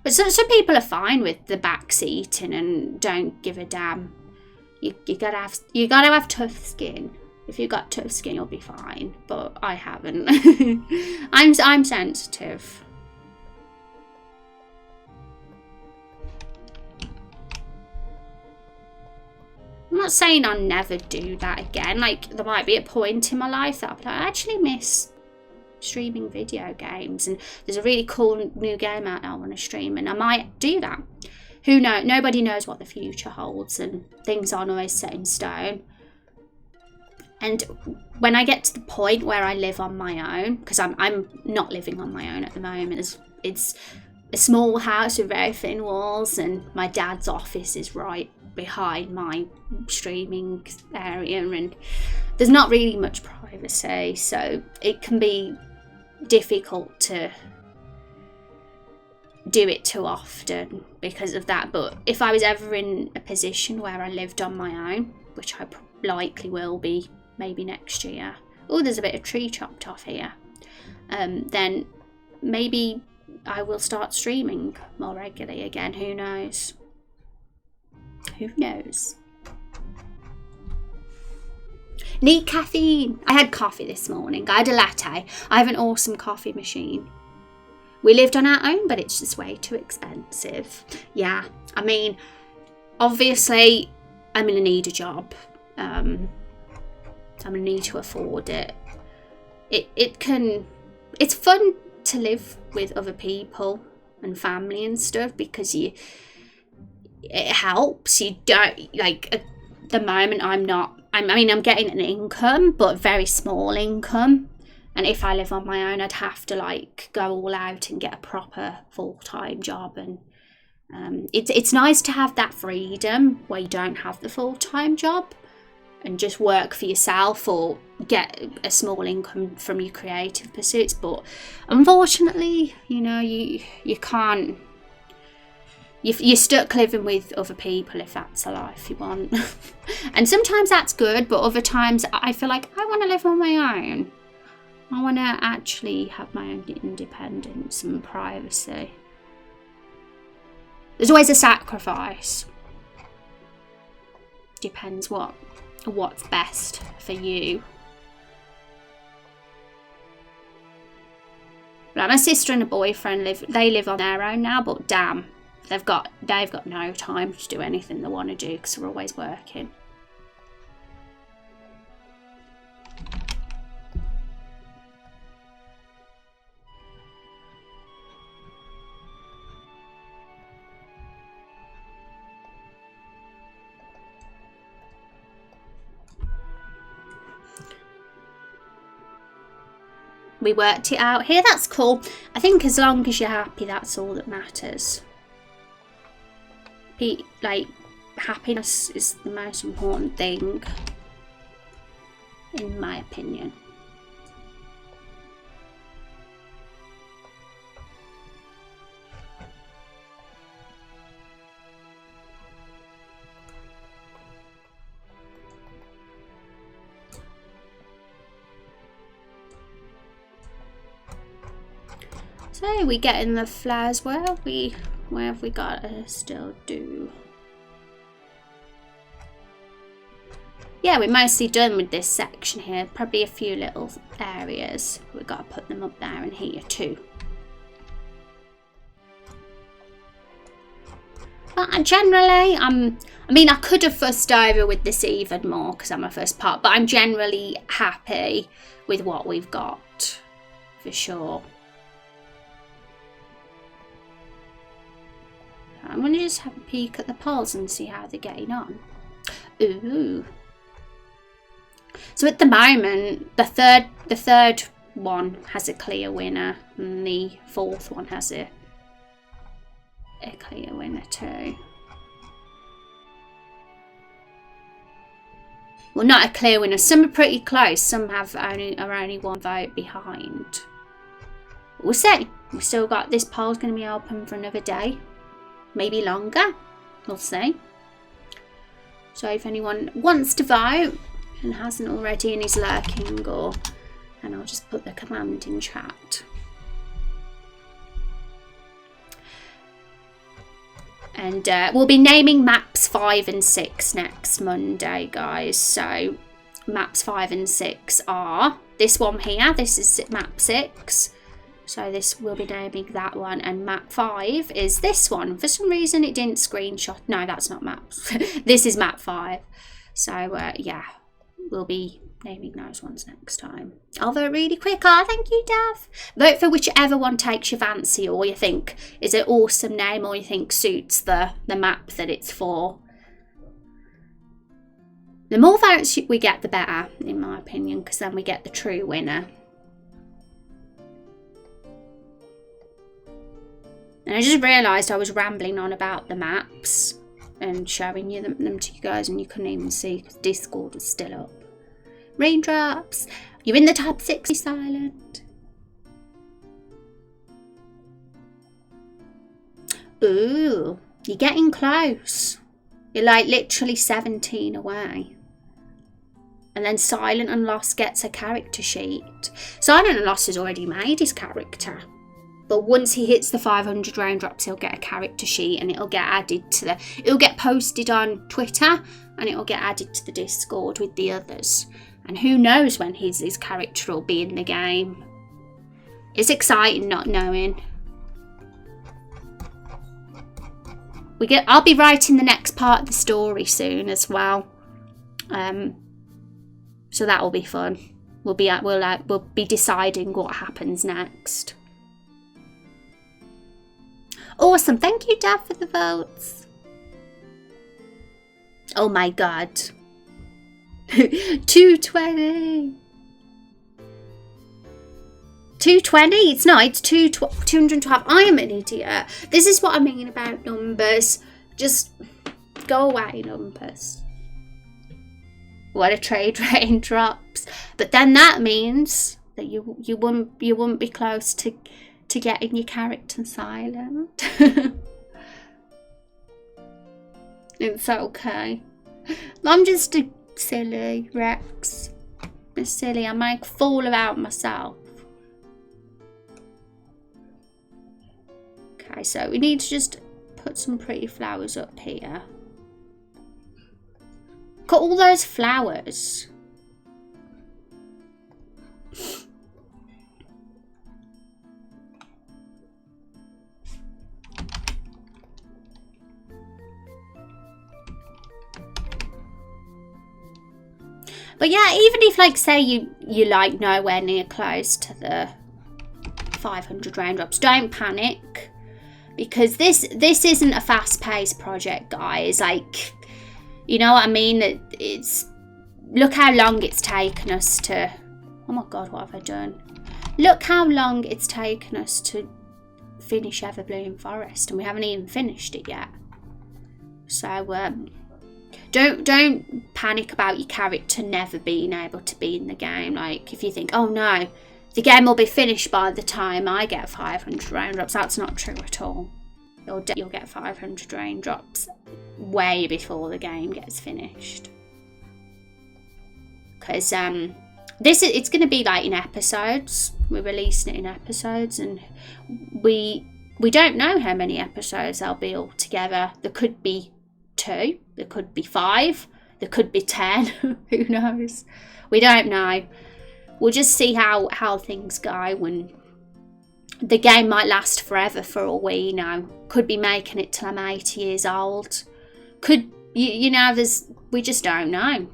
But some people are fine with the back seating and don't give a damn. You gotta have tough skin. If you've got tough skin, you'll be fine. But I haven't. I'm sensitive. I'm not saying I'll never do that again. Like, there might be a point in my life that I'll be like, I actually miss streaming video games, and there's a really cool new game out now I want to stream, and I might do that. Who knows? Nobody knows what the future holds, and things aren't always set in stone. And when I get to the point where I live on my own, because I'm not living on my own at the moment, it's a small house with very thin walls, and my dad's office is right behind my streaming area, and there's not really much privacy, so it can be difficult to do it too often because of that. But if I was ever in a position where I lived on my own, which I likely will be maybe next year, oh, there's a bit of tree chopped off here, then maybe I will start streaming more regularly again. Who knows? Who knows? Need caffeine. I had coffee this morning. I had a latte. I have an awesome coffee machine. We lived on our own, but it's just way too expensive. Yeah, I mean, obviously, I'm going to need a job. I'm going to need to afford it. It's fun to live with other people and family and stuff because it helps. You don't, like, at the moment I'm getting an income, but very small income. And if I live on my own, I'd have to like go all out and get a proper full-time job. And it's nice to have that freedom where you don't have the full-time job and just work for yourself or get a small income from your creative pursuits. But unfortunately, you know, you can't. You're stuck living with other people if that's a life you want. And sometimes that's good, but other times I feel like I want to live on my own. I want to actually have my own independence and privacy. There's always a sacrifice. Depends what's best for you. Like my sister and a boyfriend live on their own now, but damn, they've got no time to do anything they want to do because they're always working. We worked it out here. That's cool. I think as long as you're happy, that's all that matters. Like, happiness is the most important thing, in my opinion. So we get in the flowers. Where have we got to still do? Yeah, we're mostly done with this section here. Probably a few little areas. We've got to put them up there and here too. But generally, I mean, I could have fussed over with this even more because I'm a first part, but I'm generally happy with what we've got, for sure. I'm going to just have a peek at the polls and see how they're getting on. Ooh. So at the moment, the third one has a clear winner, and the fourth one has a clear winner too. Well, not a clear winner. Some are pretty close. Some are only one vote behind. We'll see. We've still got this poll's going to be open for another day. Maybe longer. We'll see. So if anyone wants to vote and hasn't already and is lurking, and I'll just put the command in chat. And we'll be naming maps 5 and 6 next Monday, guys. So maps 5 and 6 are this one here. This is map 6. So this will be naming that one. And map 5 is this one. For some reason it didn't screenshot. No, that's not maps. This is map 5. So yeah, we'll be naming those ones next time. I'll vote really quick. Oh, thank you, Dav. Vote for whichever one takes your fancy, or you think is an awesome name, or you think suits the map that it's for. The more votes we get, the better, in my opinion, because then we get the true winner. And I just realised I was rambling on about the maps and showing you them to you guys, and you couldn't even see because Discord was still up. Raindrops, you're in the top 6, silent. Ooh, you're getting close. You're like literally 17 away. And then Silent and Lost gets a character sheet. Silent and Lost has already made his character. But once he hits the 500 raindrops, he'll get a character sheet, and it'll get added to it'll get posted on Twitter, and it'll get added to the Discord with the others. And who knows when his character will be in the game. It's exciting not knowing. I'll be writing the next part of the story soon as well. So that will be fun. We'll be deciding what happens next. Awesome, thank you, Dad, for the votes. Oh my god. 220. 220? It's not, it's 212. I am an idiot. This is what I mean about numbers. Just go away, numbers. What a trade raindrops. But then that means that you wouldn't be close to getting your character silent. It's okay. I'm just a silly Rex. I'm silly. I make a fool about myself. Okay, so we need to just put some pretty flowers up here. Look at all those flowers. But yeah, even if, like, say you like nowhere near close to the 500 raindrops, don't panic, because this isn't a fast-paced project, guys. Like, you know what I mean? It's look how long it's taken us to. Oh my god, what have I done? Look how long it's taken us to finish Everbloom Forest, and we haven't even finished it yet. So don't panic about your character never being able to be in the game. Like, if you think, oh no, the game will be finished by the time I get 500 raindrops, that's not true at all. You'll get 500 raindrops way before the game gets finished. Because it's going to be like in episodes. We're releasing it in episodes, and we don't know how many episodes there'll be altogether. There could be 2, there could be 5, there could be 10. Who knows? We don't know. We'll just see how things go. When the game might last forever for all we know. Could be making it till I'm 80 years old. Could you know? We just don't know.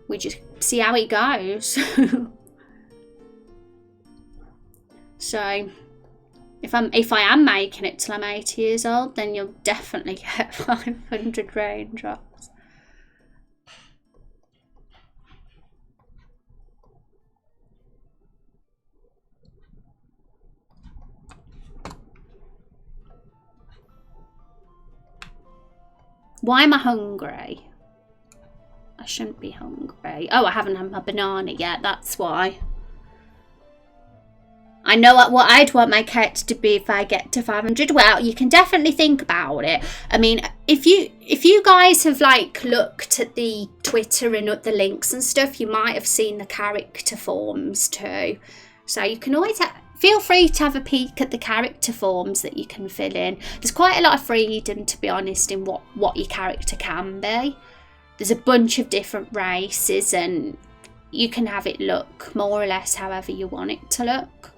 We just see how it goes. So if I am making it till I'm 80 years old, then you'll definitely get 500 raindrops. Why am I hungry? shouldn't be hungry. Oh, I haven't had my banana yet, that's why. I know what I'd want my character to be if I get to 500. Well, you can definitely think about it. I mean, if you guys have like looked at the Twitter and the links and stuff, you might have seen the character forms too. So you can always feel free to have a peek at the character forms that you can fill in. There's quite a lot of freedom, to be honest, in what your character can be. There's a bunch of different races and you can have it look more or less however you want it to look.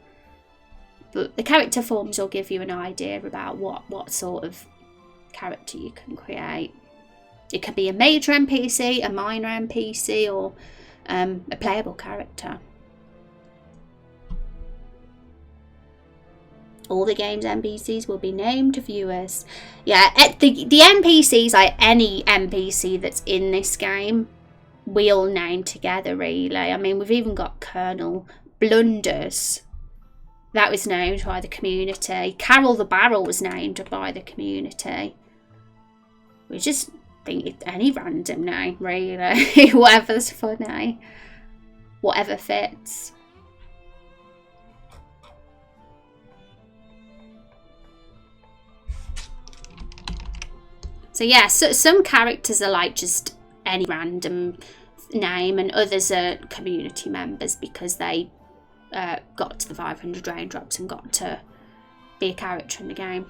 But the character forms will give you an idea about what sort of character you can create. It could be a major NPC, a minor NPC, or a playable character. All the game's NPCs will be named viewers. Yeah, the NPCs, like any NPC that's in this game, we all name together, really. I mean, we've even got Colonel Blunders. That was named by the community. Carol the Barrel was named by the community. We just think it's any random name, really. Whatever's funny. Whatever fits. So yeah, so some characters are like just any random name, and others are community members because they got to the 500 raindrops and got to be a character in the game.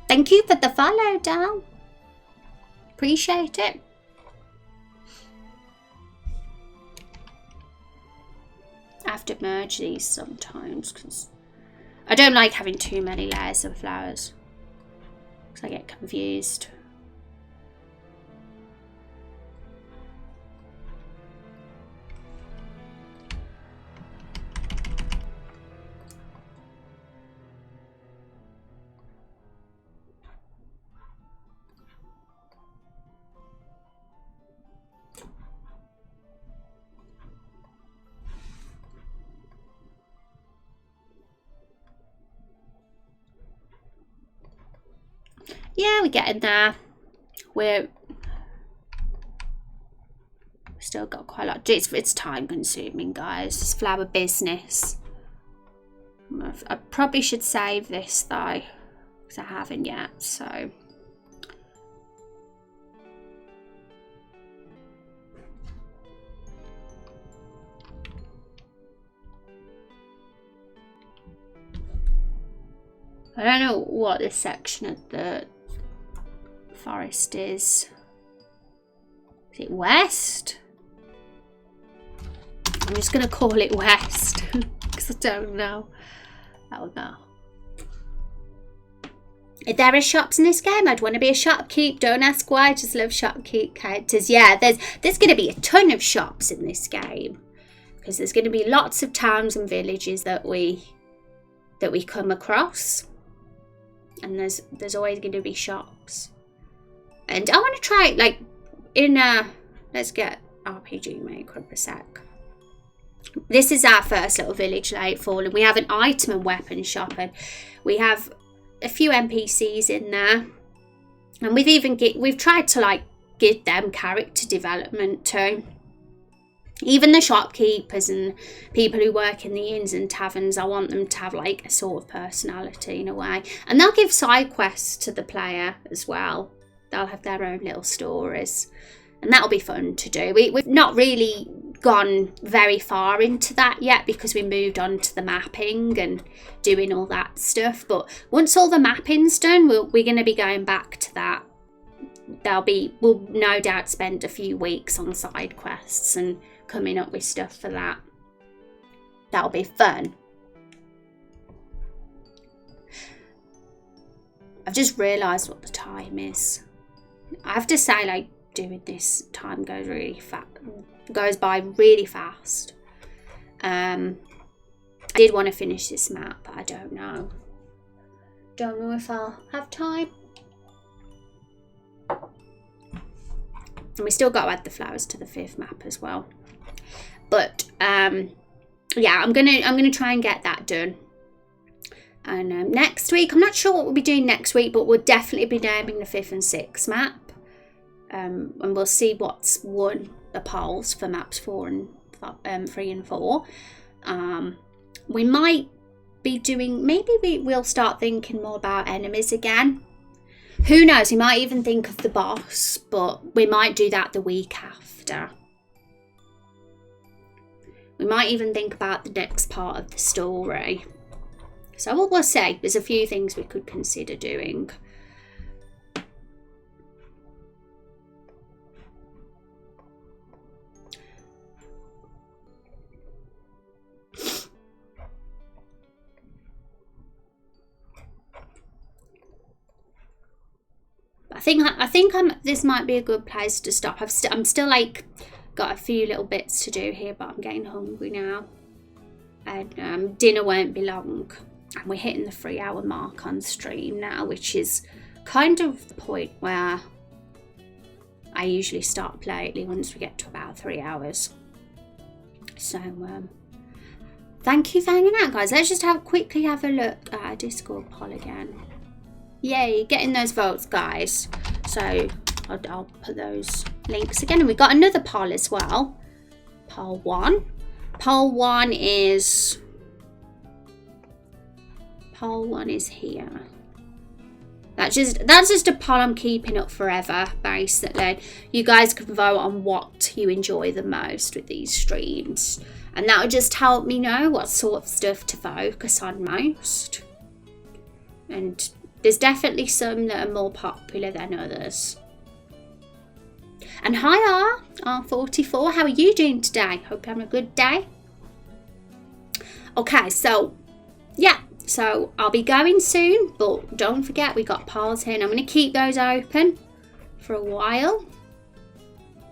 Thank you for the follow, Dal. Appreciate it. I have to merge these sometimes because I don't like having too many layers of flowers because I get confused. Yeah, we're getting there. We've still got quite a lot. It's time consuming, guys. It's flower business. I probably should save this though, because I haven't yet, so. I don't know what this section of the forest is. Is it west? I'm just going to call it west because I don't know. Oh no. If there are shops in this game, I'd want to be a shopkeep. Don't ask why, I just love shopkeep characters. Yeah, there's going to be a ton of shops in this game because there's going to be lots of towns and villages that we come across. And there's always going to be shops. And I want to try, like, let's get RPG Maker up a sec. This is our first little village, Lightfall, and we have an item and weapon shop, and we have a few NPCs in there. And we've tried to, like, give them character development too. Even the shopkeepers and people who work in the inns and taverns, I want them to have like a sort of personality in a way. And they'll give side quests to the player as well. They'll have their own little stories. And that'll be fun to do. We've not really gone very far into that yet because we moved on to the mapping and doing all that stuff. But once all the mapping's done, we're going to be going back to that. We'll no doubt spend a few weeks on side quests and coming up with stuff for that. That'll be fun. I've just realised what the time is. I have to say, like, doing this, time goes by really fast. I did want to finish this map, but I don't know. Don't know if I'll have time. And we still got to add the flowers to the 5th map as well. But yeah, I'm gonna try and get that done. And next week, I'm not sure what we'll be doing next week, but we'll definitely be naming the 5th and 6th map. And we'll see what's won the polls for maps 3 and 4. We might be doing, maybe we'll start thinking more about enemies again. Who knows, we might even think of the boss, but we might do that the week after. We might even think about the next part of the story. So what we'll say, there's a few things we could consider doing. I think this might be a good place to stop. I'm still like got a few little bits to do here, but I'm getting hungry now. And dinner won't be long. And we're hitting the 3-hour mark on stream now, which is kind of the point where I usually stop lately once we get to about 3 hours. So thank you for hanging out, guys. Let's just quickly have a look at our Discord poll again. Yay, getting those votes, guys. So I'll put those links again. And we got another poll as well. Poll 1. Poll 1 is here. That's just a poll I'm keeping up forever, basically. You guys can vote on what you enjoy the most with these streams. And that will just help me know what sort of stuff to focus on most. And there's definitely some that are more popular than others. And hi R44, how are you doing today? Hope you're having a good day. Okay, so yeah, so I'll be going soon, but don't forget we got polls here and I'm going to keep those open for a while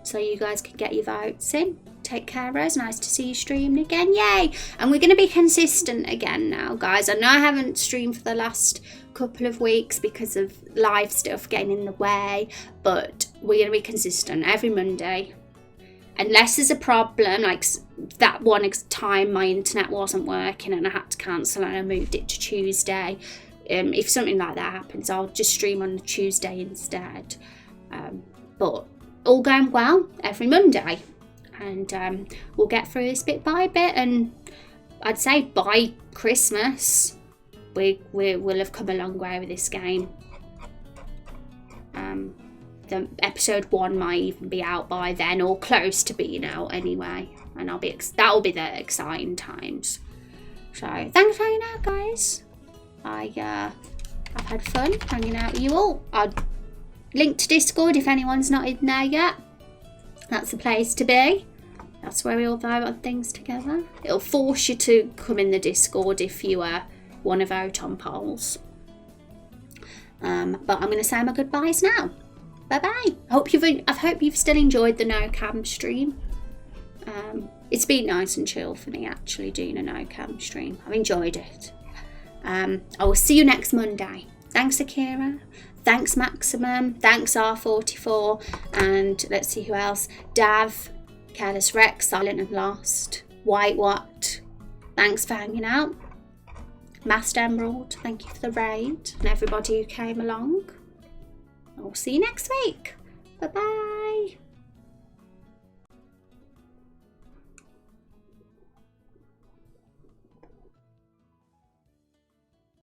so you guys can get your votes in. Take care, Rose. Nice to see you streaming again. Yay! And we're going to be consistent again now, guys. I know I haven't streamed for the last couple of weeks because of live stuff getting in the way, but we're going to be consistent every Monday. Unless there's a problem, like that one time my internet wasn't working and I had to cancel and I moved it to Tuesday. If something like that happens, I'll just stream on the Tuesday instead. But all going well every Monday. And we'll get through this bit by bit, and I'd say by Christmas we'll have come a long way with this game. The episode 1 might even be out by then, or close to being out anyway, and that'll be the exciting times. So thanks for hanging out, guys. I've had fun hanging out with you all. I'll link to Discord if anyone's not in there yet. That's the place to be. That's where we all vote on things together. It'll force you to come in the Discord if you want to vote on polls. But I'm going to say my goodbyes now. Bye bye. I hope you've still enjoyed the no cam stream. It's been nice and chill for me actually doing a no cam stream. I've enjoyed it. I will see you next Monday. Thanks, Akira. Thanks, Maximum. Thanks, R44. And let's see who else. Dav, Careless Rex, Silent and Lost, White Watt. Thanks for hanging out. Master Emerald, thank you for the raid. And everybody who came along. I'll see you next week. Bye-bye.